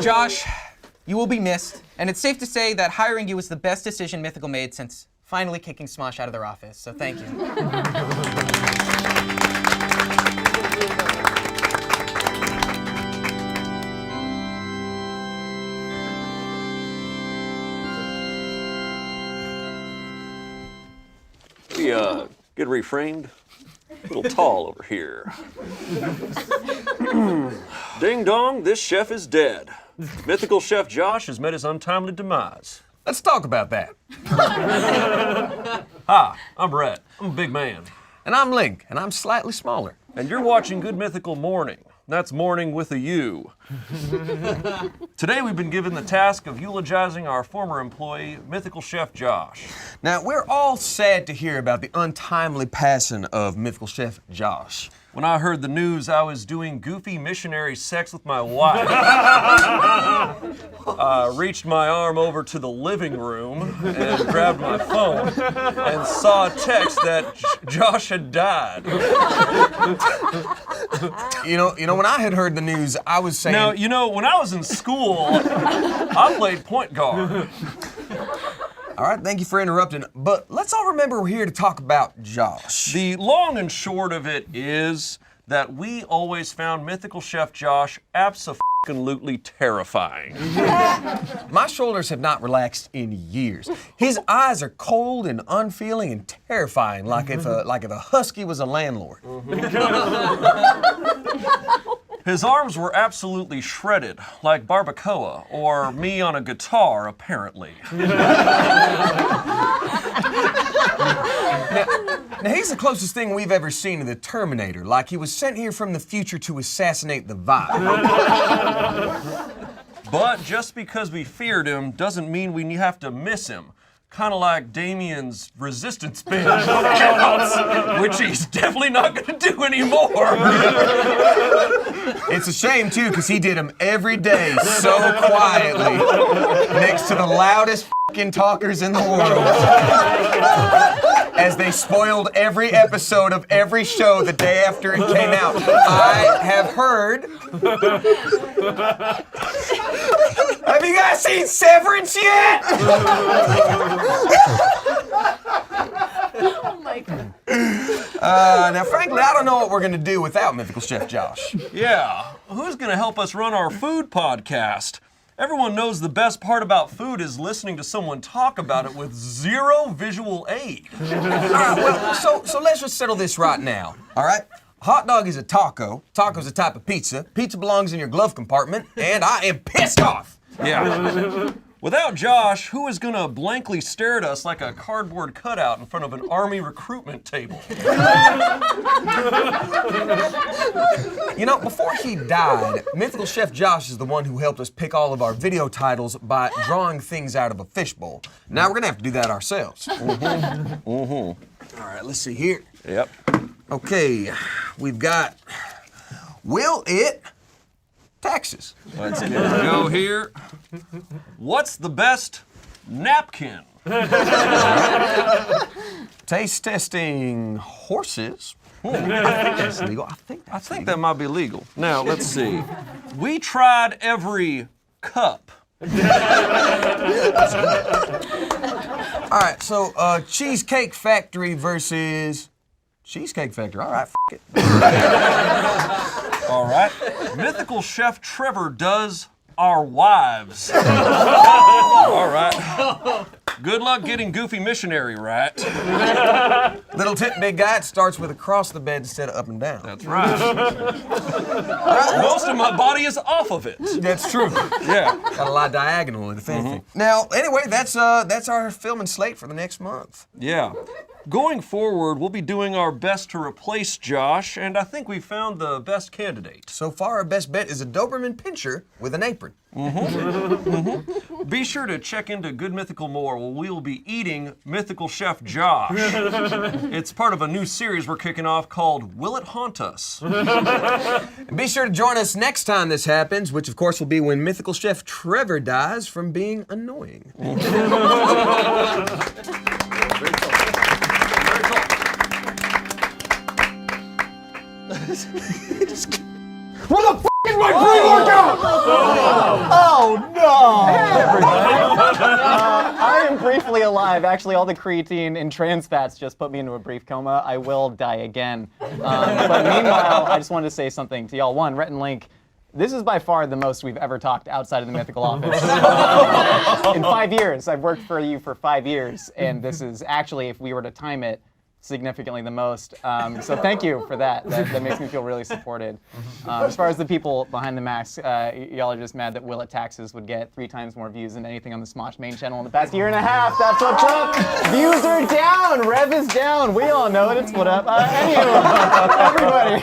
S8: Josh, you will be missed, and it's safe to say that hiring you was the best decision Mythical made since finally kicking Smosh out of their office, so thank you.
S5: We get reframed. A little tall over here. Ding dong, this chef is dead. Mythical Chef Josh has met his untimely demise. Let's talk about that. Hi, I'm Rhett. I'm a big man. And I'm Link, and I'm slightly smaller. And you're watching Good Mythical Morning. That's morning with a U. Today we've been given the task of eulogizing our former employee, Mythical Chef Josh.
S11: Now, we're all sad to hear about the untimely passing of Mythical Chef Josh.
S5: When I heard the news, I was doing goofy missionary sex with my wife. I reached my arm over to the living room and grabbed my phone and saw a text that Josh had died.
S11: You know, when I had heard the news, I was saying...
S5: Now, when I was in school, I played point guard.
S11: All right, thank you for interrupting, but let's all remember we're here to talk about Josh.
S5: The long and short of it is that we always found Mythical Chef Josh abso-fucking-lutely terrifying.
S11: My shoulders have not relaxed in years. His eyes are cold and unfeeling and terrifying, like if a husky was a landlord.
S5: His arms were absolutely shredded, like barbacoa, or me on a guitar, apparently.
S11: Now, he's the closest thing we've ever seen to the Terminator, like he was sent here from the future to assassinate the vibe.
S5: But just because we feared him doesn't mean we have to miss him. Kind of like Damien's resistance band workouts, which he's definitely not going to do anymore.
S11: It's a shame, too, because he did them every day so quietly next to the loudest f***ing talkers in the world. As they spoiled every episode of every show the day after it came out. I have heard. Have you guys seen Severance yet?
S21: Oh my God.
S11: Now, frankly, I don't know what we're going to do without Mythical Chef Josh.
S5: Yeah, who's going to help us run our food podcast? Everyone knows the best part about food is listening to someone talk about it with zero visual aid.
S11: All right, well, so let's just settle this right now, all right? Hot dog is a taco. Taco's a type of pizza. Pizza belongs in your glove compartment, and I am pissed off.
S5: Yeah. Without Josh, who is gonna blankly stare at us like a cardboard cutout in front of an army recruitment table?
S11: You know, before he died, Mythical Chef Josh is the one who helped us pick all of our video titles by drawing things out of a fishbowl. Now we're gonna have to do that ourselves. All right, let's see here.
S5: Yep.
S11: Okay, we've got Will It Taxes.
S5: Let's go here. What's the best napkin?
S11: Taste testing horses. I think that's legal. I think
S5: that might be legal. Now, let's see. We tried every cup.
S11: All right, so Cheesecake Factory versus Cheesecake Factory. All right, f*** it.
S5: All right. Mythical Chef Trevor does our wives. All right. Good luck getting Goofy Missionary right.
S11: Little tip, big guy, it starts with across the bed instead of up and down.
S5: That's right. Most of my body is off of it.
S11: That's true.
S5: Yeah.
S11: Got a lot diagonal, if anything. Now, anyway, that's our filming slate for the next month.
S5: Yeah. Going forward, we'll be doing our best to replace Josh, and I think we found the best candidate.
S11: So far, our best bet is a Doberman Pinscher with an apron.
S5: Be sure to check into Good Mythical more where we will be eating Mythical Chef Josh. It's part of a new series we're kicking off called Will It Haunt Us?
S11: And be sure to join us next time this happens, which of course will be when Mythical Chef Trevor dies from being annoying.
S10: What the f*** is my pre-workout?
S23: Oh no! Hey everybody! I am briefly alive. Actually, all the creatine and trans fats just put me into a brief coma. I will die again. But meanwhile, I just wanted to say something to y'all. One, Rhett and Link, this is by far the most we've ever talked outside of the Mythical office. In 5 years. I've worked for you for 5 years, and this is actually, if we were to time it, significantly the most. So thank you for that. That makes me feel really supported. As far as the people behind the mask, y'all are just mad that Will It Taxes would get 3 times more views than anything on the Smosh main channel in the past year and a half. That's what's up. Views are down. Rev is down. We all know it. It's what up. Anyway, everybody.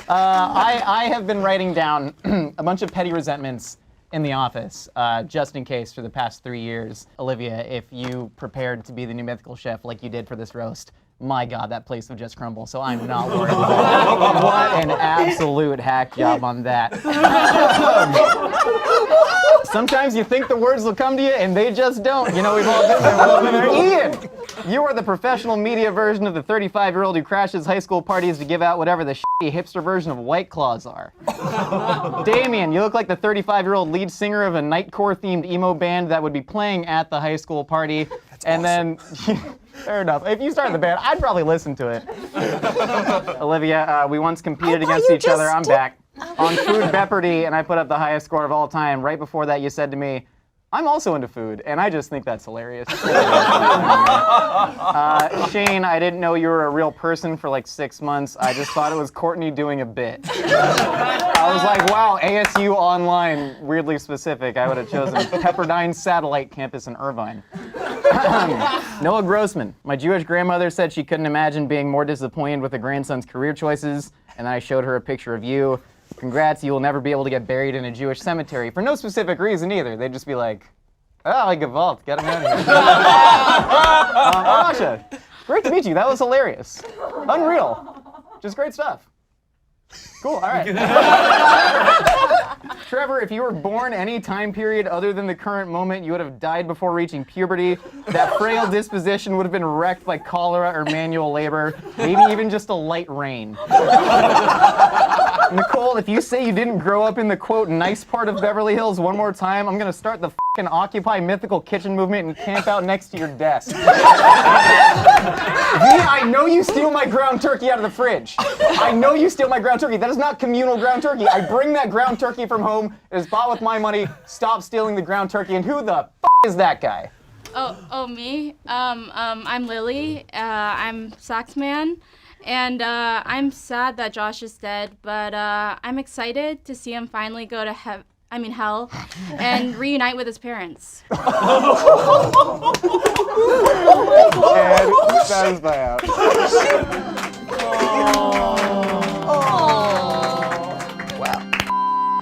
S23: I have been writing down a bunch of petty resentments in the office, just in case, for the past 3 years. Olivia, if you prepared to be the new Mythical Chef like you did for this roast, my God, that place would just crumble, so I'm not worried about it. What an absolute hack job on that. Sometimes you think the words will come to you, and they just don't. You know, we've all been there. Ian! You are the professional media version of the 35-year-old who crashes high school parties to give out whatever the shitty hipster version of White Claws are. Damien, you look like the 35-year-old lead singer of a Nightcore-themed emo band that would be playing at the high school party. And then, fair enough. If you started the band, I'd probably listen to it. Olivia, we once competed against each other. I'm back. On Food Beppardy, and I put up the highest score of all time. Right before that, you said to me, I'm also into food, and I just think that's hilarious. Shayne, I didn't know you were a real person for like 6 months. I just thought it was Courtney doing a bit. I was like, wow, ASU Online, weirdly specific. I would have chosen Pepperdine Satellite Campus in Irvine. Noah Grossman, my Jewish grandmother said she couldn't imagine being more disappointed with her grandson's career choices, and then I showed her a picture of you. Congrats, you will never be able to get buried in a Jewish cemetery for no specific reason either. They'd just be like, oh, Gewalt, get him out of here. Arasha, great to meet you. That was hilarious. Unreal. Just great stuff. Cool, all right. Trevor, if you were born any time period other than the current moment, you would have died before reaching puberty. That frail disposition would have been wrecked by cholera or manual labor, maybe even just a light rain. Nicole, if you say you didn't grow up in the, quote, nice part of Beverly Hills one more time, I'm going to start the f***ing Occupy Mythical kitchen movement and camp out next to your desk. V, I know you steal my ground turkey out of the fridge. I know you steal my ground turkey. That is not communal ground turkey. I bring that ground turkey from home. It is bought with my money. Stop stealing the ground turkey. And who the f*** is that guy?
S12: Oh, me? I'm Lily. I'm Saxman. And I'm sad that Josh is dead, but I'm excited to see him finally go to hell and reunite with his parents.
S23: And that is my out. Wow.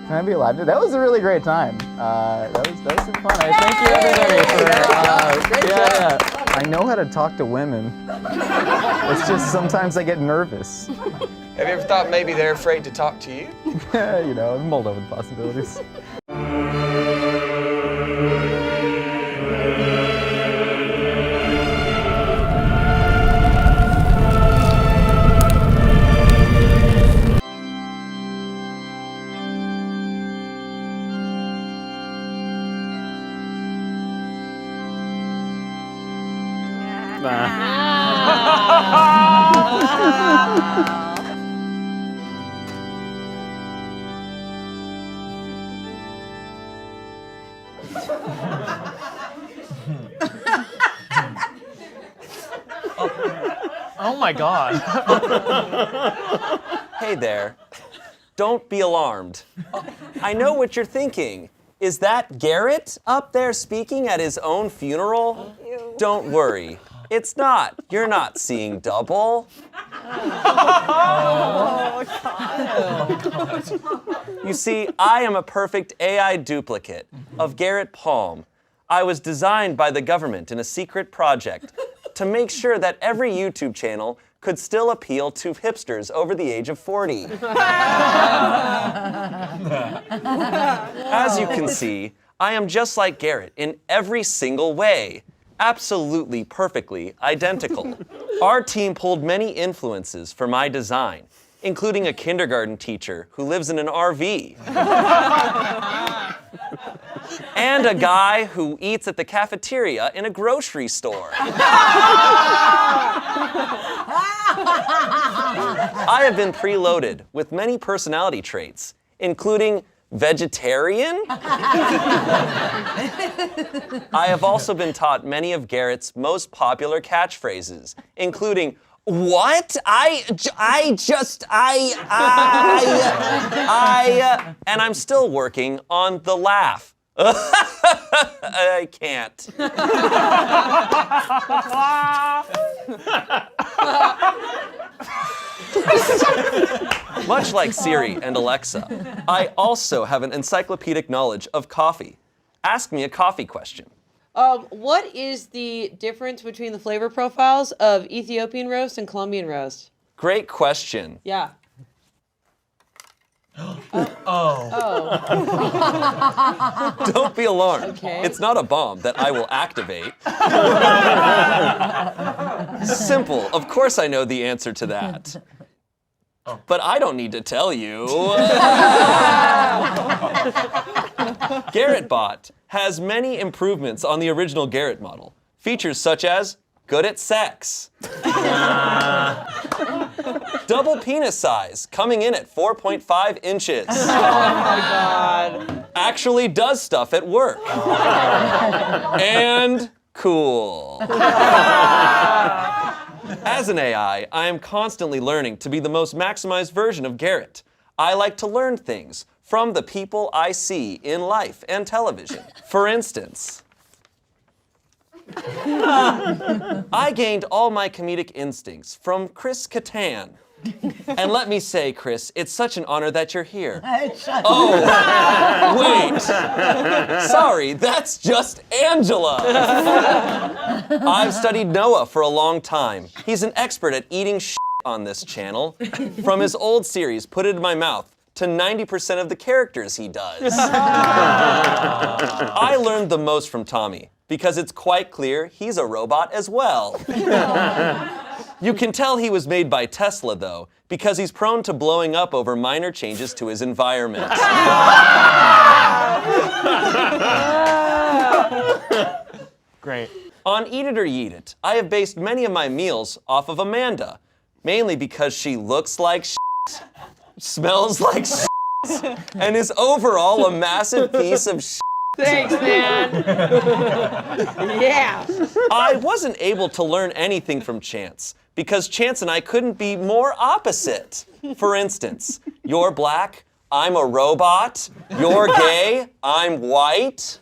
S23: Can I be alive? That was a really great time. That was super fun. Thank you everybody for yeah. I know how to talk to women. It's just sometimes I get nervous.
S11: Have you ever thought maybe they're afraid to talk to you?
S23: You know, I'm mulled over the possibilities.
S9: Oh my God.
S13: Hey there. Don't be alarmed. I know what you're thinking. Is that Garrett up there speaking at his own funeral? Don't worry. It's not. You're not seeing double. You see, I am a perfect AI duplicate of Garrett Palm. I was designed by the government in a secret project to make sure that every YouTube channel could still appeal to hipsters over the age of 40. As you can see, I am just like Garrett in every single way. Absolutely perfectly identical. Our team pulled many influences for my design, including a kindergarten teacher who lives in an RV. And a guy who eats at the cafeteria in a grocery store. I have been preloaded with many personality traits, including vegetarian. I have also been taught many of Garrett's most popular catchphrases, including, what? And I'm still working on the laugh. I can't. Much like Siri and Alexa, I also have an encyclopedic knowledge of coffee. Ask me a coffee question.
S14: What is the difference between the flavor profiles of Ethiopian roast and Colombian roast?
S13: Great question.
S14: Yeah.
S13: Don't be alarmed.
S14: Okay.
S13: It's not a bomb that I will activate. Simple. Of course I know the answer to that. But I don't need to tell you. Garrett Bot has many improvements on the original Garrett model. Features such as good at sex. Double penis size, coming in at 4.5 inches.
S14: Oh my God.
S13: Actually does stuff at work. And cool. As an AI, I am constantly learning to be the most maximized version of Garrett. I like to learn things from the people I see in life and television. For instance, I gained all my comedic instincts from Chris Kattan. And let me say, Chris, it's such an honor that you're here. Oh, wait. Sorry, that's just Angela. I've studied Noah for a long time. He's an expert at eating shit on this channel. From his old series, Put It in My Mouth, to 90% of the characters he does. I learned the most from Tommy, because it's quite clear he's a robot as well. You can tell he was made by Tesla, though, because he's prone to blowing up over minor changes to his environment.
S9: Great.
S13: On Eat It or Yeet It, I have based many of my meals off of Amanda, mainly because she looks like shit, smells like shit, and is overall a massive piece of shit.
S14: Thanks, man. Yeah.
S13: I wasn't able to learn anything from Chance because Chance and I couldn't be more opposite. For instance, you're black, I'm a robot. You're gay, I'm white.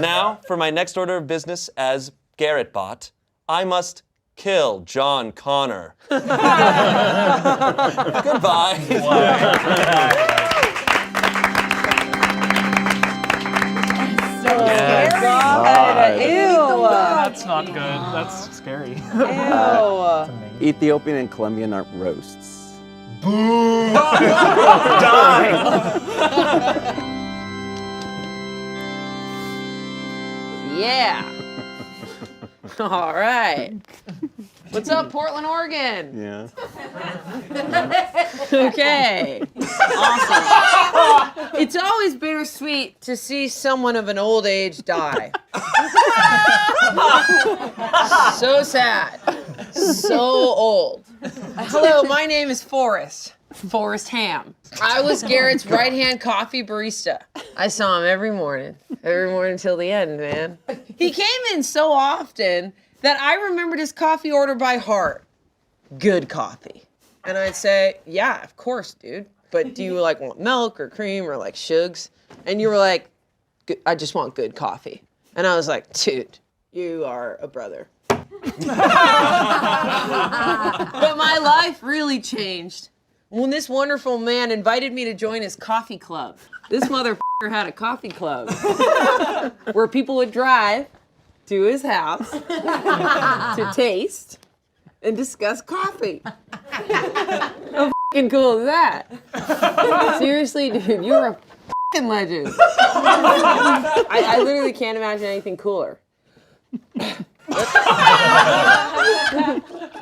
S13: Now, for my next order of business as Garrett Bot, I must kill John Connor. Goodbye.
S14: Ew.
S9: That's not good. That's scary.
S14: Ew.
S24: Ethiopian and Colombian aren't roasts.
S10: Boo!
S14: Yeah. All right. What's up, Portland, Oregon?
S24: Yeah.
S14: Okay. Awesome. It's always bittersweet to see someone of an old age die. So sad. So old. Hello, my name is Forrest. Forrest Ham. I was Garrett's right-hand coffee barista. I saw him every morning till the end, man. He came in so often that I remembered his coffee order by heart. Good coffee. And I'd say, yeah, of course, dude. But do you want milk or cream or sugars? And you were like, I just want good coffee. And I was like, dude, you are a brother. But my life really changed when this wonderful man invited me to join his coffee club. This motherfucker had a coffee club where people would drive to his house to taste and discuss coffee. How fucking cool is that? Seriously, dude, you're a fucking legend. I literally can't imagine anything cooler.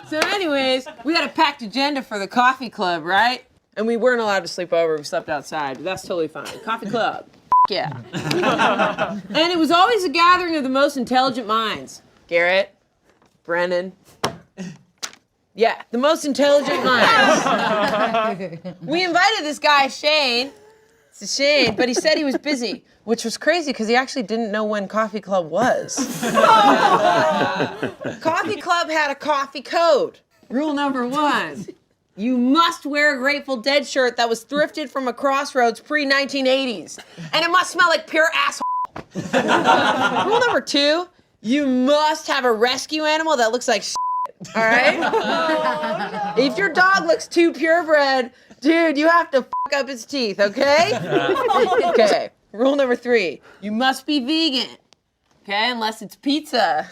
S14: So anyways, we had a packed agenda for the coffee club, right? And we weren't allowed to sleep over. We slept outside, but that's totally fine. Coffee club. Yeah. And it was always a gathering of the most intelligent minds. Garrett, Brennan. Yeah, the most intelligent minds. We invited this guy, Shayne. It's a Shayne, but he said he was busy, which was crazy because he actually didn't know when Coffee Club was. Coffee Club had a coffee code. Rule number 1. You must wear a Grateful Dead shirt that was thrifted from a Crossroads pre-1980s. And it must smell like pure asshole. Rule number 2, you must have a rescue animal that looks like shit. All right? Oh, no. If your dog looks too purebred, dude, you have to fuck up his teeth, okay? Okay. Rule number 3, you must be vegan. Okay, unless it's pizza.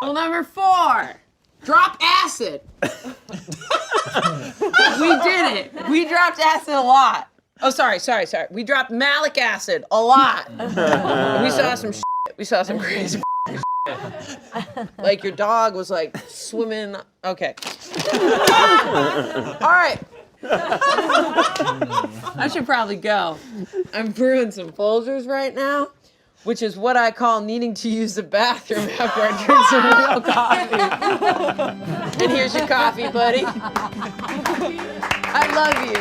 S14: Rule number 4, drop acid. We did it. We dropped acid a lot. Oh, sorry. We dropped malic acid a lot. We saw some shit. We saw some crazy shit. Like your dog was like swimming. Okay. All right. I should probably go. I'm brewing some Folgers right now, which is what I call needing to use the bathroom after I drink some real coffee. And here's your coffee, buddy. I love you.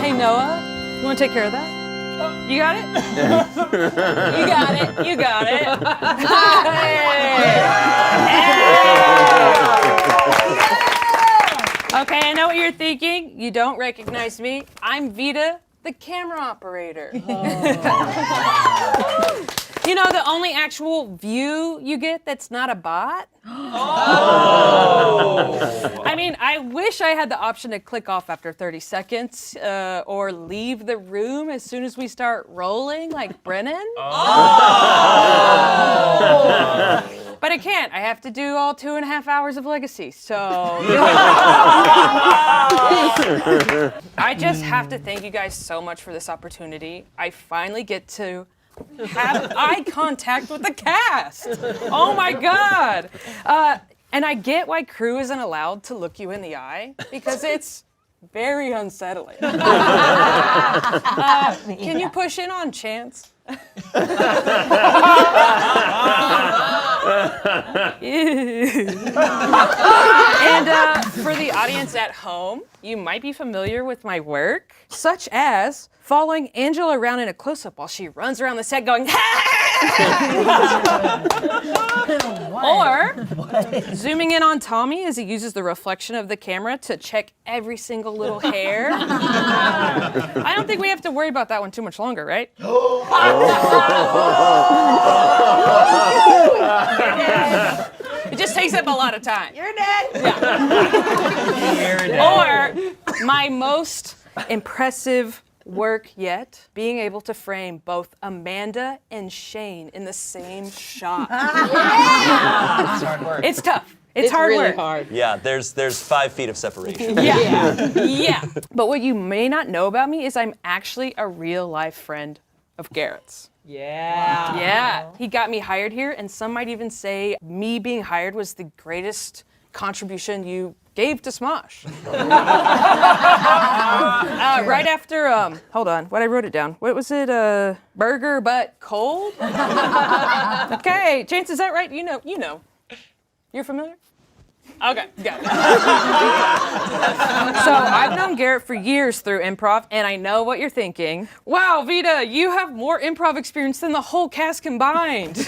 S15: Hey, Noah, you want to take care of that? You got it? You got it. You got it. Okay, I know what you're thinking. You don't recognize me. I'm Vita, the camera operator. You know, the only actual view you get that's not a bot? Oh. I mean, I wish I had the option to click off after 30 seconds or leave the room as soon as we start rolling, like Brennan. Oh. But I can't. I have to do all 2.5 hours of Legacy, so... I just have to thank you guys so much for this opportunity. I finally get to have eye contact with the cast. Oh my God. And I get why crew isn't allowed to look you in the eye, because it's very unsettling. Can you push in on Chance? And for the audience at home, you might be familiar with my work, such as following Angela around in a close-up while she runs around the set going, or zooming in on Tommy as he uses the reflection of the camera to check every single little hair. I don't think we have to worry about that one too much longer, right? It just takes up a lot of time. You're dead. Yeah. Or my most impressive work yet, being able to frame both Amanda and Shayne in the same shot.
S13: It's hard work.
S15: It's tough. It's hard
S14: really
S15: work.
S14: Hard.
S13: Yeah, there's 5 feet of separation.
S15: Yeah. But what you may not know about me is I'm actually a real life friend of Garrett's. Yeah. He got me hired here, and some might even say me being hired was the greatest contribution you gave to Smosh. Right after, hold on, I wrote it down. What was it, burger but cold? Okay, Chance, is that right? You know. You're familiar? Okay, got it. So I've known Garrett for years through improv, and I know what you're thinking. Wow, Vita, you have more improv experience than the whole cast combined.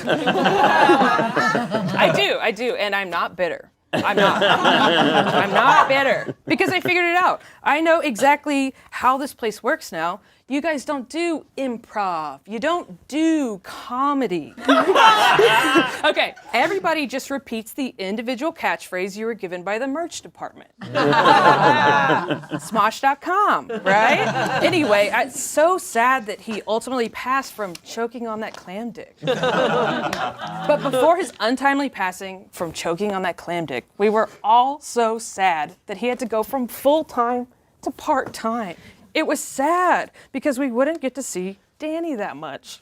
S15: I do, and I'm not bitter. I'm not bitter, because I figured it out. I know exactly how this place works now. You guys don't do improv. You don't do comedy. Okay, everybody just repeats the individual catchphrase you were given by the merch department. Smosh.com, right? Anyway, it's so sad that he ultimately passed from choking on that clam dick. But before his untimely passing from choking on that clam dick, we were all so sad that he had to go from full-time to part-time. It was sad because we wouldn't get to see Danny that much.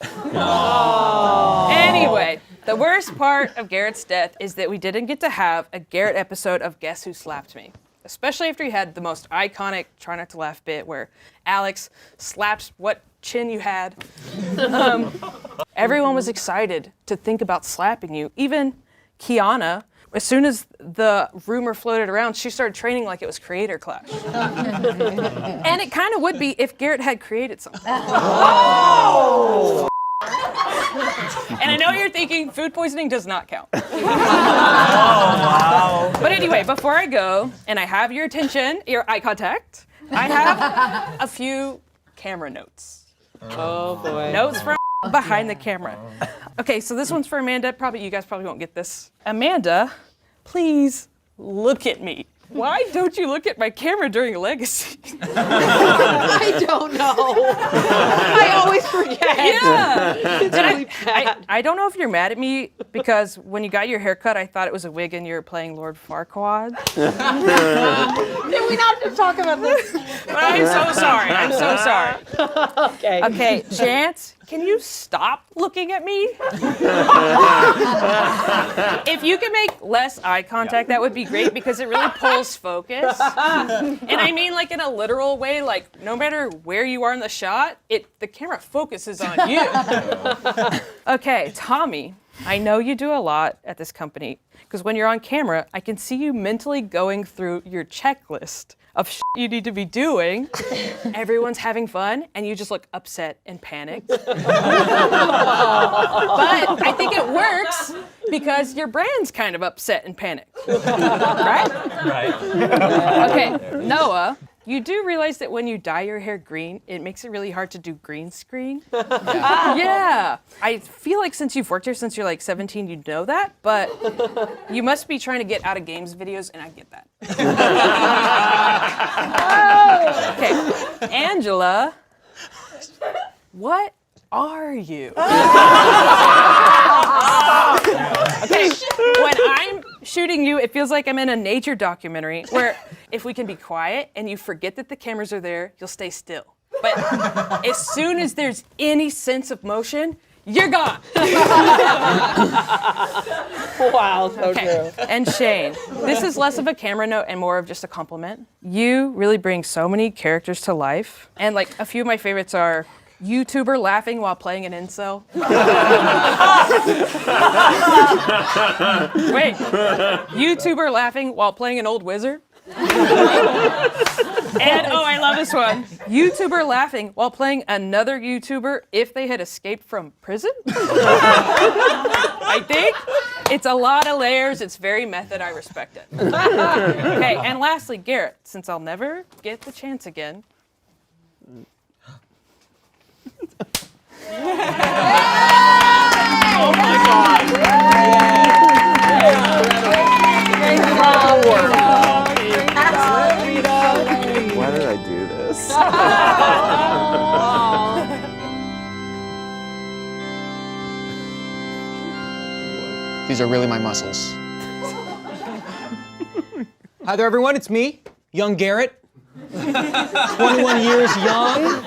S15: Anyway, the worst part of Garrett's death is that we didn't get to have a Garrett episode of Guess Who Slapped Me? Especially after he had the most iconic Try Not to Laugh bit where Alex slaps what chin you had. Everyone was excited to think about slapping you. Even Kiana, as soon as the rumor floated around, she started training like it was Creator Clash. And it kind of would be if Garrett had created something. Oh! And I know you're thinking food poisoning does not count. Oh, wow. But anyway, before I go, and I have your attention, your eye contact, I have a few camera notes.
S14: Oh boy.
S15: Notes from behind the camera. Okay, so this one's for Amanda. You guys probably won't get this. Amanda, please look at me. Why don't you look at my camera during Legacy?
S14: I don't know. I always forget.
S15: Yeah. It's really bad. I don't know if you're mad at me because when you got your haircut, I thought it was a wig and you were playing Lord Farquaad.
S14: Did we not just talk about this?
S15: But I'm so sorry. I'm so sorry.
S14: Okay.
S15: Okay, Chance, can you stop looking at me? If you can make less eye contact, that would be great because it really pulls focus. And I mean like in a literal way, like no matter where you are in the shot, the camera focuses on you. Okay, Tommy, I know you do a lot at this company because when you're on camera, I can see you mentally going through your checklist of shit you need to be doing. Everyone's having fun, and you just look upset and panicked. But I think it works because your brand's kind of upset and panicked. Right?
S10: Right.
S15: Okay, Noah, you do realize that when you dye your hair green, it makes it really hard to do green screen? Yeah. I feel like since you've worked here since you're like 17, you know that, but you must be trying to get out of games videos, and I get that. Okay, Angela, what are you? Okay, when I'm shooting you, it feels like I'm in a nature documentary where if we can be quiet and you forget that the cameras are there, you'll stay still. But as soon as there's any sense of motion, you're gone.
S14: Wow, so true.
S15: And Shayne, this is less of a camera note and more of just a compliment. You really bring so many characters to life. And like a few of my favorites are YouTuber laughing while playing an incel. Wait, YouTuber laughing while playing an old wizard? And oh, I love this one. YouTuber laughing while playing another YouTuber if they had escaped from prison? I think it's a lot of layers. It's very method. I respect it. Okay, and lastly, Garrett, since I'll never get the chance again.
S10: Oh my God.
S5: Why did I do this?
S8: These are really my muscles. Hi there, everyone. It's me, young Garrett. 21 years young.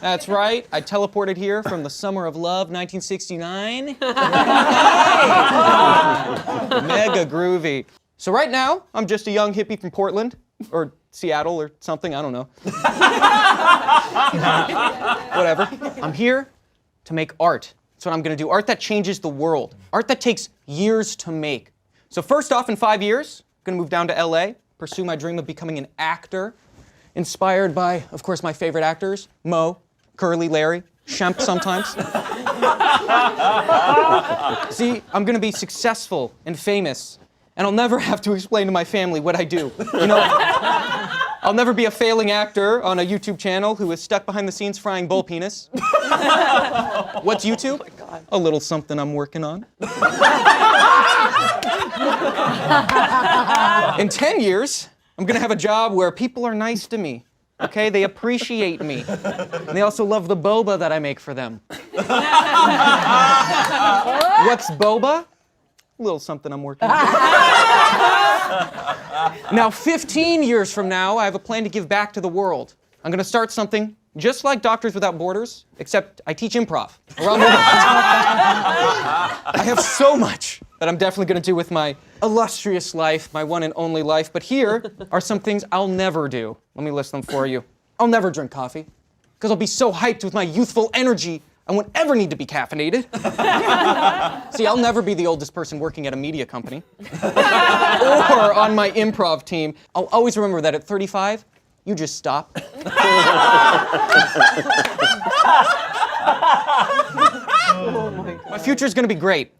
S8: That's right. I teleported here from the summer of love, 1969. Mega groovy. So right now, I'm just a young hippie from Portland, or Seattle, or something. I don't know. Whatever. I'm here to make art. That's what I'm going to do. Art that changes the world. Art that takes years to make. So first off, in 5 years, I'm going to move down to LA, pursue my dream of becoming an actor. Inspired by, of course, my favorite actors, Mo, Curly, Larry, Shemp sometimes. See, I'm gonna be successful and famous, and I'll never have to explain to my family what I do. You know, I'll never be a failing actor on a YouTube channel who is stuck behind the scenes frying bull penis. What's YouTube? Oh, a little something I'm working on. In 10 years, I'm gonna have a job where people are nice to me, okay? They appreciate me. And they also love the boba that I make for them. What's boba? A little something I'm working on. Now, 15 years from now, I have a plan to give back to the world. I'm gonna start something just like Doctors Without Borders, except I teach improv around the world. I have so much that I'm definitely gonna do with my illustrious life, my one and only life, but here are some things I'll never do. Let me list them for you. I'll never drink coffee, because I'll be so hyped with my youthful energy, I won't ever need to be caffeinated. See, I'll never be the oldest person working at a media company. Or on my improv team. I'll always remember that at 35, you just stop. My future's gonna be great.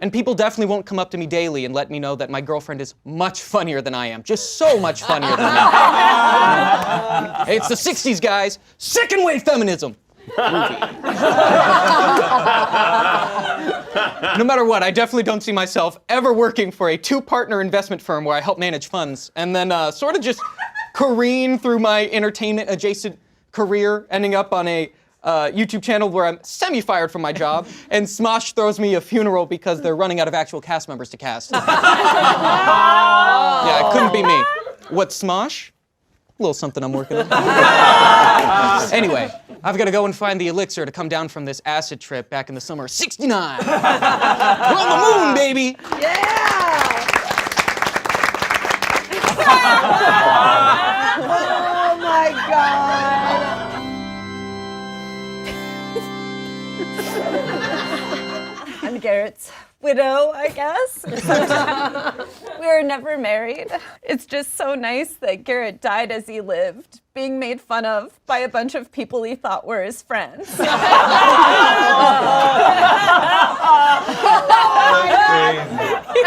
S8: And people definitely won't come up to me daily and let me know that my girlfriend is much funnier than I am. Just so much funnier than I am. Hey, it's the 60s, guys. Second wave feminism. No matter what, I definitely don't see myself ever working for a two-partner investment firm where I help manage funds and then sort of just careen through my entertainment-adjacent career, ending up on a YouTube channel where I'm semi-fired from my job, and Smosh throws me a funeral because they're running out of actual cast members to cast. Yeah, it couldn't be me. What's Smosh? A little something I'm working on. Anyway, I've got to go and find the elixir to come down from this acid trip back in the summer of '69. We're on the moon, baby!
S6: Oh my God. I'm Garrett's widow, I guess. We were never married. It's just so nice that Garrett died as he lived, being made fun of by a bunch of people he thought were his friends.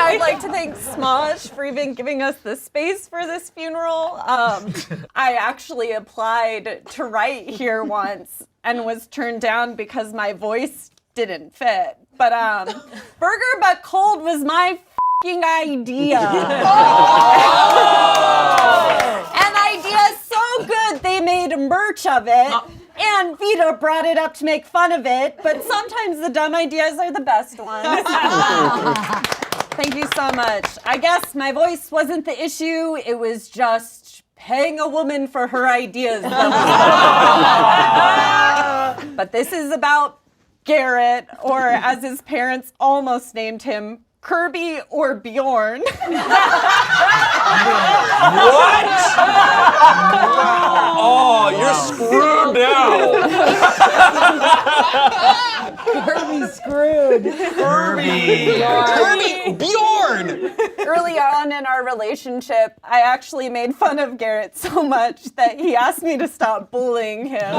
S6: I'd like to thank Smosh for even giving us the space for this funeral. I actually applied to write here once and was turned down because my voice didn't fit. But Burger But Cold was my f***ing idea. An idea so good they made merch of it. And Vita brought it up to make fun of it, but sometimes the dumb ideas are the best ones. Thank you so much. I guess my voice wasn't the issue, it was just paying a woman for her ideas. But this is about Garrett, or as his parents almost named him, Kirby or Bjorn.
S5: What? Oh, you're screwed now.
S6: Kirby's screwed.
S8: Kirby! Bjorn!
S6: Early on in our relationship, I actually made fun of Garrett so much that he asked me to stop bullying him.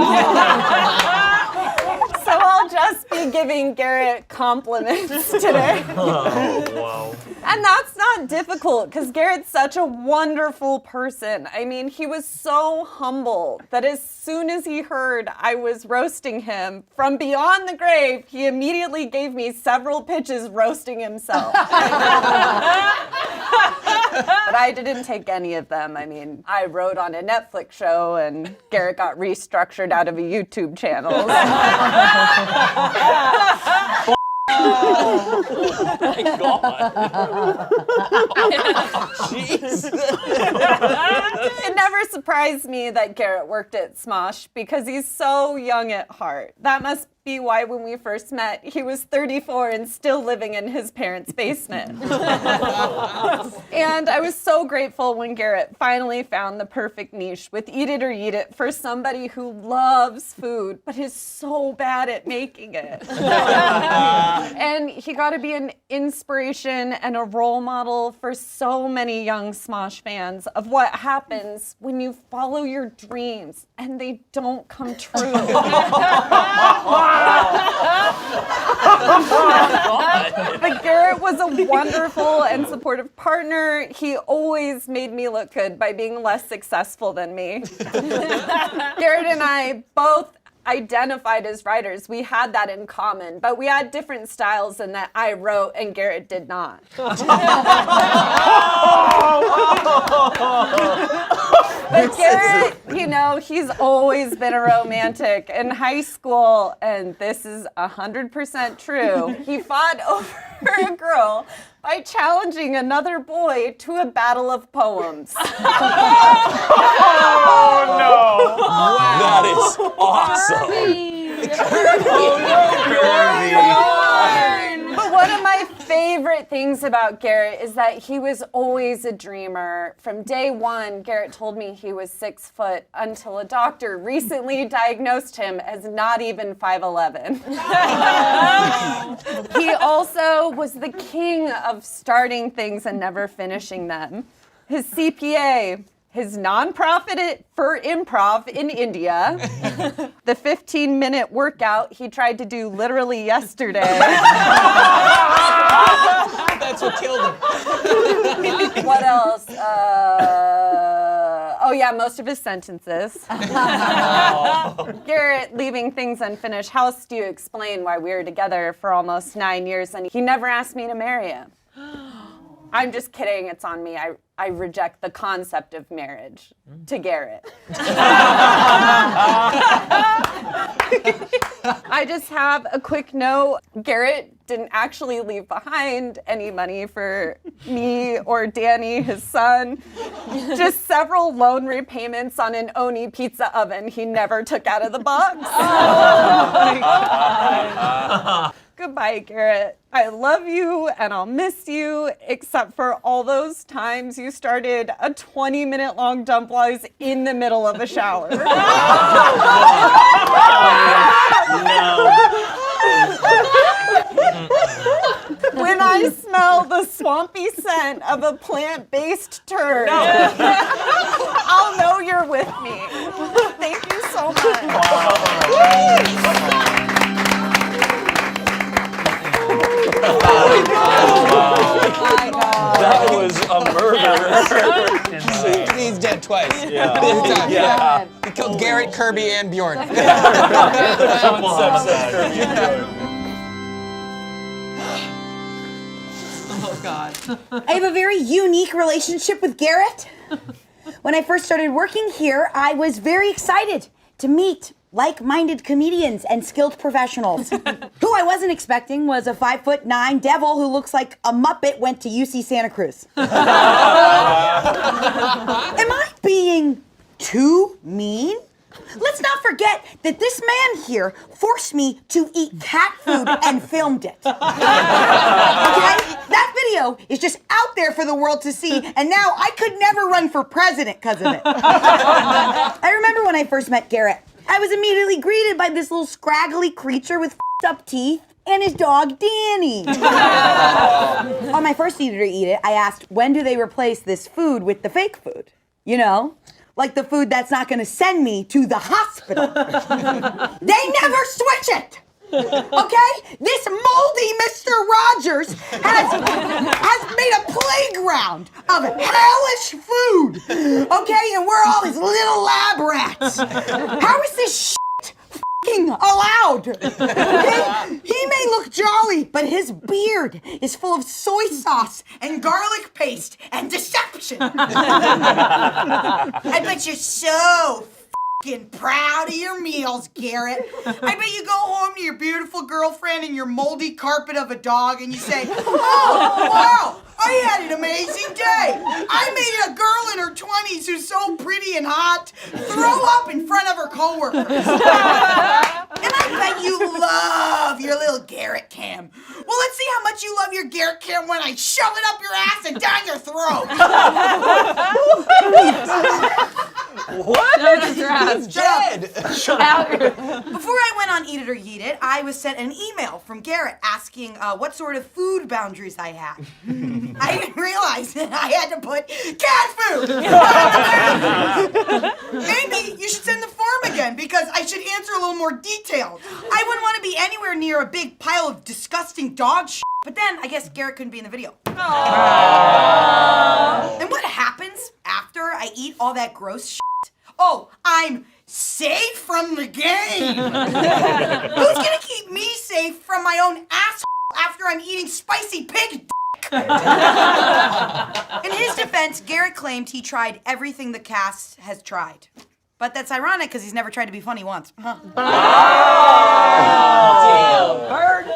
S6: So I'll just be giving Garrett compliments today.
S5: Oh, wow.
S6: And that's not difficult because Garrett's such a wonderful person. I mean, he was so humble that as soon as he heard I was roasting him from beyond the grave, he immediately gave me several pitches roasting himself. But I didn't take any of them. I mean, I wrote on a Netflix show and Garrett got restructured out of a YouTube channel.
S5: Oh my God.
S6: Jeez. It never surprised me that Garrett worked at Smosh because he's so young at heart. That must be why when we first met, he was 34 and still living in his parents' basement. And I was so grateful when Garrett finally found the perfect niche with Eat It or Eat It for somebody who loves food but is so bad at making it. And he got to be an inspiration and a role model for so many young Smosh fans of what happens when you follow your dreams and they don't come true. But Garrett was a wonderful and supportive partner. He always made me look good by being less successful than me. Garrett and I both identified as writers. We had that in common, but we had different styles in that I wrote and Garrett did not. But Garrett, you know, he's always been a romantic. In high school, and this is 100% true, he fought over a girl by challenging another boy to a battle of poems.
S5: Oh, no. Wow.
S13: That is awesome.
S6: But one of my favorite things about Garrett is that he was always a dreamer. From day one, Garrett told me he was 6 foot until a doctor recently diagnosed him as not even 5'11". He also was the king of starting things and never finishing them. His CPA, his nonprofit for improv in India, the 15-minute workout he tried to do literally yesterday. That's what killed him. What else?
S3: Oh yeah, most of his sentences. Garrett leaving things unfinished. How else do you explain why we were together for almost 9 years and he never asked me to marry him? I'm just kidding, it's on me. I reject the concept of marriage to Garrett. I just have a quick note. Garrett didn't actually leave behind any money for me or Danny, his son. Just several loan repayments on an Oni pizza oven he never took out of the box. Goodbye, Garrett. I love you and I'll miss you, except for all those times you started a 20-minute long dump while I was in the middle of a shower. When I smell the swampy scent of a plant-based turd, I'll know you're with me. Thank you so much.
S13: That was a murder.
S11: He's dead twice.
S13: Yeah.
S11: Yeah. He killed Garrett, Kirby, and Bjorn.
S21: Oh, God.
S16: I have a very unique relationship with Garrett. When I first started working here, I was very excited to meet like-minded comedians and skilled professionals. Who I wasn't expecting was a 5'9" devil who looks like a Muppet went to UC Santa Cruz. Am I being too mean? Let's not forget that this man here forced me to eat cat food and filmed it. Okay? That video is just out there for the world to see, and now I could never run for president because of it. I remember when I first met Garrett. I was immediately greeted by this little scraggly creature with up teeth and his dog, Danny. On my first Eat It or Eat It, I asked, when do they replace this food with the fake food? You know, like the food that's not gonna send me to the hospital. They never switch it. Okay? This moldy Mr. Rogers has made a playground of hellish food. Okay? And we're all his little lab rats. How is this shit fucking allowed? Okay? He may look jolly, but his beard is full of soy sauce and garlic paste and deception. I bet you're so proud of your meals, Garrett. I bet you go home to your beautiful girlfriend and your moldy carpet of a dog and you say, oh, wow, I had an amazing day. I made a girl in her 20s who's so pretty and hot throw up in front of her coworkers. And I bet you love your little Garrett cam. Well, let's see how much you love your Garrett cam when I shove it up your ass and down your throat.
S21: What?
S16: Shut up. Before I went on Eat It or Yeet It, I was sent an email from Garrett asking what sort of food boundaries I had. I didn't realize that I had to put cat food. Maybe you should send the form again because I should answer a little more detailed. I wouldn't want to be anywhere near a big pile of disgusting dog shit. But then I guess Garrett couldn't be in the video. And what happens after I eat all that gross shit? Oh, I'm safe from the game. Who's gonna keep me safe from my own asshole after I'm eating spicy pig dick? In his defense, Garrett claimed he tried everything the cast has tried. But that's ironic because he's never tried to be funny once. Huh?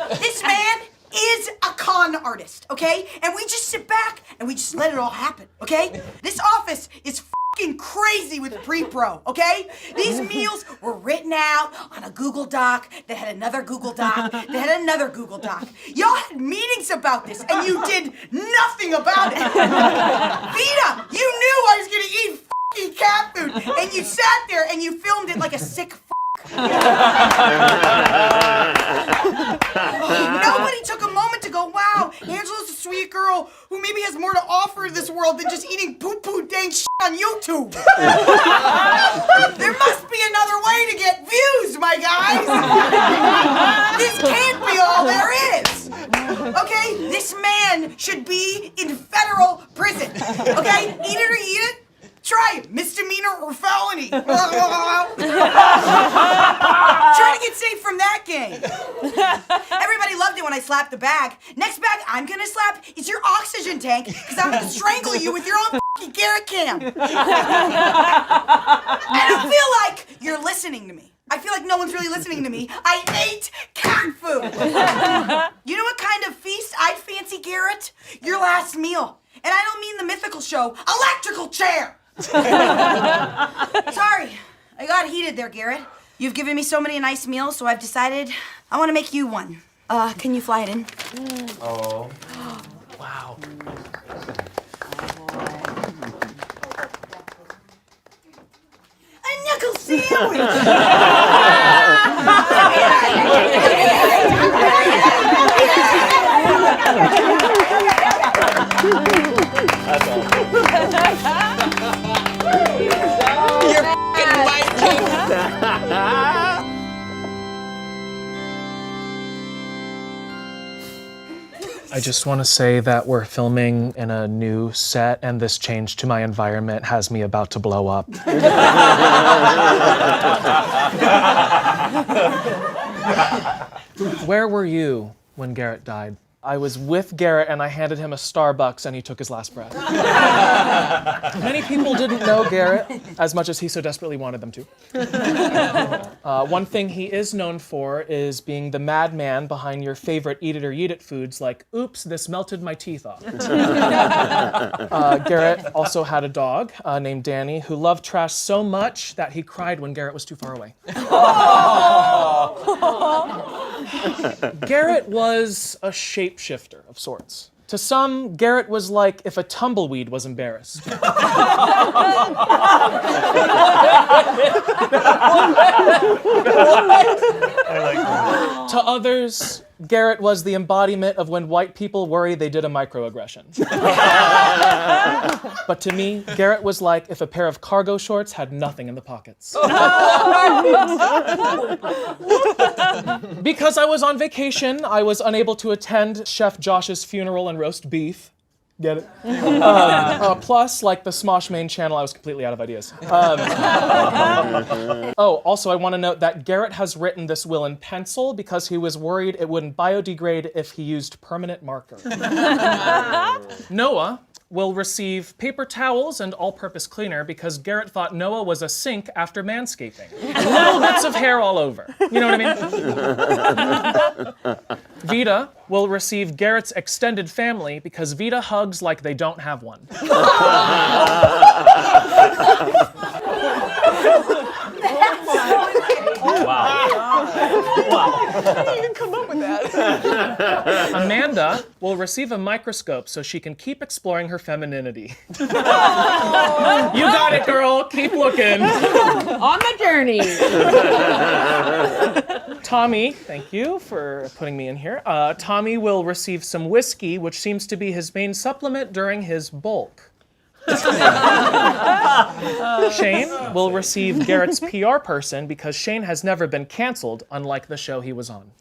S16: This man is a con artist, okay? And we just sit back and we just let it all happen, okay? This office is fucking crazy with pre-pro, okay? These meals were written out on a Google Doc that had another Google Doc that had another Google Doc. Y'all had meetings about this and you did nothing about it. Vita, you knew I was gonna eat fucking cat food and you sat there and you filmed it like a sick Nobody took a moment to go, wow, Angela's a sweet girl who maybe has more to offer this world than just eating poo-poo dang shit on YouTube. There must be another way to get views, my guys. This can't be all there is. Okay, this man should be in federal prison. Okay, Eat It or Eat It. Try it, misdemeanor or felony. Try to get safe from that game. Everybody loved it when I slapped the bag. Next bag I'm gonna slap is your oxygen tank, because I'm gonna strangle you with your own f***ing Garrett cam. I don't feel like you're listening to me. I feel like no one's really listening to me. I ate cat food. You know what kind of feast I'd fancy, Garrett? Your last meal. And I don't mean the Mythical show, electrical chair. Sorry, I got heated there, Garrett. You've given me so many nice meals, so I've decided I want to make you one. Can you fly it in?
S23: Oh.
S9: Wow.
S16: A knuckle sandwich!
S23: That's all.
S21: You're f***ing Viking.
S9: I just want to say that we're filming in a new set, and this change to my environment has me about to blow up. Where were you when Garrett died? I was with Garrett and I handed him a Starbucks and he took his last breath. Many people didn't know Garrett as much as he so desperately wanted them to. One thing he is known for is being the madman behind your favorite eat it or eat it foods like, oops, this melted my teeth off. Garrett also had a dog named Danny who loved trash so much that he cried when Garrett was too far away. Garrett was a shapeshifter of sorts. To some, Garrett was like if a tumbleweed was embarrassed. To others, Garrett was the embodiment of when white people worry they did a microaggression. But to me, Garrett was like if a pair of cargo shorts had nothing in the pockets. Because I was on vacation, I was unable to attend Chef Josh's funeral and roast beef. Get it? Plus, like the Smosh main channel, I was completely out of ideas. Also, I want to note that Garrett has written this will in pencil because he was worried it wouldn't biodegrade if he used permanent marker. Noah will receive paper towels and all-purpose cleaner because Garrett thought Noah was a sink after manscaping. Little bits of hair all over. You know what I mean? Vita will receive Garrett's extended family because Vita hugs like they don't have one.
S15: How did you even come up with that?
S9: Amanda will receive a microscope so she can keep exploring her femininity. You got it, girl. Keep looking.
S14: On the journey.
S9: Tommy, thank you for putting me in here. Tommy will receive some whiskey, which seems to be his main supplement during his bulk. Shayne will receive Garrett's PR person because Shayne has never been canceled, unlike the show he was on.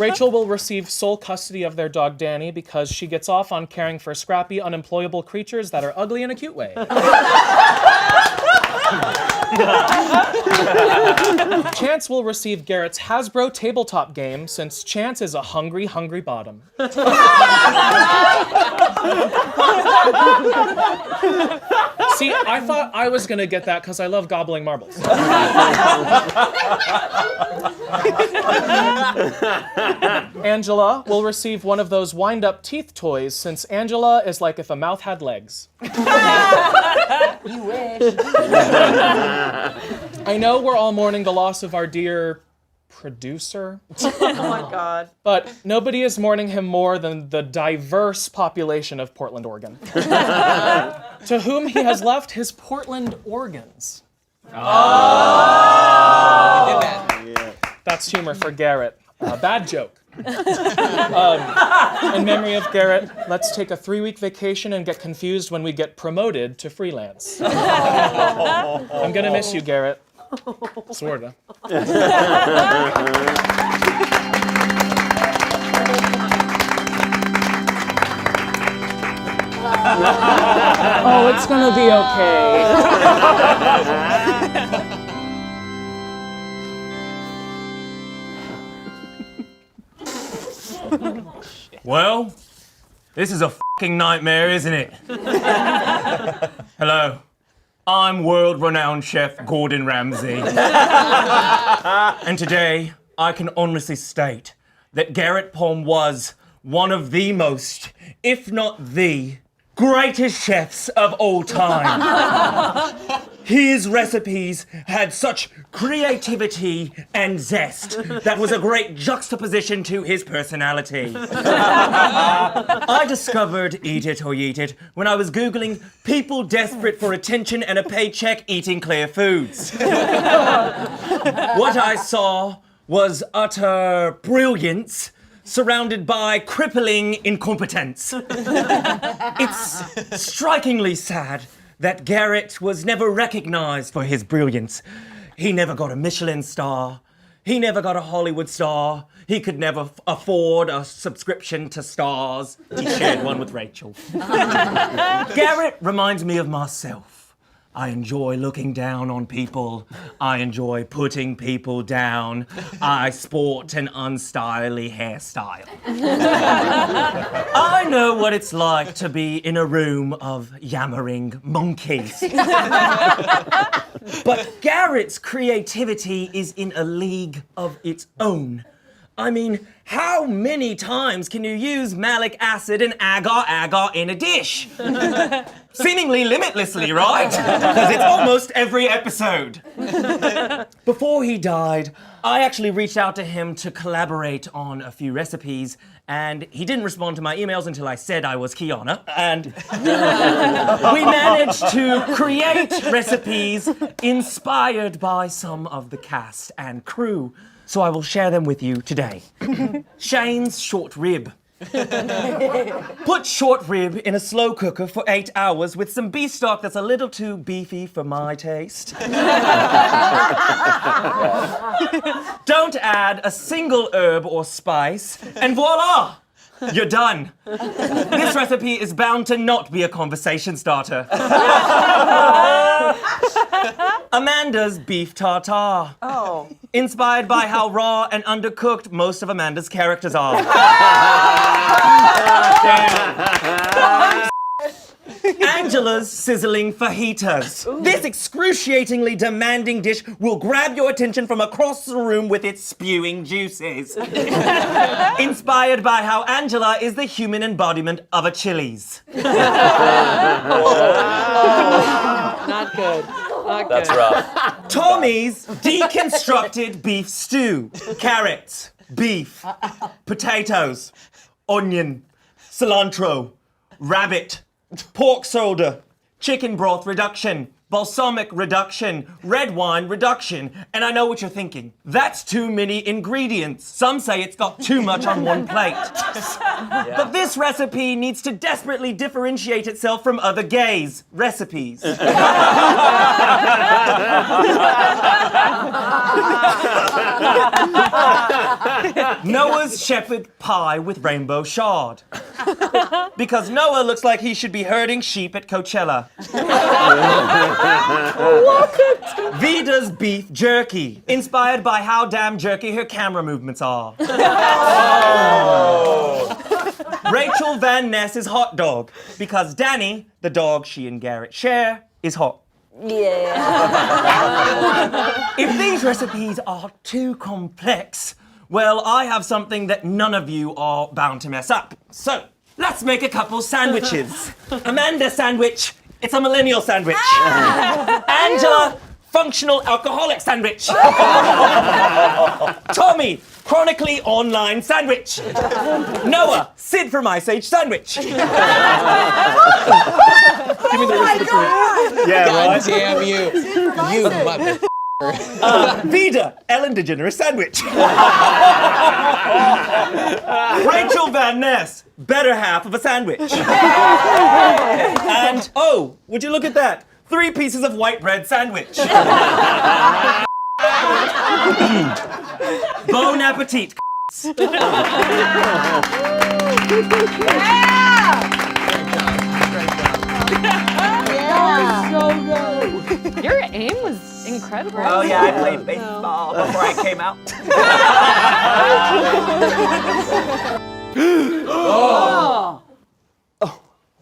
S9: Rachel will receive sole custody of their dog Danny because she gets off on caring for scrappy, unemployable creatures that are ugly in a cute way. Chance will receive Garrett's Hasbro tabletop game since Chance is a hungry, hungry bottom. See, I thought I was gonna get that because I love gobbling marbles. Angela will receive one of those wind-up teeth toys since Angela is like if a mouth had legs.
S15: You wish.
S9: I know we're all mourning the loss of our dear producer.
S15: Oh my God.
S9: But nobody is mourning him more than the diverse population of Portland, Oregon, to whom he has left his Portland organs.
S21: Oh!
S9: That's humor for Garrett. Bad joke. In memory of Garrett, let's take a 3-week vacation and get confused when we get promoted to freelance. I'm gonna miss you, Garrett. Sorta. Oh, it's gonna be okay.
S2: Well, this is a fucking nightmare, isn't it? Hello. I'm world-renowned chef Gordon Ramsay. And today, I can honestly state that Garrett Palm was one of the most, if not the, greatest chefs of all time. His recipes had such creativity and zest that was a great juxtaposition to his personality. I discovered Eat It or Yeet It when I was Googling people desperate for attention and a paycheck eating clear foods. What I saw was utter brilliance surrounded by crippling incompetence. It's strikingly sad that Garrett was never recognized for his brilliance. He never got a Michelin star. He never got a Hollywood star. He could never afford a subscription to Stars. He shared one with Rachel. Garrett reminds me of myself. I enjoy looking down on people. I enjoy putting people down. I sport an unstylish hairstyle. I know what it's like to be in a room of yammering monkeys. But Garrett's creativity is in a league of its own. I mean, how many times can you use malic acid and agar-agar in a dish? Seemingly limitlessly, right? Because it's almost every episode. Before he died, I actually reached out to him to collaborate on a few recipes, and he didn't respond to my emails until I said I was Kiana, and we managed to create recipes inspired by some of the cast and crew. So I will share them with you today. Shayne's short rib. Put short rib in a slow cooker for 8 hours with some beef stock that's a little too beefy for my taste. Don't add a single herb or spice, and voila! You're done. This recipe is bound to not be a conversation starter. Amanda's beef tartare.
S3: Oh.
S2: Inspired by how raw and undercooked most of Amanda's characters are. Angela's sizzling fajitas. This excruciatingly demanding dish will grab your attention from across the room with its spewing juices. Inspired by how Angela is the human embodiment of a Chili's.
S14: Not good. Not
S13: That's
S14: good.
S13: rough.
S2: Tommy's deconstructed beef stew. Carrots, beef, potatoes, onion, cilantro, rabbit, pork shoulder, chicken broth reduction, balsamic reduction, red wine reduction. And I know what you're thinking. That's too many ingredients. Some say it's got too much on one plate. But this recipe needs to desperately differentiate itself from other gays' recipes. Noah's shepherd pie with rainbow shard. Because Noah looks like he should be herding sheep at Coachella. Vida's beef jerky, inspired by how damn jerky her camera movements are. Rachel Van Ness's hot dog, because Danny, the dog she and Garrett share, is hot.
S3: Yeah.
S2: If these recipes are too complex, well, I have something that none of you are bound to mess up. So, let's make a couple sandwiches. Amanda sandwich, it's a millennial sandwich. Angela, functional alcoholic sandwich. Tommy, chronically online sandwich. Noah, Sid from Ice Age sandwich. Give me the rest of the food. Yeah, right?
S8: Damn you. You mother.
S2: Vida, Ellen DeGeneres sandwich. Rachel Van Ness, better half of a sandwich. And, oh, would you look at that? 3 pieces of white bread sandwich. Bon appetit.
S3: Yeah!
S4: Your aim was incredible.
S17: Oh yeah, I played baseball before I came out.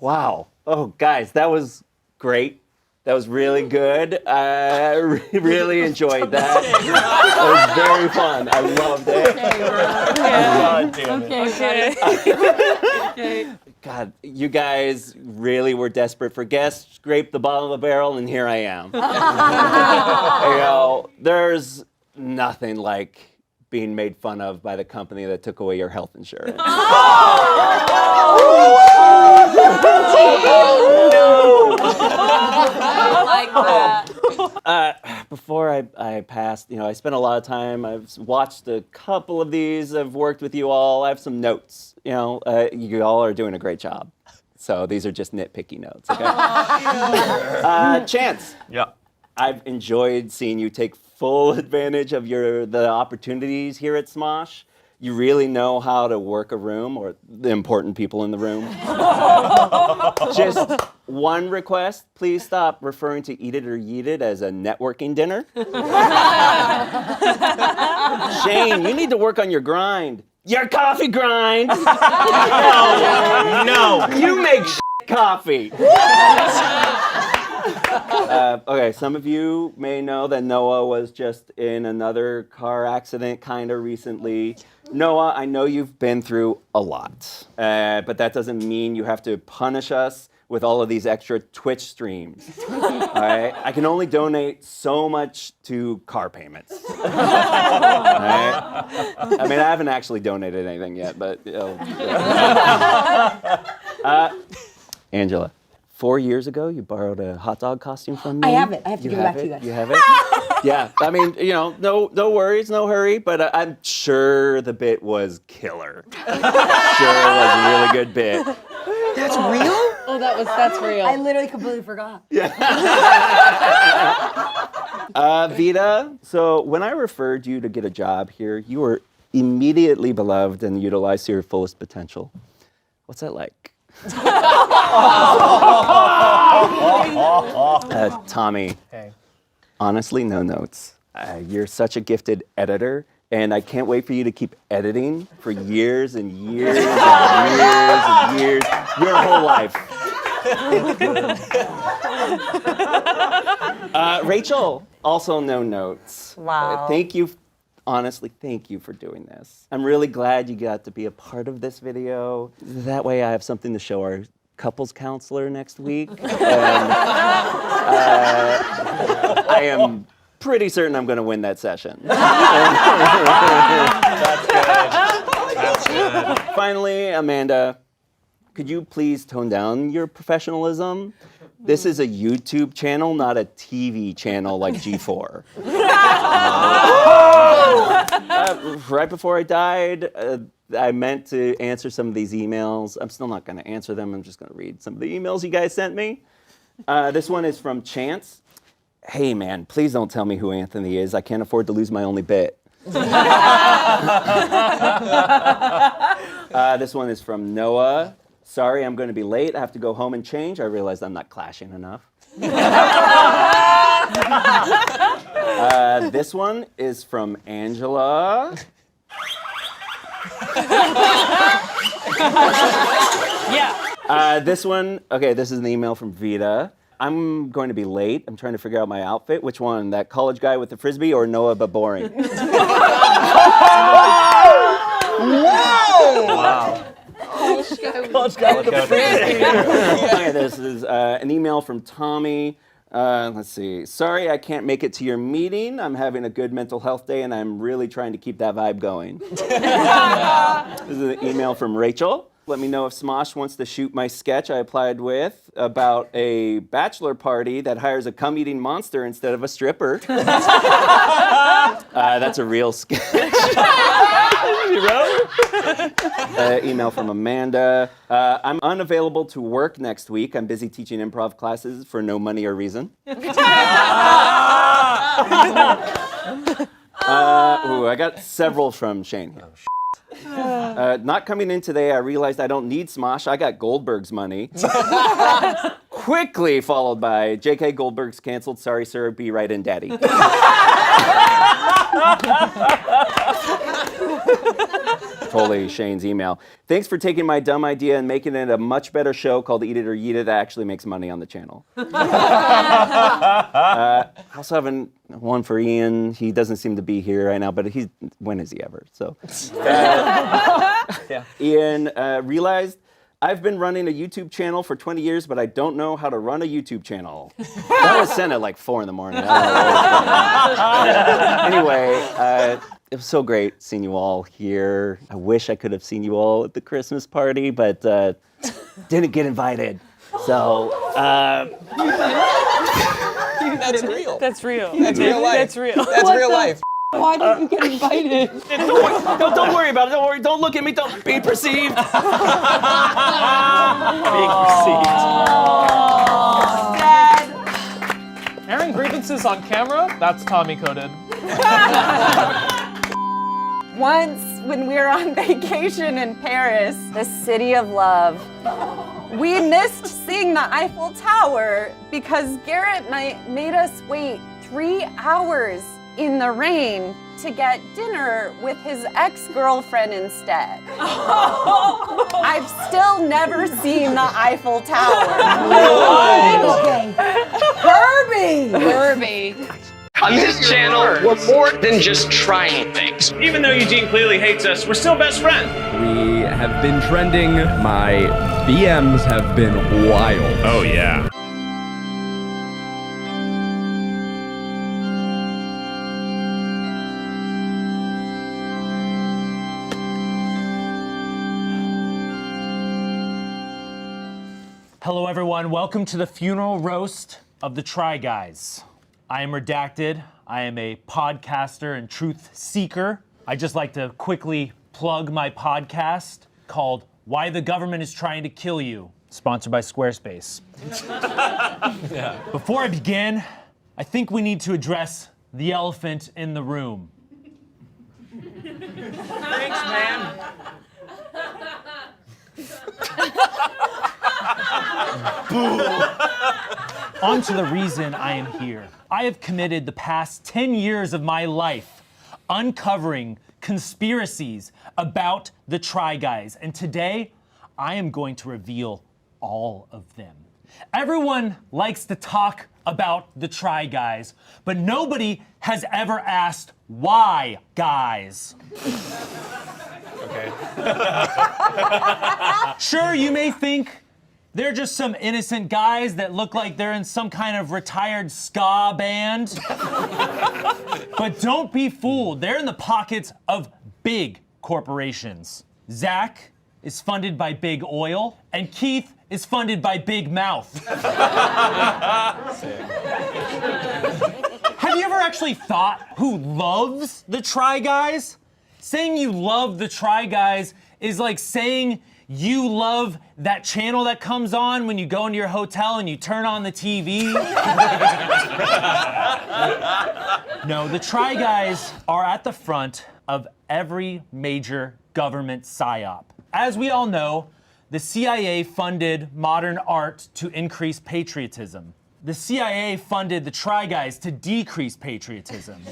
S17: Wow. Oh, guys, that was great. That was really good. I really enjoyed that. It was very fun. I loved it. God damn it.
S4: Okay.
S17: God, you guys really were desperate for guests. Scraped the bottom of the barrel, and here I am. You know, there's nothing like being made fun of by the company that took away your health insurance.
S21: I like that.
S17: Before I passed, you know, I spent a lot of time. I've watched a couple of these. I've worked with you all. I have some notes. You know, you all are doing a great job. So these are just nitpicky notes, okay? Chance.
S5: Yeah.
S17: I've enjoyed seeing you take full advantage of the opportunities here at Smosh. You really know how to work a room, or the important people in the room. Just one request, please stop referring to Eat It or Yeet It as a networking dinner. Shayne, you need to work on your grind. Your coffee grind! No, you make coffee. Okay, some of you may know that Noah was just in another car accident kind of recently. Noah, I know you've been through a lot, but that doesn't mean you have to punish us with all of these extra Twitch streams. All right? I can only donate so much to car payments. All right? I mean, I haven't actually donated anything yet, but... Angela. 4 years ago, you borrowed a hot dog costume from me.
S16: I have it. I have to give it back to you guys.
S17: You have it? Yeah. I mean, you know, no worries, no hurry, but I'm sure the bit was killer. Sure it was a really good bit.
S16: That's real?
S4: Oh, that's real.
S16: I literally completely forgot.
S17: Vita, so when I referred you to get a job here, you were immediately beloved and utilized to your fullest potential. What's that like? Tommy.
S23: Hey.
S17: Honestly, no notes. You're such a gifted editor, and I can't wait for you to keep editing for years and years and years and years, your whole life. Rachel, also no notes.
S6: Wow.
S17: Thank you. Honestly, thank you for doing this. I'm really glad you got to be a part of this video. That way I have something to show our couples counselor next week. And, I am pretty certain I'm going to win that session.
S5: That's good. That's good.
S17: Finally, Amanda, could you please tone down your professionalism? This is a YouTube channel, not a TV channel like G4. Right before I died, I meant to answer some of these emails. I'm still not going to answer them. I'm just going to read some of the emails you guys sent me. This one is from Chance. Hey, man, please don't tell me who Anthony is. I can't afford to lose my only bit. This one is from Noah. Sorry, I'm going to be late. I have to go home and change. I realized I'm not clashing enough. This one is from Angela.
S4: Yeah.
S17: This one, okay, this is an email from Vita. I'm going to be late. I'm trying to figure out my outfit. Which one? That college guy with the frisbee or Noah but boring?
S5: Wow.
S17: College guy with the frisbee. Okay, this is an email from Tommy. Let's see. Sorry I can't make it to your meeting. I'm having a good mental health day and I'm really trying to keep that vibe going. This is an email from Rachel. Let me know if Smosh wants to shoot my sketch I applied with about a bachelor party that hires a cum-eating monster instead of a stripper. That's a real sketch. You wrote? Email from Amanda. I'm unavailable to work next week. I'm busy teaching improv classes for no money or reason. I got several from Shayne here. Not coming in today, I realized I don't need Smosh. I got Goldberg's money. Quickly followed by JK Goldberg's canceled. Sorry, sir. Be right in, daddy. Totally Shayne's email. Thanks for taking my dumb idea and making it a much better show called Eat It or Yeet It that actually makes money on the channel. Also having one for Ian. He doesn't seem to be here right now, but when is he ever? So, Ian realized I've been running a YouTube channel for 20 years, but I don't know how to run a YouTube channel. That was sent at like 4 in the morning. Anyway, it was so great seeing you all here. I wish I could have seen you all at the Christmas party, but didn't get invited. So,
S21: That's real.
S15: That's real.
S21: That's real life.
S15: That's real.
S21: That's real life.
S15: Why didn't you get invited?
S9: Don't worry about it. Don't worry. Don't look at me. Don't be perceived. Airing grievances on camera? That's Tommy coded.
S3: Once, when we were on vacation in Paris, the city of love, we missed seeing the Eiffel Tower because Garrett made us wait 3 hours in the rain to get dinner with his ex-girlfriend instead. I've still never seen the Eiffel Tower.
S16: Okay. Herbie!
S18: On this channel, we're more than just trying things. Even though Eugene clearly hates us, we're still best friends.
S19: We have been trending. My BMs have been wild.
S18: Oh, yeah.
S2: Hello, everyone. Welcome to the funeral roast of the Try Guys. I am Redacted. I am a podcaster and truth seeker. I just like to quickly plug my podcast called Why the Government is Trying to Kill You, sponsored by Squarespace. Before I begin, I think we need to address the elephant in the room.
S18: Thanks, man.
S2: On to the reason I am here. I have committed the past 10 years of my life uncovering conspiracies about the Try Guys, and today I am going to reveal all of them. Everyone likes to talk about the Try Guys, but nobody has ever asked why guys.
S18: Okay.
S2: Sure, you may think they're just some innocent guys that look like they're in some kind of retired ska band. But don't be fooled. They're in the pockets of big corporations. Zach is funded by Big Oil, and Keith is funded by Big Mouth. Have you ever actually thought who loves the Try Guys? Saying you love the Try Guys is like saying you love that channel that comes on when you go into your hotel and you turn on the TV. No, the Try Guys are at the front of every major government psyop. As we all know, the CIA funded modern art to increase patriotism. The CIA funded the Try Guys to decrease patriotism.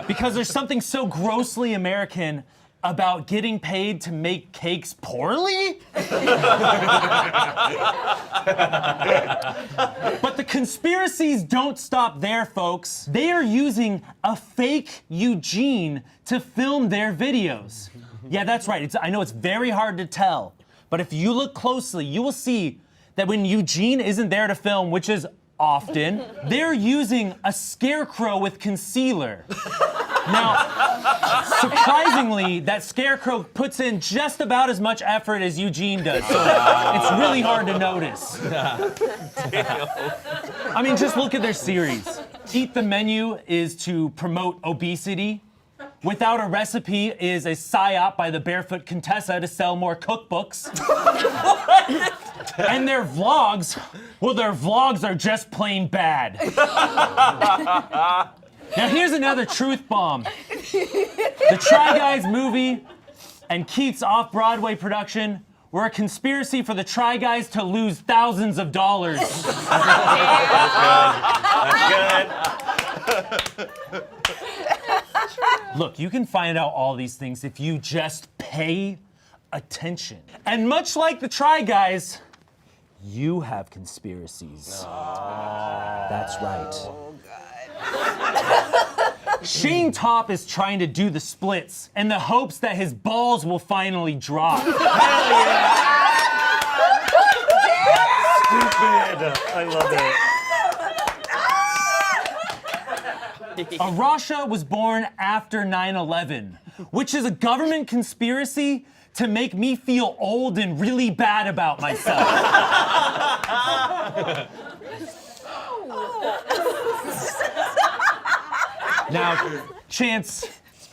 S2: Because there's something so grossly American about getting paid to make cakes poorly? But the conspiracies don't stop there, folks. They are using a fake Eugene to film their videos. Yeah, that's right. I know it's very hard to tell, but if you look closely, you will see that when Eugene isn't there to film, which is often, they're using a scarecrow with concealer. Now, surprisingly, that scarecrow puts in just about as much effort as Eugene does, so it's really hard to notice. I mean, just look at their series. Eat the Menu is to promote obesity. Without a Recipe is a psyop by the Barefoot Contessa to sell more cookbooks. And their vlogs, well, their vlogs are just plain bad.
S1: Now here's another truth bomb. The Try Guys movie and Keith's off-Broadway production were a conspiracy for the Try Guys to lose thousands of dollars.
S13: That's good.
S1: Look, you can find out all these things if you just pay attention. And much like the Try Guys, you have conspiracies. That's right. Shayne Topp is trying to do the splits in the hopes that his balls will finally drop.
S13: Stupid. I love it.
S1: Arasha was born after 9/11, which is a government conspiracy to make me feel old and really bad about myself. Now, Chance,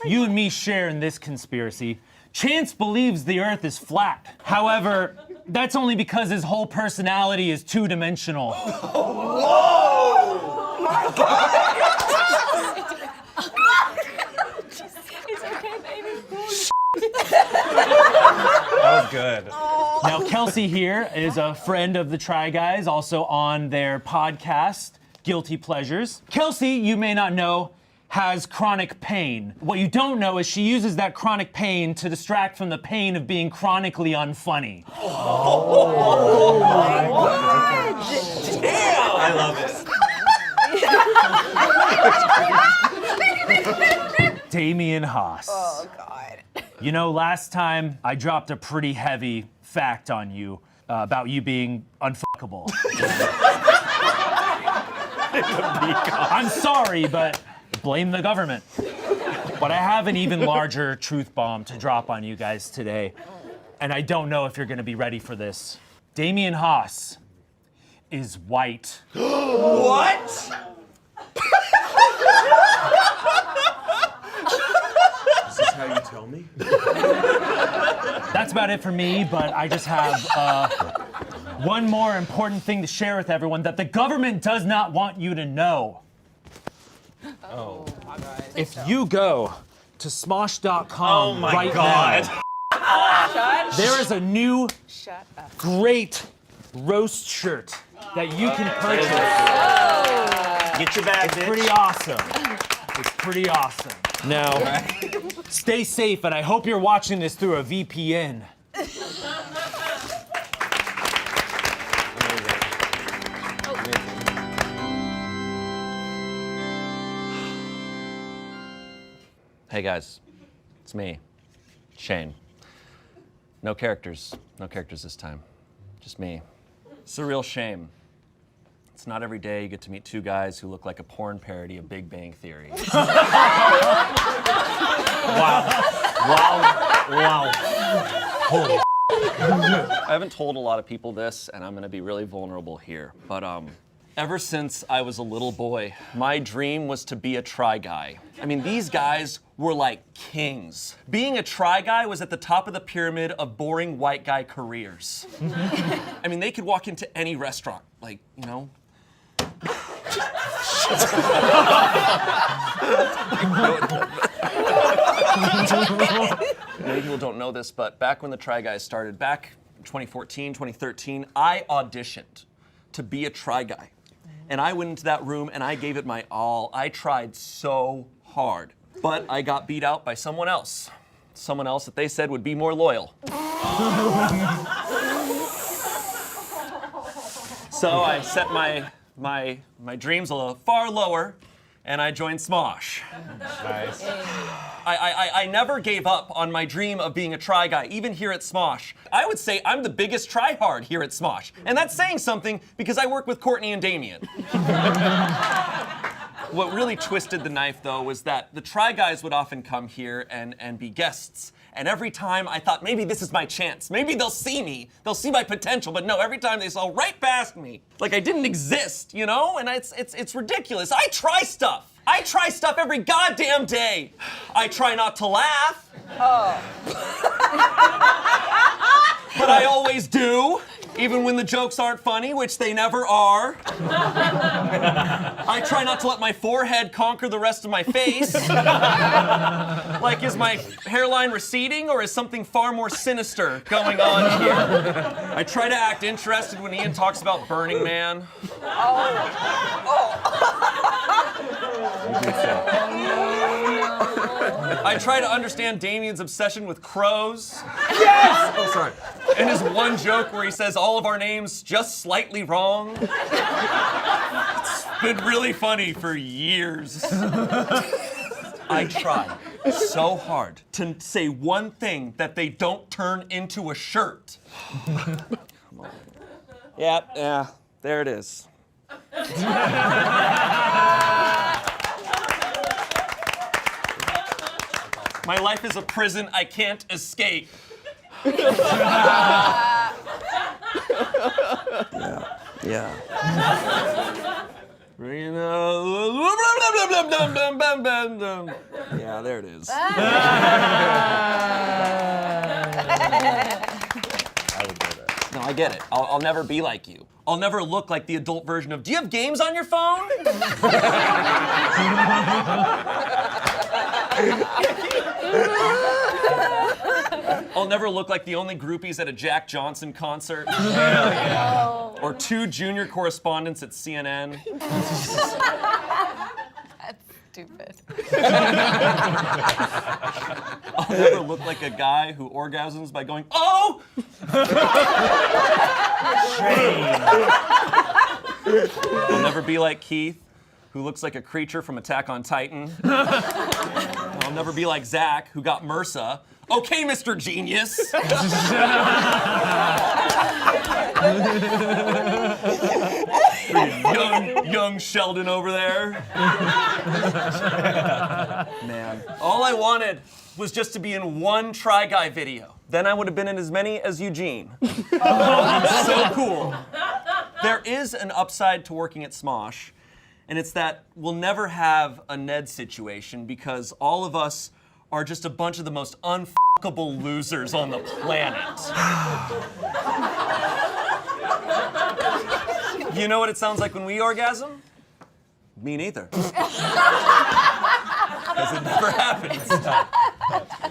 S1: you and me share in this conspiracy. Chance believes the Earth is flat. However, that's only because his whole personality is two-dimensional.
S10: Whoa! My God!
S15: It's okay, baby.
S13: That was good.
S1: Now, Kelsey here is a friend of the Try Guys, also on their podcast, Guilty Pleasures. Kelsey, you may not know, has chronic pain. What you don't know is she uses that chronic pain to distract from the pain of being chronically unfunny.
S10: Oh my God! Damn!
S13: I love
S1: it. Damian Haas.
S10: Oh, God.
S1: You know, last time I dropped a pretty heavy fact on you about you being unfuckable. I'm sorry, but blame the government. But I have an even larger truth bomb to drop on you guys today. And I don't know if you're gonna be ready for this. Damian Haas is white.
S10: What?
S13: Is this how you tell me?
S1: That's about it for me, but I just have one more important thing to share with everyone that the government does not want you to know.
S13: Oh.
S1: If you go to smosh.com right
S13: God.
S1: now, there is a new great roast shirt that you can purchase.
S13: Get your bag,
S1: It's
S13: bitch.
S1: pretty awesome. It's pretty awesome. Now, stay safe, and I hope you're watching this through a VPN.
S13: Hey guys, it's me, Shayne. No characters this time. Just me. It's a real shame. It's not every day you get to meet two guys who look like a porn parody of Big Bang Theory. Wow. Holy I haven't told a lot of people this, and I'm gonna be really vulnerable here, but ever since I was a little boy, my dream was to be a Try Guy. I mean, these guys were like kings. Being a Try Guy was at the top of the pyramid of boring white guy careers. I mean, they could walk into any restaurant, like, you know. Many people don't know this, but back when the Try Guys started, back in 2014, 2013, I auditioned to be a Try Guy. And I went into that room and I gave it my all. I tried so hard, but I got beat out by someone else. Someone else that they said would be more loyal. So I set my dreams a little far lower, and I joined Smosh.
S10: Nice.
S13: I never gave up on my dream of being a Try Guy, even here at Smosh. I would say I'm the biggest tryhard here at Smosh, and that's saying something because I work with Courtney and Damien. What really twisted the knife, though, was that the Try Guys would often come here and be guests. And every time I thought, maybe this is my chance. Maybe they'll see me. They'll see my potential. But no, every time they saw right past me. Like I didn't exist, you know? And it's ridiculous. I try stuff. I try stuff every goddamn day. I try not to laugh.
S10: Oh.
S13: But I always do.
S5: Even when the jokes aren't funny, which they never are. I try not to let my forehead conquer the rest of my face. Like, is my hairline receding or is something far more sinister going on here? I try to act interested when Ian talks about Burning Man. I try to understand Damien's obsession with crows.
S10: Yes!
S5: Oh, sorry. And his one joke where he says all of our names just slightly wrong. It's been really funny for years. I try so hard to say one thing that they don't turn into a shirt.
S13: Yeah, there it is.
S5: My life is a prison I can't escape.
S13: Yeah. Yeah, there it is.
S5: No, I get it. I'll never be like you. I'll never look like the adult version of, do you have games on your phone? I'll never look like the only groupies at a Jack Johnson concert. Or 2 junior correspondents at CNN.
S3: That's stupid.
S5: I'll never look like a guy who orgasms by going, oh! I'll never be like Keith, who looks like a creature from Attack on Titan. I'll never be like Zach, who got MRSA. Okay, Mr. Genius. young Sheldon over there. Man, all I wanted was just to be in one Try Guy video. Then I would have been in as many as Eugene. So cool. There is an upside to working at Smosh, and it's that we'll never have a Ned situation because all of us are just a bunch of the most unfuckable losers on the planet. You know what it sounds like when we orgasm? Me neither. Because it never happens.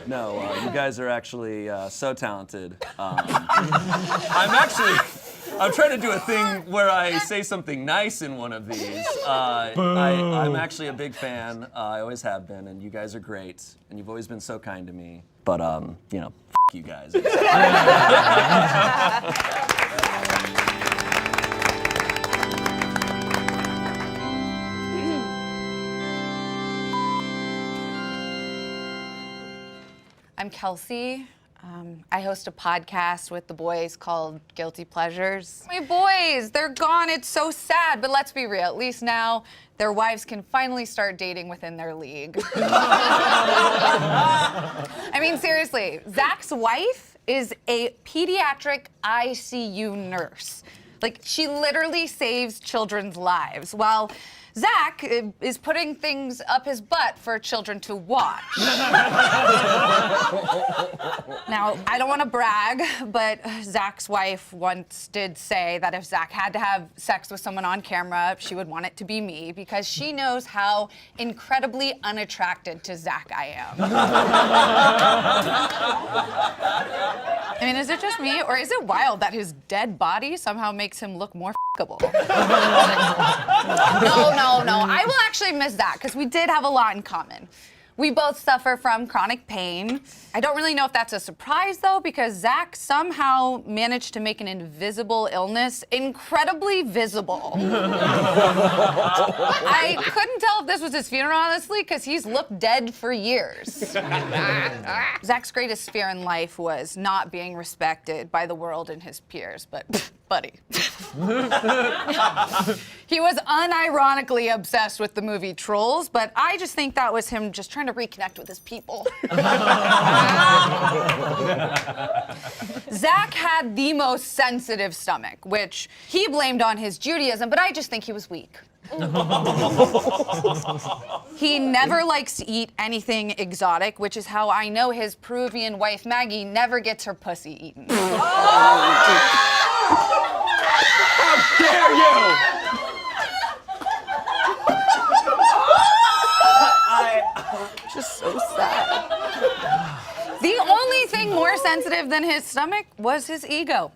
S5: No, you guys are actually so talented. I'm trying to do a thing where I say something nice in one of these. I'm actually a big fan. I always have been, and you guys are great, and you've always been so kind to me. But, you know, f*** you guys.
S7: I'm Kelsey. I host a podcast with the boys called Guilty Pleasures. My boys, they're gone. It's so sad, but let's be real. At least now their wives can finally start dating within their league. I mean, seriously, Zach's wife is a pediatric ICU nurse. Like, she literally saves children's lives, while Zach is putting things up his butt for children to watch. Now, I don't want to brag, but Zach's wife once did say that if Zach had to have sex with someone on camera, she would want it to be me because she knows how incredibly unattracted to Zach I am. I mean, is it just me, or is it wild that his dead body somehow makes him look more f***able? No. I will actually miss that because we did have a lot in common. We both suffer from chronic pain. I don't really know if that's a surprise though, because Zach somehow managed to make an invisible illness incredibly visible. I couldn't tell if this was his funeral, honestly, because he's looked dead for years. Zach's greatest fear in life was not being respected by the world and his peers, but buddy. He was unironically obsessed with the movie Trolls, but I just think that was him just trying to reconnect with his people. Zach had the most sensitive stomach, which he blamed on his Judaism, but I just think he was weak. He never likes to eat anything exotic, which is how I know his Peruvian wife Maggie never gets her pussy eaten.
S5: How dare you!
S7: Just so sad. The only thing more sensitive than his stomach was his ego.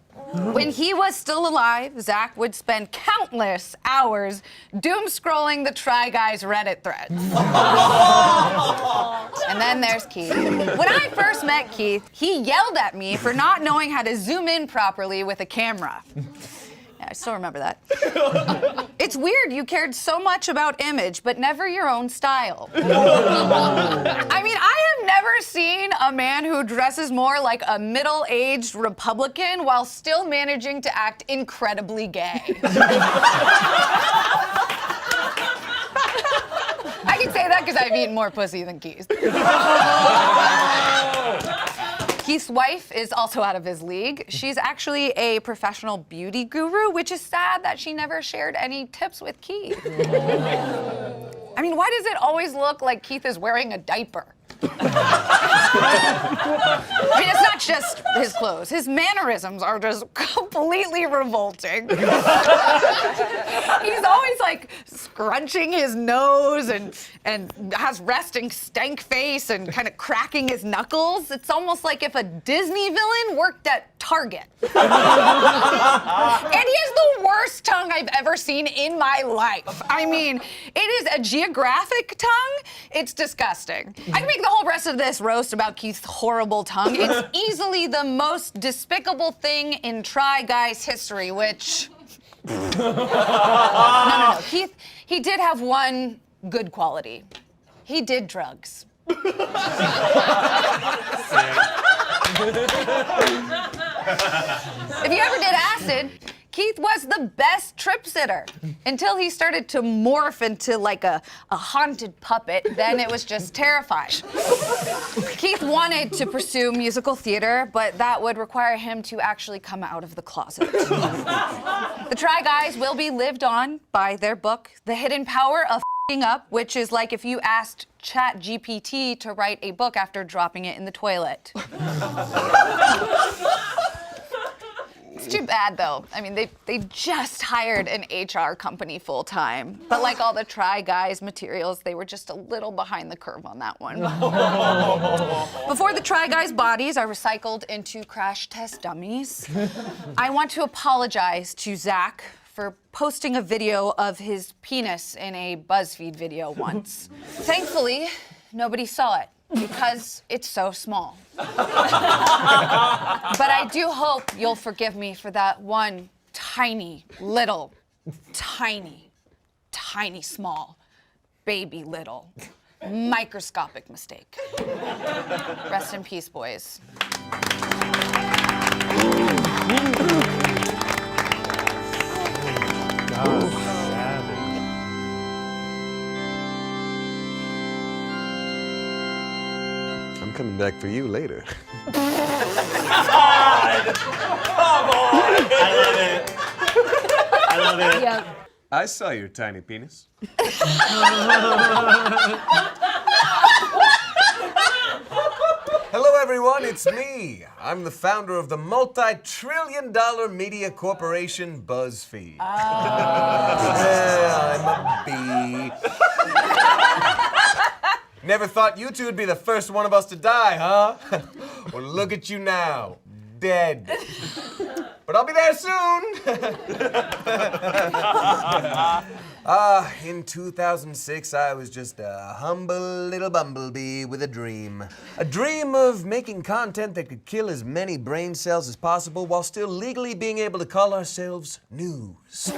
S7: When he was still alive, Zach would spend countless hours doom scrolling the Try Guys Reddit threads. And then there's Keith. When I first met Keith, he yelled at me for not knowing how to zoom in properly with a camera. Yeah, I still remember that. It's weird you cared so much about image, but never your own style. I mean, I have never seen a man who dresses more like a middle-aged Republican while still managing to act incredibly gay. I can say that because I've eaten more pussy than Keith. Keith's wife is also out of his league. She's actually a professional beauty guru, which is sad that she never shared any tips with Keith. I mean, why does it always look like Keith is wearing a diaper? I mean, it's not just his clothes. His mannerisms are just completely revolting. He's always like scrunching his nose and has resting stank face and kind of cracking his knuckles. It's almost like if a Disney villain worked at Target. And he has the worst tongue I've ever seen in my life. I mean, it is a geographic tongue. It's disgusting. I can make the whole rest of this roast about Keith's horrible tongue. It's easily the most despicable thing in Try Guys history, which... No. Keith, he did have one good quality. He did drugs. If you ever did acid, Keith was the best trip sitter until he started to morph into like a haunted puppet. Then it was just terrifying. Keith wanted to pursue musical theater, but that would require him to actually come out of the closet. The Try Guys will be lived on by their book, The Hidden Power of F***ing Up, which is like if you asked ChatGPT to write a book after dropping it in the toilet. It's too bad, though. I mean, they just hired an HR company full-time. But like all the Try Guys materials, they were just a little behind the curve on that one. Before the Try Guys bodies are recycled into crash test dummies, I want to apologize to Zach for posting a video of his penis in a BuzzFeed video once. Thankfully, nobody saw it because it's so small. But I do hope you'll forgive me for that one tiny, little, tiny, small, baby little, microscopic mistake. Rest in peace, boys.
S11: I'm coming back for you later.
S5: Come on!
S11: I love it.
S7: Yep.
S11: I saw your tiny penis. Hello, everyone. It's me. I'm the founder of the multi-trillion-dollar media corporation BuzzFeed. Yeah, I'm a bee. Never thought you two would be the first one of us to die, huh? Well, look at you now, dead. But I'll be there soon. In 2006, I was just a humble little bumblebee with a dream. A dream of making content that could kill as many brain cells as possible while still legally being able to call ourselves news.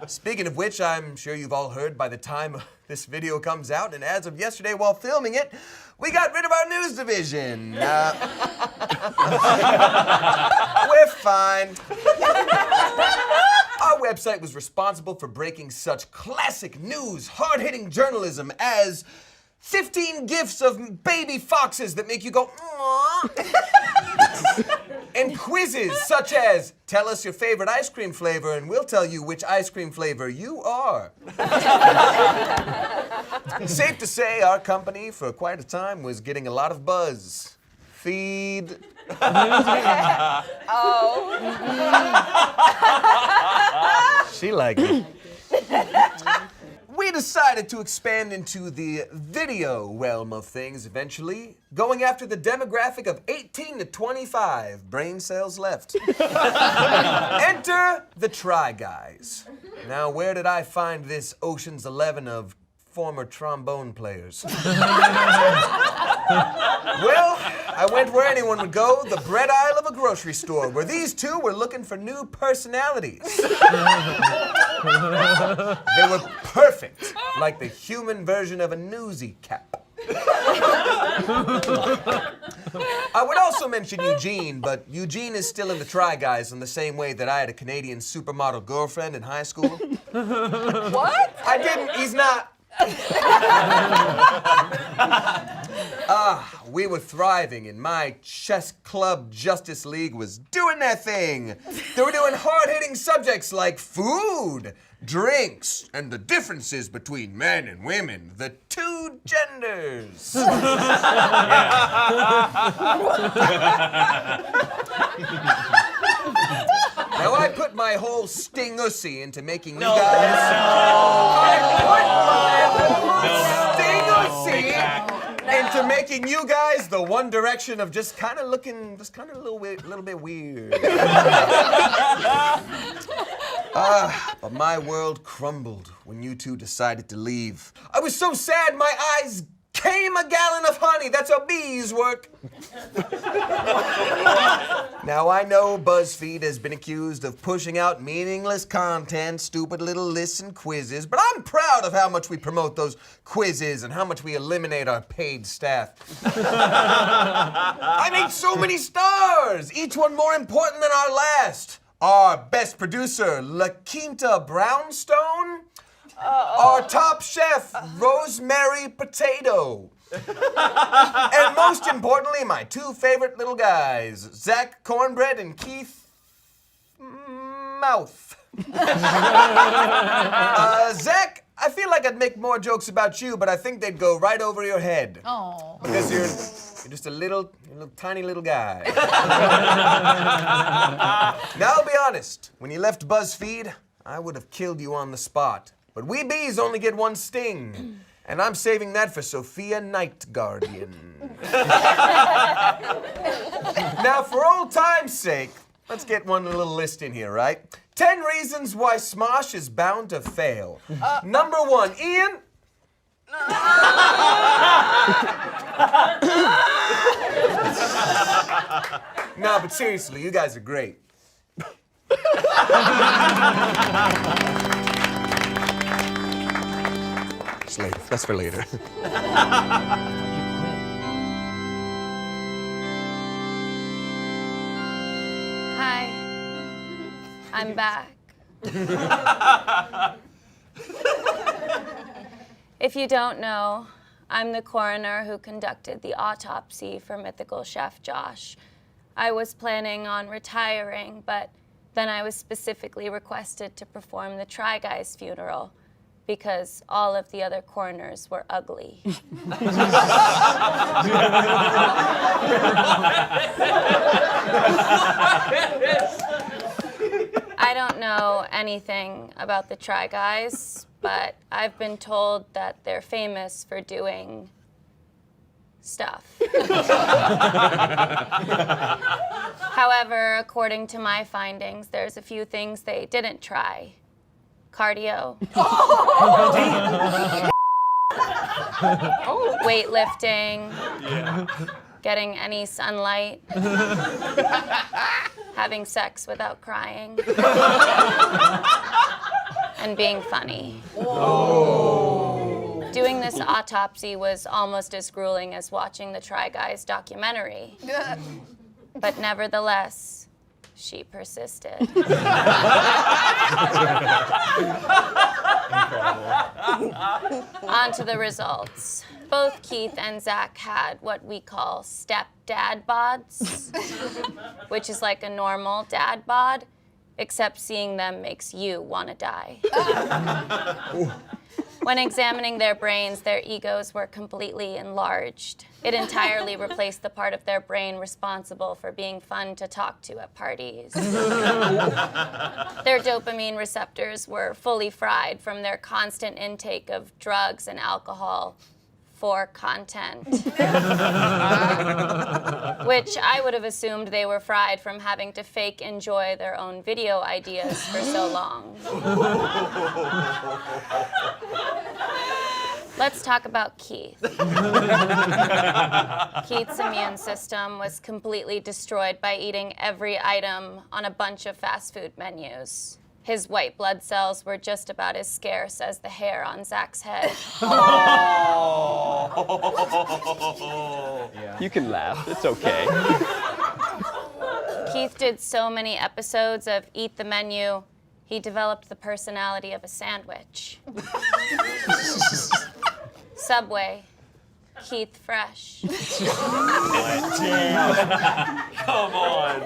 S11: Speaking of which, I'm sure you've all heard by the time this video comes out, and as of yesterday while filming it, we got rid of our news division. We're fine. Our website was responsible for breaking such classic news, hard-hitting journalism as 15 gifs of baby foxes that make you go, aww. And quizzes such as, tell us your favorite ice cream flavor and we'll tell you which ice cream flavor you are. Safe to say, our company for quite a time was getting a lot of buzz. Feed She liked it. We decided to expand into the video realm of things eventually, going after the demographic of 18 to 25 brain cells left. Enter the Try Guys. Now, where did I find this Ocean's 11 of former trombone players? Well, I went where anyone would go, the bread aisle of a grocery store, where these two were looking for new personalities. They were perfect, like the human version of a newsie cap. I would also mention Eugene, but Eugene is still in the Try Guys in the same way that I had a Canadian supermodel girlfriend in high school.
S3: What?
S11: I didn't, he's not. We were thriving, and my chess club Justice League was doing their thing. They were doing hard-hitting subjects like food, drinks, and the differences between men and women, the two genders. Now, I put my whole sting-ussy into making you guys... into making you guys the one direction of just kind of looking, just kind of a little bit weird. But my world crumbled when you two decided to leave. I was so sad my eyes came a gallon of honey. That's how bees work. Now, I know BuzzFeed has been accused of pushing out meaningless content, stupid little lists and quizzes, but I'm proud of how much we promote those quizzes and how much we eliminate our paid staff. I made so many stars, each one more important than our last. Our best producer, LaQuinta Brownstone. Our top chef, Rosemary Potato. And most importantly, my two favorite little guys, Zach Cornbread and Keith Mouth. Zach, I feel like I'd make more jokes about you, but I think they'd go right over your head.
S7: Oh.
S11: Because you're just a little tiny little guy. Now, I'll be honest, when you left BuzzFeed, I would have killed you on the spot. But we bees only get one sting, and I'm saving that for Sophia Night Guardian. Now, for old time's sake, let's get one little list in here, right? 10 reasons why Smosh is bound to fail. Number 1, Ian. No, but seriously, you guys are great. That's for later.
S12: Hi, I'm back. If you don't know, I'm the coroner who conducted the autopsy for Mythical chef Josh. I was planning on retiring, but then I was specifically requested to perform the Try Guys funeral because all of the other coroners were ugly. I don't know anything about the Try Guys, but I've been told that they're famous for doing stuff. However, according to my findings, there's a few things they didn't try. Cardio. Weightlifting. Getting any sunlight. Having sex without crying. And being funny. Doing this autopsy was almost as grueling as watching the Try Guys documentary. But nevertheless, she persisted. On to the results. Both Keith and Zach had what we call step-dad bods, which is like a normal dad bod, except seeing them makes you want to die. When examining their brains, their egos were completely enlarged. It entirely replaced the part of their brain responsible for being fun to talk to at parties. Their dopamine receptors were fully fried from their constant intake of drugs and alcohol for content. Which I would have assumed they were fried from having to fake enjoy their own video ideas for so long. Let's talk about Keith. Keith's immune system was completely destroyed by eating every item on a bunch of fast food menus. His white blood cells were just about as scarce as the hair on Zach's head.
S19: You can laugh. It's okay.
S12: Keith did so many episodes of Eat the Menu, he developed the personality of a sandwich. Subway, Keith Fresh.
S5: Come on.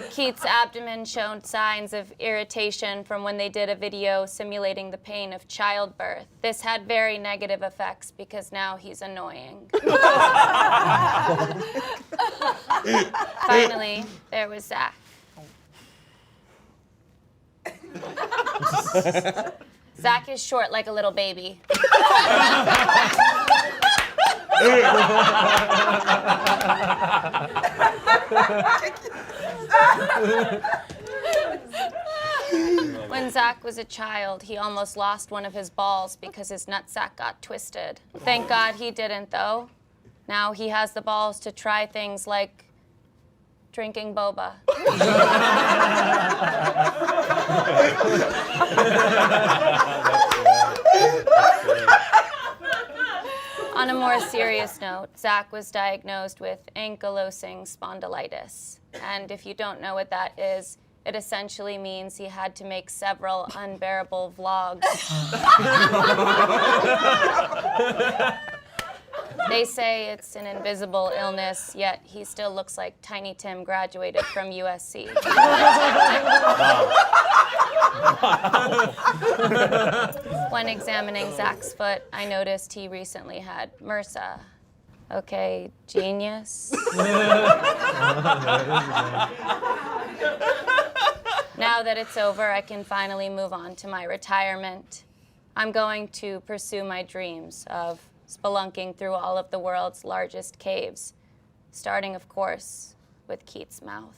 S12: Keith's abdomen showed signs of irritation from when they did a video simulating the pain of childbirth. This had very negative effects because now he's annoying. Finally, there was Zach. Zach is short like a little baby. When Zach was a child, he almost lost one of his balls because his nutsack got twisted. Thank God he didn't, though. Now he has the balls to try things like drinking boba. On a more serious note, Zach was diagnosed with ankylosing spondylitis. And if you don't know what that is, it essentially means he had to make several unbearable vlogs. They say it's an invisible illness, yet he still looks like Tiny Tim graduated from USC. When examining Zach's foot, I noticed he recently had MRSA. Okay, genius. Now that it's over, I can finally move on to my retirement. I'm going to pursue my dreams of spelunking through all of the world's largest caves, starting, of course, with Keith's mouth.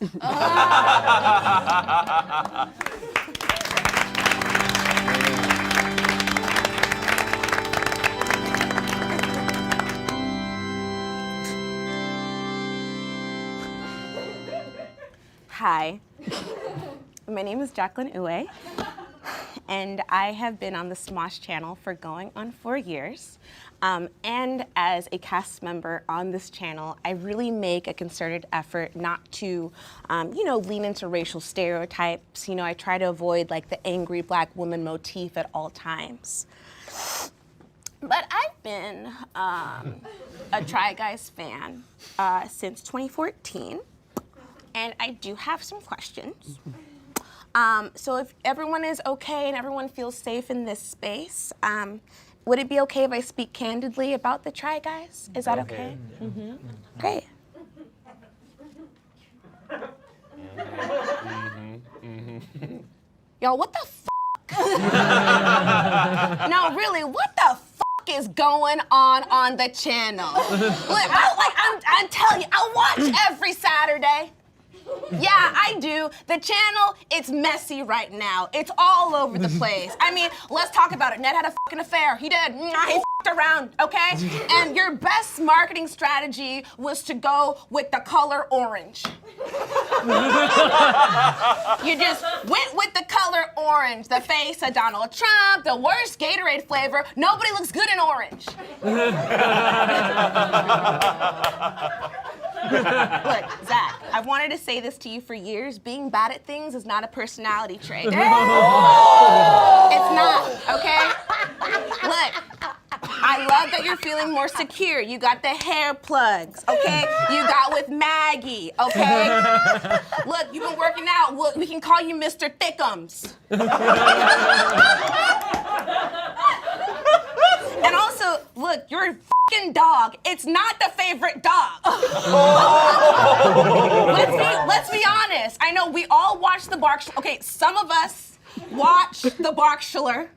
S14: Hi, my name is Jacqueline Uwe, and I have been on the Smosh channel for going on 4 years. And as a cast member on this channel, I really make a concerted effort not to, lean into racial stereotypes. I try to avoid like the angry black woman motif at all times. But I've been a Try Guys fan since 2014, and I do have some questions. So if everyone is okay and everyone feels safe in this space, would it be okay if I speak candidly about the Try Guys? Is that okay? Mm-hmm. Great. Y'all, what the f***? No, really, what the f*** is going on the channel? I'm telling you, I watch every Saturday. Yeah, I do. The channel, it's messy right now. It's all over the place. I mean, let's talk about it. Ned had a fucking affair. He did. He f***ed around, okay? And your best marketing strategy was to go with the color orange. You just went with the color orange. The face of Donald Trump, the worst Gatorade flavor. Nobody looks good in orange. Look, Zach, I've wanted to say this to you for years. Being bad at things is not a personality trait. It's not, okay? Look, I love that you're feeling more secure. You got the hair plugs, okay? You got with Maggie, okay? Look, you've been working out. We can call you Mr. Thickums. Look, you're a fucking dog. It's not the favorite dog. Let's be honest. I know we all watch the Bark. Okay, some of us watch the Barkshire.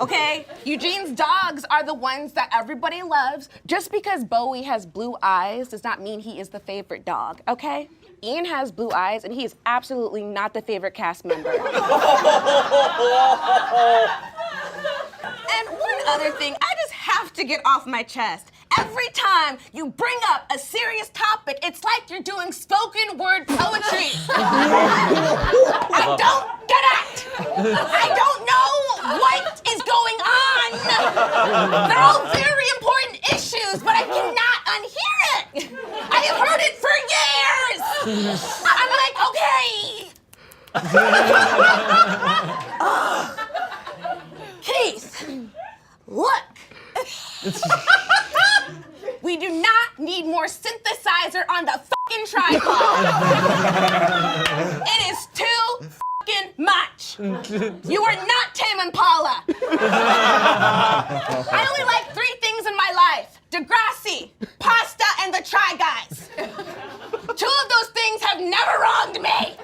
S14: Okay, Eugene's dogs are the ones that everybody loves. Just because Bowie has blue eyes does not mean he is the favorite dog. Okay. Ian has blue eyes, and he is absolutely not the favorite cast member. And one other thing, I just have to get off my chest. Every time you bring up a serious topic, it's like you're doing spoken word poetry. I don't get it. I don't know what is going on. They're all very important issues, but I cannot unhear it. I have heard it for years. I'm like, okay. Keith, look. We do not need more synthesizer on the fucking tripod. It is too fucking much. You are not Tame Impala. I only like 3 things in my life: Degrassi, pasta, and the Try Guys. 2 of those things have never wronged me.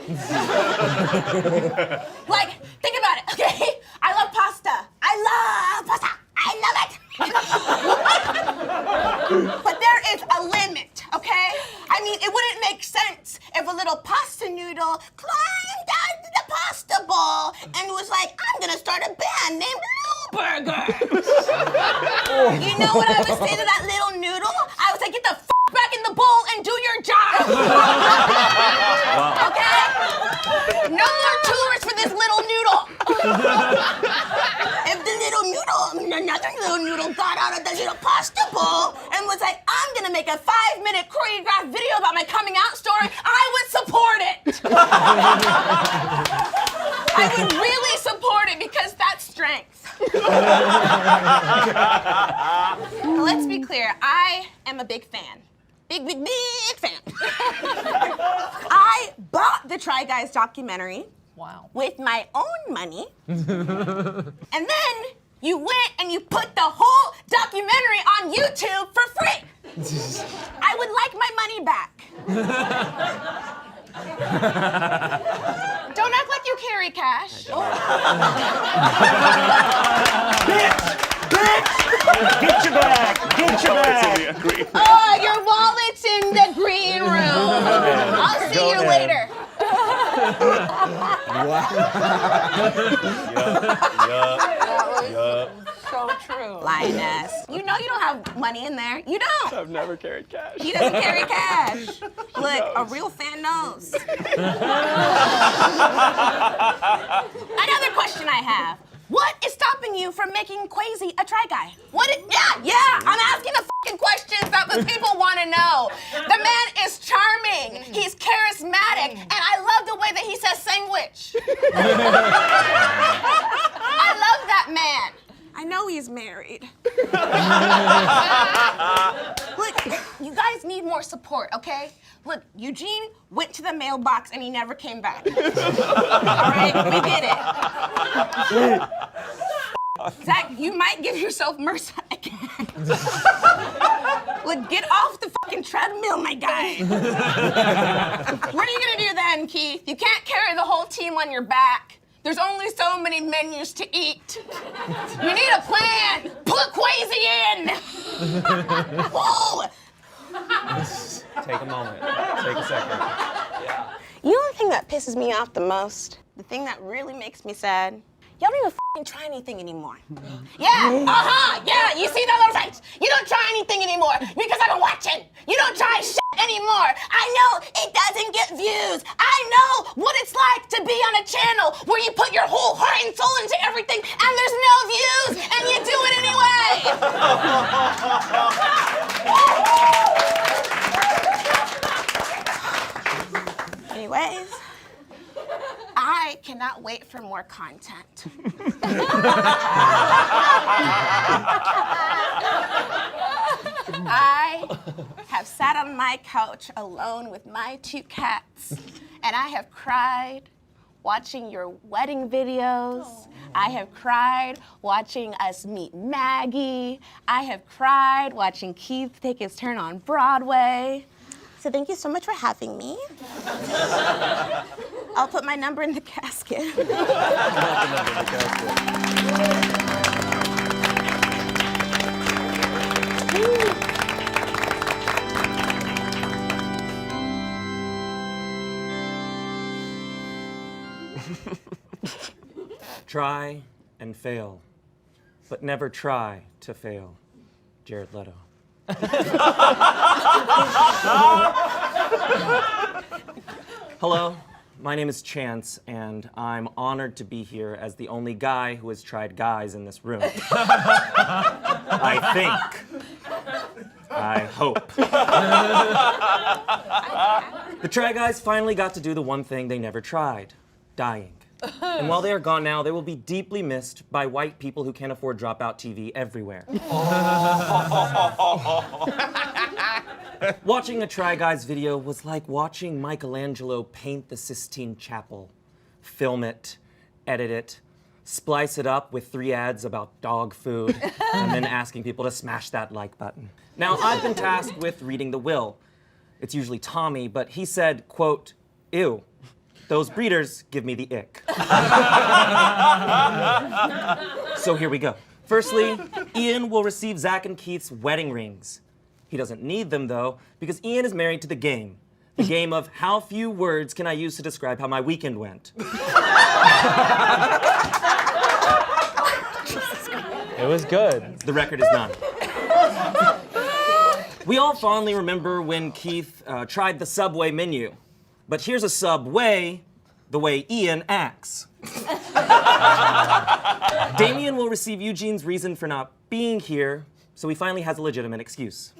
S14: Like, think about it, okay? I love pasta. I love pasta. I love it. But there is a limit, okay? I mean, it wouldn't make sense if a little pasta noodle climbed out of the pasta bowl and was like, I'm gonna start a band named Lou Burger. You know what I would say to that little noodle? I would say, get the f back in the bowl and do your job. Okay? No more tours for this little noodle. If the little noodle, another little noodle got out of the little pasta bowl and was like, I'm gonna make a 5-minute choreographed video about my coming out story, I would support it. I would really support it because that's strength. Let's be clear, I am a big fan. Big fan. I bought the Try Guys documentary. Wow. With my own money. And then you went and you put the whole documentary on YouTube for free. I would like my money back. Don't act like you carry cash.
S10: Bitch! Get your bag! Get your bag!
S14: Oh, your wallet's in the green room. I'll see you later. So true. Lioness. You know you don't have money in there. You don't.
S10: I've never carried cash.
S14: He doesn't carry cash. Look, a real fan knows. Another question I have. What is stopping you from making Quasi a Try Guy? Yeah, I'm asking the fucking questions that the people want to know. The man is charming, he's charismatic, and I love the way that he says sandwich. I love that man. I know he's married. Look, you guys need more support, okay? Look, Eugene went to the mailbox and he never came back. All right, we get it. Zach, you might give yourself MRSA again. Look, get off the fucking treadmill, my guy. What are you gonna do then, Keith? You can't carry the whole team on your back. There's only so many menus to eat. You need a plan. Put Quasi in. Whoa.
S23: Take a moment. Take a second.
S14: You know the thing that pisses me off the most? The thing that really makes me sad? Y'all don't even fucking try anything anymore. Yeah, yeah, you see that little face? You don't try anything anymore because I've been watching. You don't try shit anymore. I know it doesn't get views. I know what it's like to be on a channel where you put your whole heart and soul into everything and there's no views and you do it anyway. Anyways, I cannot wait for more content. I have sat on my couch alone with my 2 cats, and I have cried watching your wedding videos. I have cried watching us meet Maggie. I have cried watching Keith take his turn on Broadway. So thank you so much for having me. I'll put my number in the casket.
S8: Try and fail, but never try to fail. Jared Leto. Hello, my name is Chance, and I'm honored to be here as the only guy who has tried guys in this room. I think. I hope. The Try Guys finally got to do the one thing they never tried, dying. And while they are gone now, they will be deeply missed by white people who can't afford dropout TV everywhere. Watching a Try Guys video was like watching Michelangelo paint the Sistine Chapel. Film it, edit it, splice it up with 3 ads about dog food, and then asking people to smash that like button. Now, I've been tasked with reading the will. It's usually Tommy, but he said, quote, "Ew. Those breeders give me the ick." So here we go. Firstly, Ian will receive Zach and Keith's wedding rings. He doesn't need them, though, because Ian is married to the game of how few words can I use to describe how my weekend went.
S9: It was good.
S8: The record is none. We all fondly remember when Keith tried the Subway menu. But here's a Subway the way Ian acts. Damien will receive Eugene's reason for not being here, so he finally has a legitimate excuse.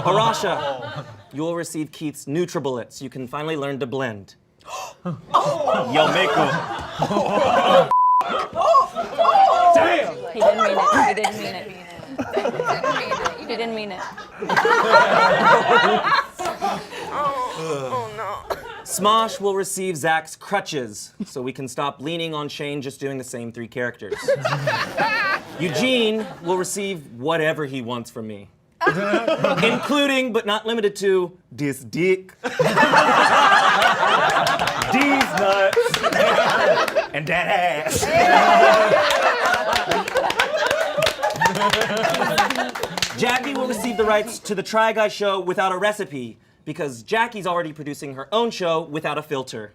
S8: Arasha, you will receive Keith's NutriBullet, so you can finally learn to blend. Yo, Mako.
S4: Damn! He didn't mean it. He didn't mean it. He didn't mean it.
S14: Oh no.
S8: Smosh will receive Zach's crutches, so we can stop leaning on Shayne just doing the same 3 characters. Eugene will receive whatever he wants from me, including, but not limited to, this dick, these nuts, and that ass. Jackie will receive the rights to the Try Guy show without a recipe, because Jackie's already producing her own show without a filter.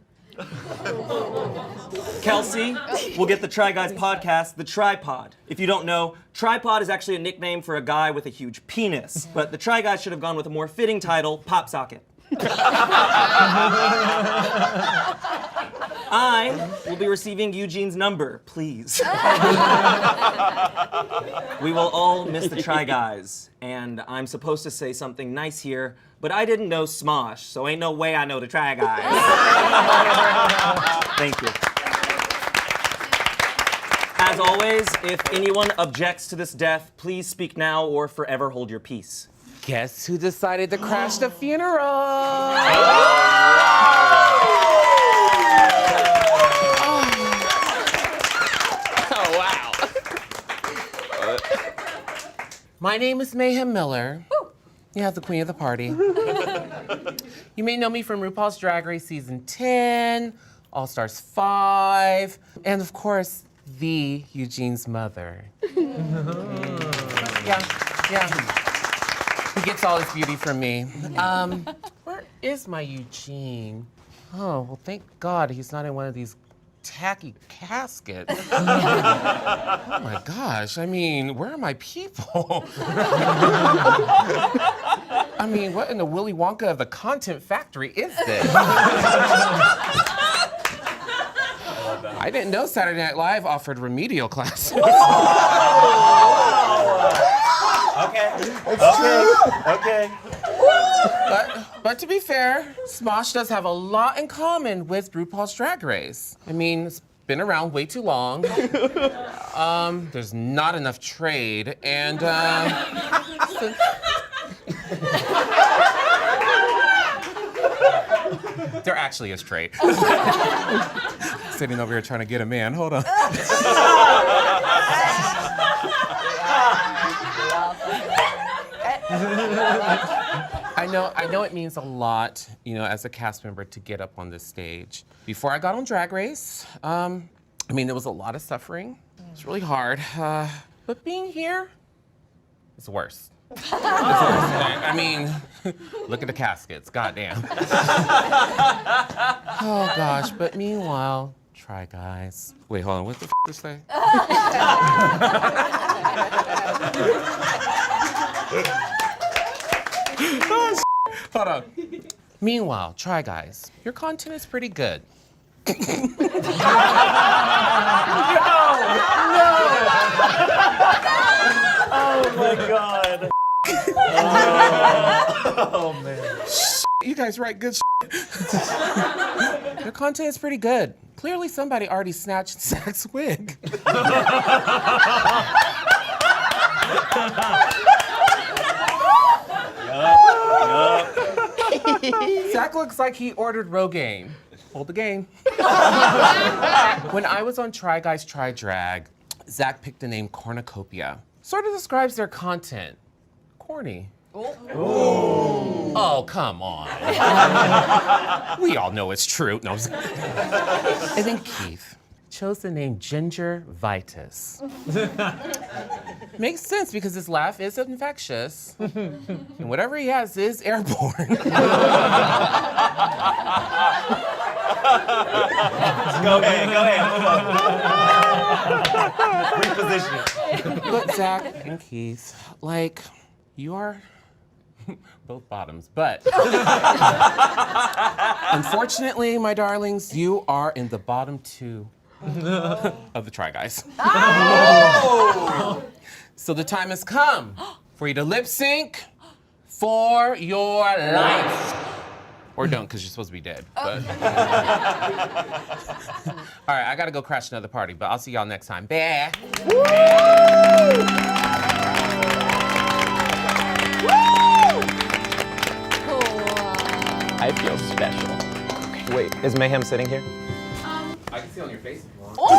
S8: Kelsey will get the Try Guys podcast, The Tripod. If you don't know, tripod is actually a nickname for a guy with a huge penis, but the Try Guys should have gone with a more fitting title, Pop Socket. I will be receiving Eugene's number, please. We will all miss the Try Guys, and I'm supposed to say something nice here, but I didn't know Smosh, so ain't no way I know the Try Guys. Thank you. As always, if anyone objects to this death, please speak now or forever hold your peace.
S20: Guess who decided to crash the funeral? Oh, wow. My name is Mayhem Miller. Yeah, the queen of the party. You may know me from RuPaul's Drag Race Season 10, All Stars 5, and of course, the Eugene's mother. Yeah. He gets all his beauty from me. Where is my Eugene? Oh, well, thank God he's not in one of these tacky caskets. Oh my gosh, I mean, where are my people? I mean, what in the Willy Wonka of the content factory is this? I didn't know Saturday Night Live offered remedial classes. Okay. But to be fair, Smosh does have a lot in common with RuPaul's Drag Race. I mean, it's been around way too long. There's not enough trade, and There actually is straight. Sitting over here trying to get a man. Hold on. I know it means a lot, as a cast member to get up on this stage. Before I got on Drag Race, there was a lot of suffering. It was really hard. But being here is worse. It's worse. Look at the caskets, goddamn. Oh gosh, but meanwhile, Try Guys. Wait, hold on, what the f did I say? Hold on. Meanwhile, Try Guys, your content is pretty good.
S10: No! Oh my God. Oh man.
S20: You guys write good Your content is pretty good. Clearly somebody already snatched Zach's wig. Zach looks like he ordered Rogaine. Hold the game. When I was on Try Guys Try Drag, Zach picked the name Cornucopia. Sort of describes their content. Corny. Ooh. Oh, come on. We all know it's true. No. And then Keith chose the name Ginger Vitus. Makes sense because his laugh is infectious. And whatever he has is airborne.
S10: Go ahead, move on. Reposition.
S20: But Zach and Keith, you are both bottoms, but unfortunately, my darlings, you are in the bottom 2 of the Try Guys. Oh! So the time has come for you to lip sync for your life. Or don't, because you're supposed to be dead. But... All right, I gotta go crash another party, but I'll see y'all next time. Bye.
S8: I feel special. Wait, is Mayhem sitting here?
S20: I can see on your face if you want.
S10: What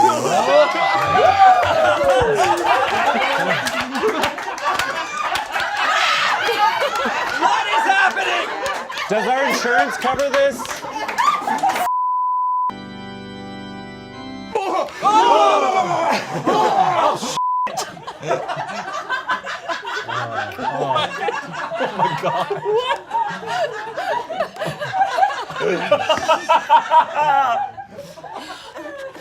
S10: is happening?
S23: Does our insurance cover this?
S10: Oh, shit. Oh my God.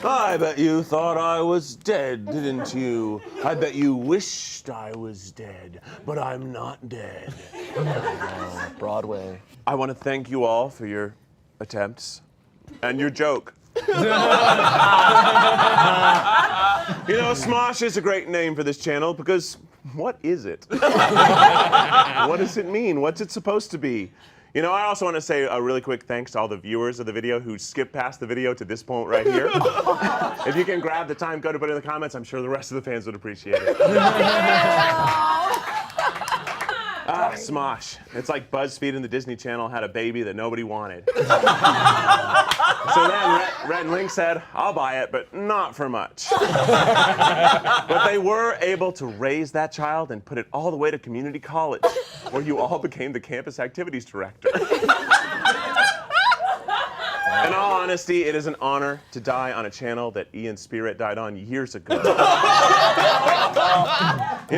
S6: I bet you thought I was dead, didn't you? I bet you wished I was dead, but I'm not dead.
S8: Oh, Broadway.
S6: I want to thank you all for your attempts and your joke. Smosh is a great name for this channel because what is it? What does it mean? What's it supposed to be? I also want to say a really quick thanks to all the viewers of the video who skipped past the video to this point right here. If you can grab the time, go to put it in the comments. I'm sure the rest of the fans would appreciate it. Smosh. It's like BuzzFeed and the Disney Channel had a baby that nobody wanted. So then Rhett and Link said, I'll buy it, but not for much. But they were able to raise that child and put it all the way to community college, where you all became the campus activities director. In all honesty, it is an honor to die on a channel that Ian Spirit died on years ago.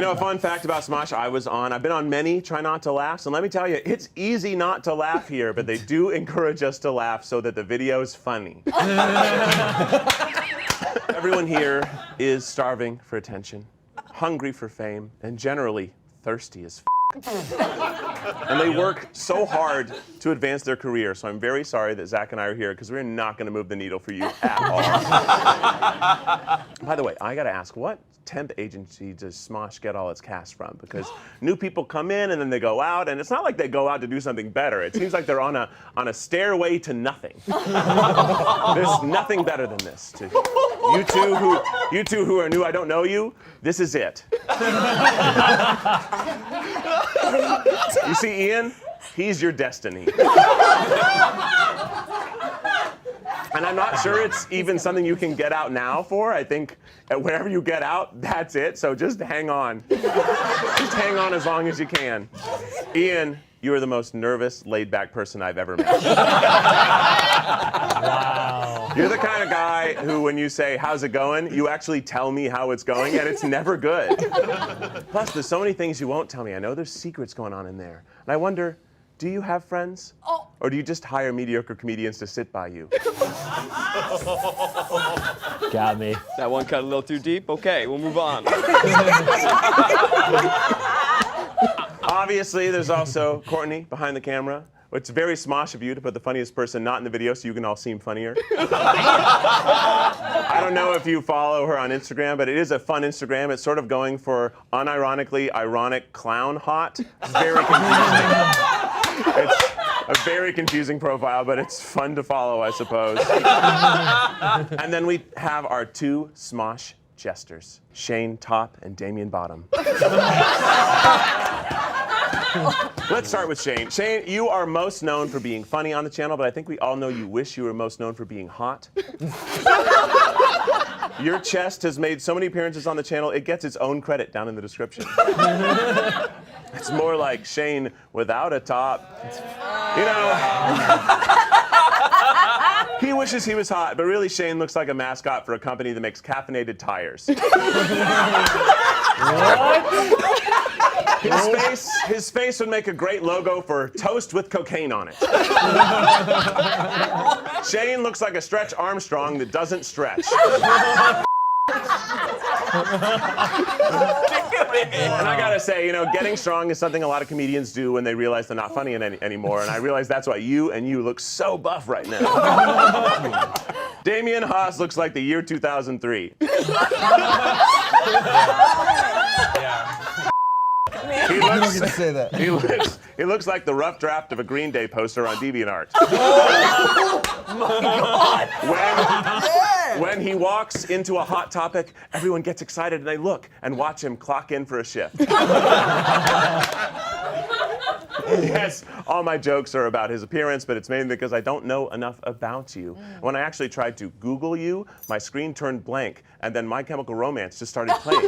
S6: A fun fact about Smosh I've been on many Try Not to Laughs, and let me tell you, it's easy not to laugh here, but they do encourage us to laugh so that the video's funny. Everyone here is starving for attention, hungry for fame, and generally thirsty as f***. And they work so hard to advance their career, so I'm very sorry that Zach and I are here because we're not going to move the needle for you at all. By the way, I got to ask, what temp agency does Smosh get all its cast from? Because new people come in and then they go out, and it's not like they go out to do something better. It seems like they're on a stairway to nothing. There's nothing better than this. You two who are new, I don't know you, this is it. You see Ian? He's your destiny. And I'm not sure it's even something you can get out now for. I think wherever you get out, that's it. So just hang on. Just hang on as long as you can. Ian, you are the most nervous, laid-back person I've ever met.
S1: Wow.
S6: You're the kind of guy who, when you say, how's it going, you actually tell me how it's going, and it's never good. Plus, there's so many things you won't tell me. I know there's secrets going on in there. And I wonder, do you have friends?
S7: Oh.
S6: Or do you just hire mediocre comedians to sit by you?
S5: Got me. That one cut a little too deep. Okay, we'll move on.
S6: Obviously, there's also Courtney behind the camera. It's very Smosh of you to put the funniest person not in the video so you can all seem funnier. I don't know if you follow her on Instagram, but it is a fun Instagram. It's sort of going for unironically ironic clown hot. It's very confusing. It's a very confusing profile, but it's fun to follow, I suppose. And then we have our two Smosh jesters, Shayne Topp and Damien Bottom. Let's start with Shayne. Shayne, you are most known for being funny on the channel, but I think we all know you wish you were most known for being hot. Your chest has made so many appearances on the channel, it gets its own credit down in the description. It's more like Shayne without a top. You know, he wishes he was hot, but really Shayne looks like a mascot for a company that makes caffeinated tires. His face would make a great logo for toast with cocaine on it. Shayne looks like a Stretch Armstrong that doesn't stretch. And I gotta say, you know, getting strong is something a lot of comedians do when they realize they're not funny anymore. And I realize that's why you look so buff right now. Damien Haas looks like the year 2003. He looks like the rough draft of a Green Day poster on DeviantArt.
S10: Oh my God!
S6: When he walks into a hot topic, everyone gets excited and they look and watch him clock in for a shift. Yes, all my jokes are about his appearance, but it's mainly because I don't know enough about you. When I actually tried to Google you, my screen turned blank, and then My Chemical Romance just started playing.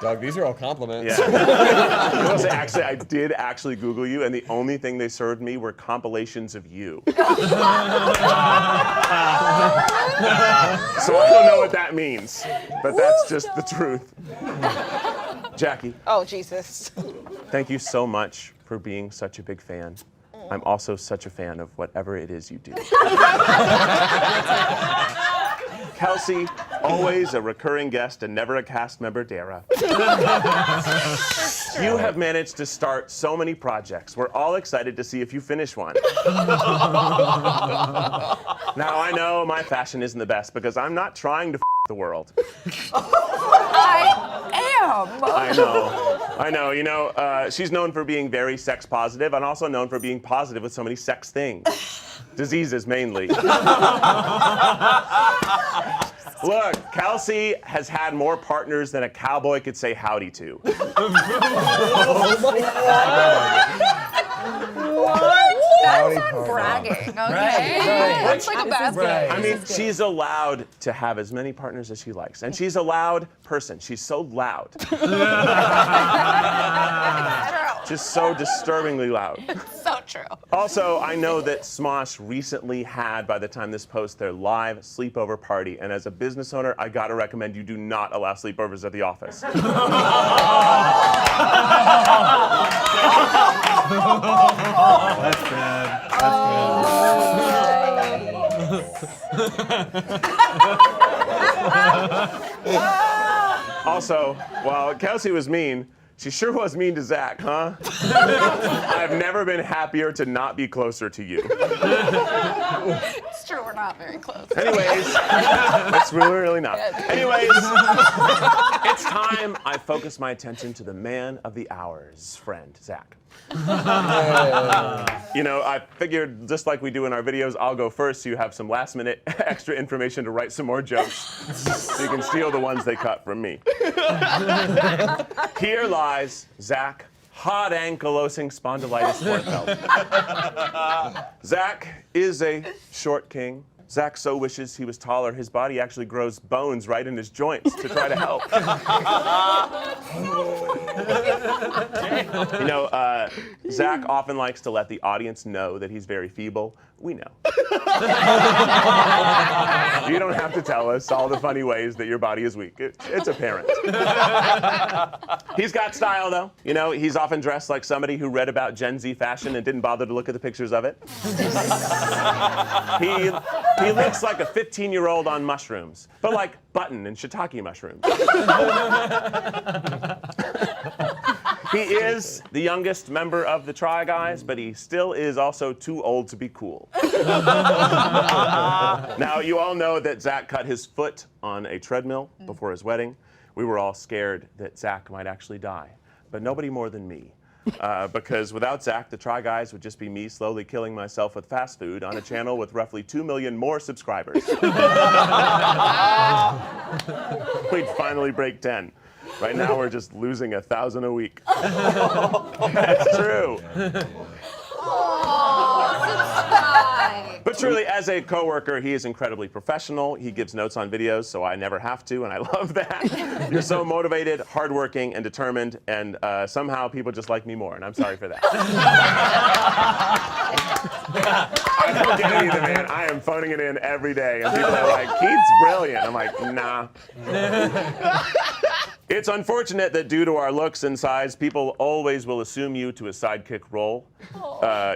S11: Doug, these are all compliments.
S6: Yeah. Actually, I did actually Google you, and the only thing they served me were compilations of you. So I don't know what that means, but that's just the truth. Jackie.
S15: Oh, Jesus.
S6: Thank you so much for being such a big fan. I'm also such a fan of whatever it is you do. Kelsey, always a recurring guest and never a cast member, Dara. You have managed to start so many projects. We're all excited to see if you finish one. Now, I know my fashion isn't the best because I'm not trying to the world.
S7: I am.
S6: I know. You know, she's known for being very sex positive and also known for being positive with so many sex things. Diseases, mainly. Look, Kelsey has had more partners than a cowboy could say howdy to.
S7: That's not bragging, okay? That's like a bad thing.
S6: I mean, she's allowed to have as many partners as she likes. And she's a loud person. She's so loud. Just so disturbingly loud.
S7: It's so true.
S6: Also, I know that Smosh recently had, by the time this posts, their live sleepover party. And as a business owner, I gotta recommend you do not allow sleepovers at the office.
S10: That's good.
S6: Also, while Kelsey was mean, she sure was mean to Zach, huh? I've never been happier to not be closer to you.
S7: It's true, we're not very close.
S6: Anyways, that's really not. Anyways, it's time I focus my attention to the man of the hour's friend, Zach. You know, I figured just like we do in our videos, I'll go first so you have some last minute extra information to write some more jokes so you can steal the ones they cut from me. Here lies Zach hot ankylosing spondylitis Hornfeld. Zach is a short king. Zach so wishes he was taller, his body actually grows bones right in his joints to try to help. You know, Zach often likes to let the audience know that he's very feeble. We know. You don't have to tell us all the funny ways that your body is weak. It's apparent. He's got style, though. You know, he's often dressed like somebody who read about Gen Z fashion and didn't bother to look at the pictures of it. He looks like a 15-year-old on mushrooms, but like button and shiitake mushrooms. He is the youngest member of the Try Guys, but he still is also too old to be cool. Now, you all know that Zach cut his foot on a treadmill before his wedding. We were all scared that Zach might actually die, but nobody more than me. Because without Zach, the Try Guys would just be me slowly killing myself with fast food on a channel with roughly 2 million more subscribers. We'd finally break 10. Right now, we're just losing 1,000 a week. That's true. But truly, as a coworker, he is incredibly professional. He gives notes on videos, so I never have to, and I love that. You're so motivated, hardworking, and determined, and somehow people just like me more, and I'm sorry for that. I don't get it either, man. I am phoning it in every day, and people are like, Keith's brilliant. I'm like, nah. It's unfortunate that due to our looks and size, people always will assume you to a sidekick role.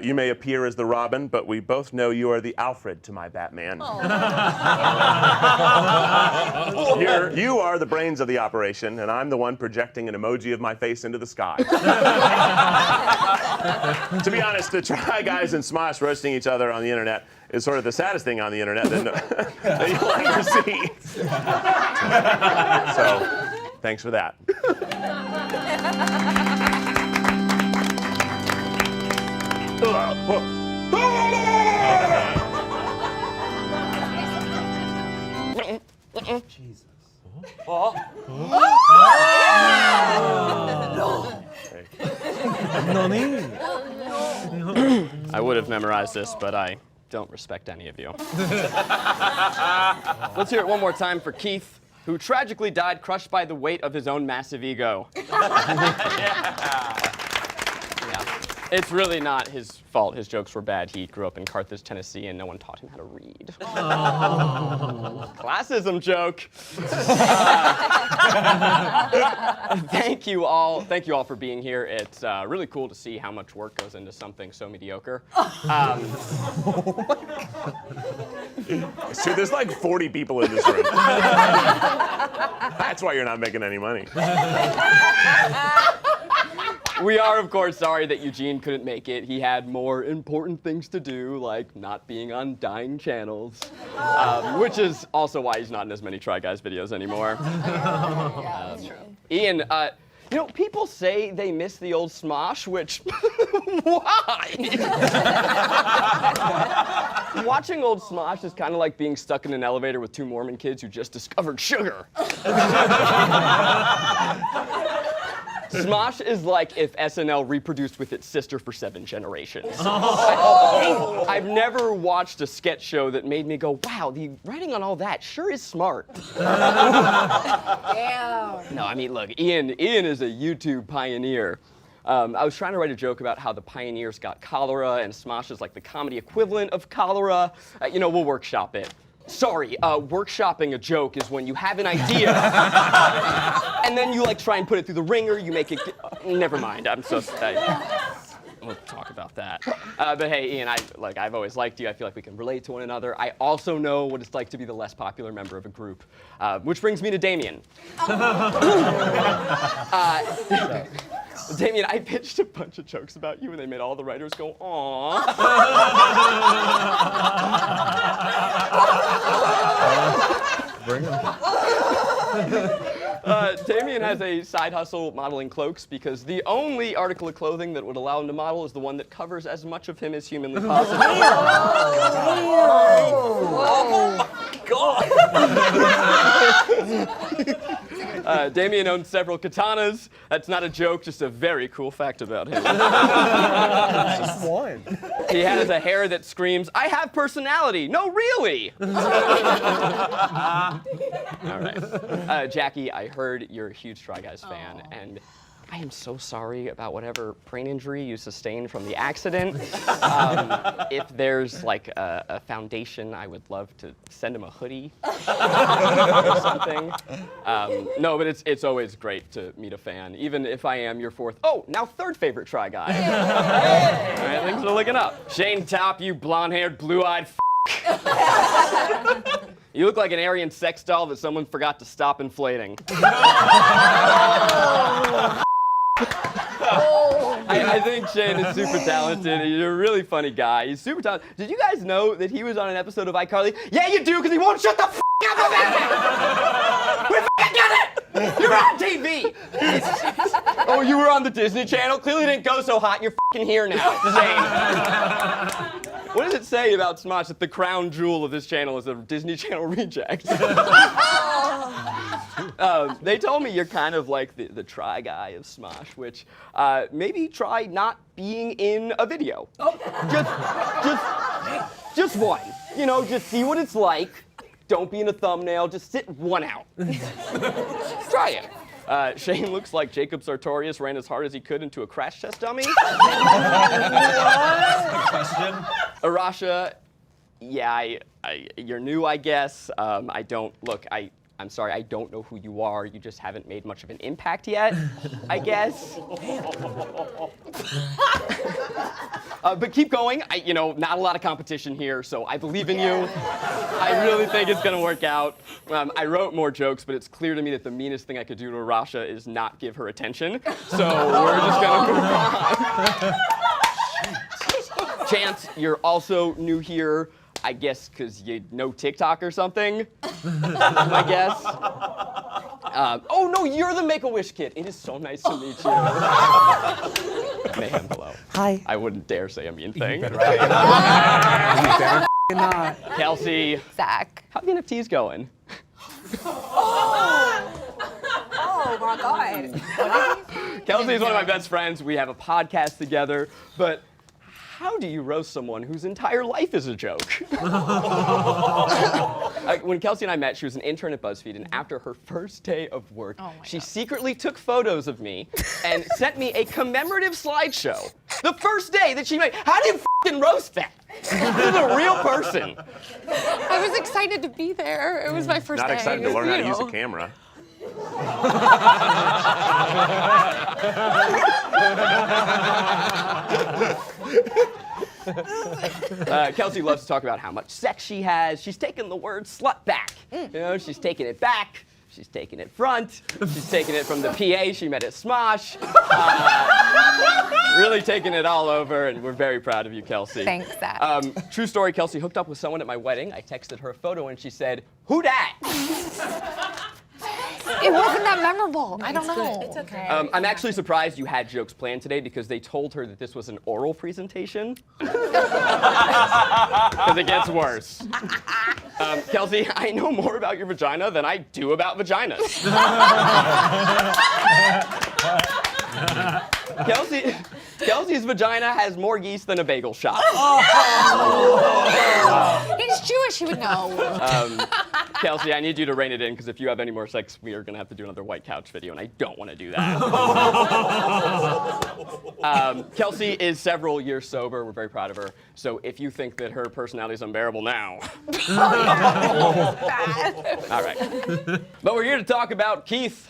S6: You may appear as the Robin, but we both know you are the Alfred to my Batman. You are the brains of the operation, and I'm the one projecting an emoji of my face into the sky. To be honest, the Try Guys and Smosh roasting each other on the internet is sort of the saddest thing on the internet that you'll ever see. So, thanks for that.
S5: Jesus.
S17: I would have memorized this, but I don't respect any of you. Let's hear it one more time for Keith, who tragically died crushed by the weight of his own massive ego. It's really not his fault. His jokes were bad. He grew up in Carthage, Tennessee, and no one taught him how to read. Classism joke. Thank you all for being here. It's really cool to see how much work goes into something so mediocre.
S6: It's true, there's like 40 people in this room. That's why you're not making any money.
S17: We are, of course, sorry that Eugene couldn't make it. He had more important things to do, like not being on dying channels, which is also why he's not in as many Try Guys videos anymore.
S4: Yeah, that's true.
S17: Ian, you know, people say they miss the old Smosh, which, why? Watching old Smosh is kind of like being stuck in an elevator with two Mormon kids who just discovered sugar. Smosh is like if SNL reproduced with its sister for 7 generations. I've never watched a sketch show that made me go, wow, the writing on all that sure is smart.
S4: Damn.
S17: No, I mean, look, Ian is a YouTube pioneer. I was trying to write a joke about how the pioneers got cholera, and Smosh is like the comedy equivalent of cholera. You know, we'll workshop it. Sorry, workshopping a joke is when you have an idea, and then you like try and put it through the ringer, you make it, never mind, we'll talk about that. But hey, Ian, I've always liked you. I feel like we can relate to one another. I also know what it's like to be the less popular member of a group, which brings me to Damien. Damien, I pitched a bunch of jokes about you, and they made all the writers go, aww.
S19: Bring him.
S17: Damien has a side hustle modeling cloaks because the only article of clothing that would allow him to model is the one that covers as much of him as humanly possible.
S4: Oh my God.
S17: Damien owns several katanas. That's not a joke, just a very cool fact about him.
S11: Just one.
S17: He has a hair that screams, "I have personality." No, really. All right. Jackie, I heard you're a huge Try Guys fan, and I am so sorry about whatever brain injury you sustained from the accident. If there's like a foundation, I would love to send him a hoodie or something. No, but it's always great to meet a fan, even if I am your third favorite Try Guy. All right, things are looking up. Shayne Topp, you blonde-haired, blue-eyed You look like an Aryan sex doll that someone forgot to stop inflating. I think Shayne is super talented. He's a really funny guy. He's super talented. Did you guys know that he was on an episode of iCarly? Yeah, you do, because he won't shut the f*** up about it! We f***ing get it! You're on TV! Oh, you were on the Disney Channel? Clearly didn't go so hot. You're f***ing here now, Shayne. What does it say about Smosh that the crown jewel of this channel is a Disney Channel reject? They told me you're kind of like the Try Guy of Smosh, which maybe try not being in a video. Just one. You know, just see what it's like. Don't be in a thumbnail. Just sit one out. Try it. Shayne looks like Jacob Sartorius ran as hard as he could into a crash test dummy.
S13: Question?
S17: Arasha, yeah, you're new, I guess. I'm sorry, I don't know who you are. You just haven't made much of an impact yet, I guess. But keep going. Not a lot of competition here, so I believe in you. I really think it's gonna work out. I wrote more jokes, but it's clear to me that the meanest thing I could do to Arasha is not give her attention. So we're just gonna move on. Chance, you're also new here. I guess because you know TikTok or something, I guess. Oh no, you're the Make-A-Wish kid. It is so nice to meet you. Mayhem, hello.
S8: Hi.
S17: I wouldn't dare say a mean thing.
S8: You better
S17: not. Kelsey.
S7: Zach.
S17: How the NFTs going?
S7: Oh my God.
S17: Kelsey is one of my best friends. We have a podcast together, but how do you roast someone whose entire life is a joke? When Kelsey and I met, she was an intern at BuzzFeed, and after her first day of work, she secretly took photos of me and sent me a commemorative slideshow. The first day that she made. How do you f***ing roast that? This is a real person.
S7: I was excited to be there. It was my first day.
S6: Not excited to learn how to use a camera.
S17: Kelsey loves to talk about how much sex she has. She's taken the word slut back. You know, she's taking it back. She's taking it front. She's taking it from the PA she met at Smosh. Really taking it all over, and we're very proud of you, Kelsey.
S7: Thanks, Zach.
S17: True story, Kelsey hooked up with someone at my wedding. I texted her a photo, and she said, "Who dat?"
S7: It wasn't that memorable. I don't know.
S14: It's okay.
S17: I'm actually surprised you had jokes planned today because they told her that this was an oral presentation. Because it gets worse. Kelsey, I know more about your vagina than I do about vaginas. Kelsey's vagina has more yeast than a bagel shop.
S7: He's Jewish, he would know.
S17: Kelsey, I need you to rein it in, because if you have any more sex, we are going to have to do another white couch video, and I don't want to do that. Kelsey is several years sober. We're very proud of her. So if you think that her personality is unbearable now. All right. But we're here to talk about Keith.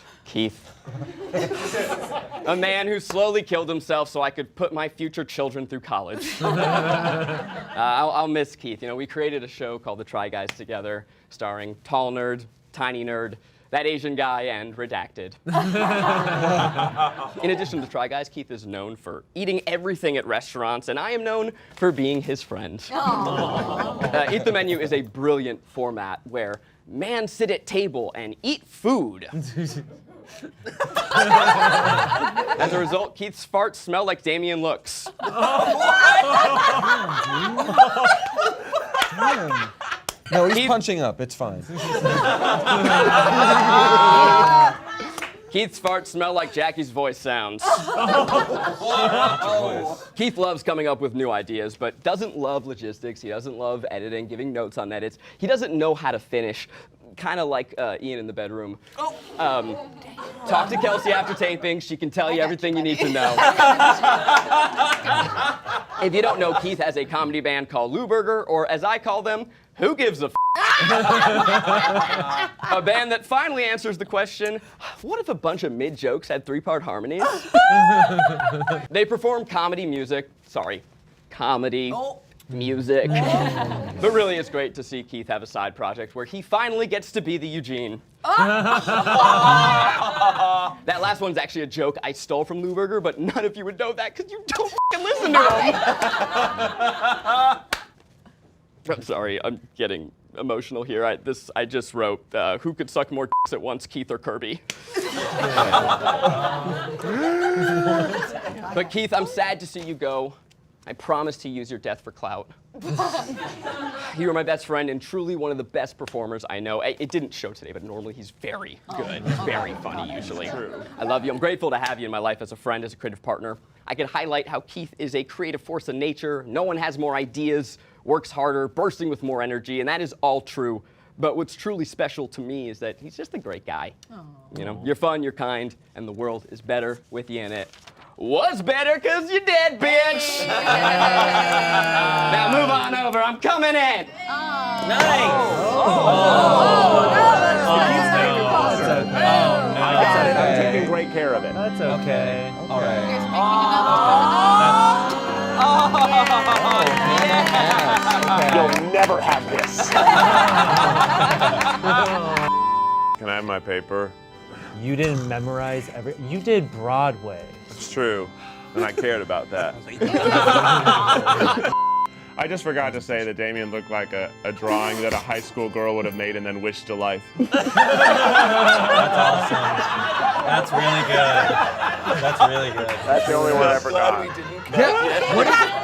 S17: A man who slowly killed himself so I could put my future children through college. I'll miss Keith. You know, we created a show called The Try Guys together, starring Tall Nerd, Tiny Nerd, That Asian Guy, and Redacted. In addition to Try Guys, Keith is known for eating everything at restaurants, and I am known for being his friend. Eat the Menu is a brilliant format where man sit at table and eat food. As a result, Keith's farts smell like Damien looks.
S11: No, he's punching up. It's fine.
S17: Keith's farts smell like Jackie's voice sounds. Keith loves coming up with new ideas, but doesn't love logistics. He doesn't love editing, giving notes on edits. He doesn't know how to finish, kind of like Ian in the bedroom. Talk to Kelsey after taping. She can tell you everything you need to know. If you don't know, Keith has a comedy band called Lou Burger, or as I call them, Who Gives a F? A band that finally answers the question, what if a bunch of mid-jokes had 3-part harmonies? They perform comedy music. Music. But really, it's great to see Keith have a side project where he finally gets to be the Eugene. That last one's actually a joke I stole from Lou Burger, but none of you would know that because you don't f***ing listen to him. I'm sorry, I'm getting emotional here. I just wrote, who could suck more dicks at once, Keith or Kirby? But Keith, I'm sad to see you go. I promise to use your death for clout. You were my best friend and truly one of the best performers I know. It didn't show today, but normally he's very good. He's very funny, usually. True. I love you. I'm grateful to have you in my life as a friend, as a creative partner. I could highlight how Keith is a creative force of nature. No one has more ideas, works harder, bursting with more energy, and that is all true. But what's truly special to me is that he's just a great guy. You know, you're fun, you're kind, and the world is better with you in it. Was better because you're dead, bitch! Now move on over, I'm coming in! Nice!
S6: I'm taking great care of it.
S1: That's okay.
S6: All right. You'll never have this. Can I have my paper?
S1: You didn't memorize you did Broadway.
S6: It's true, and I cared about that. I just forgot to say that Damien looked like a drawing that a high school girl would have made and then wished to life.
S1: That's awesome. That's really good. That's really good.
S6: That's the only one I forgot.
S11: Yeah. What is it?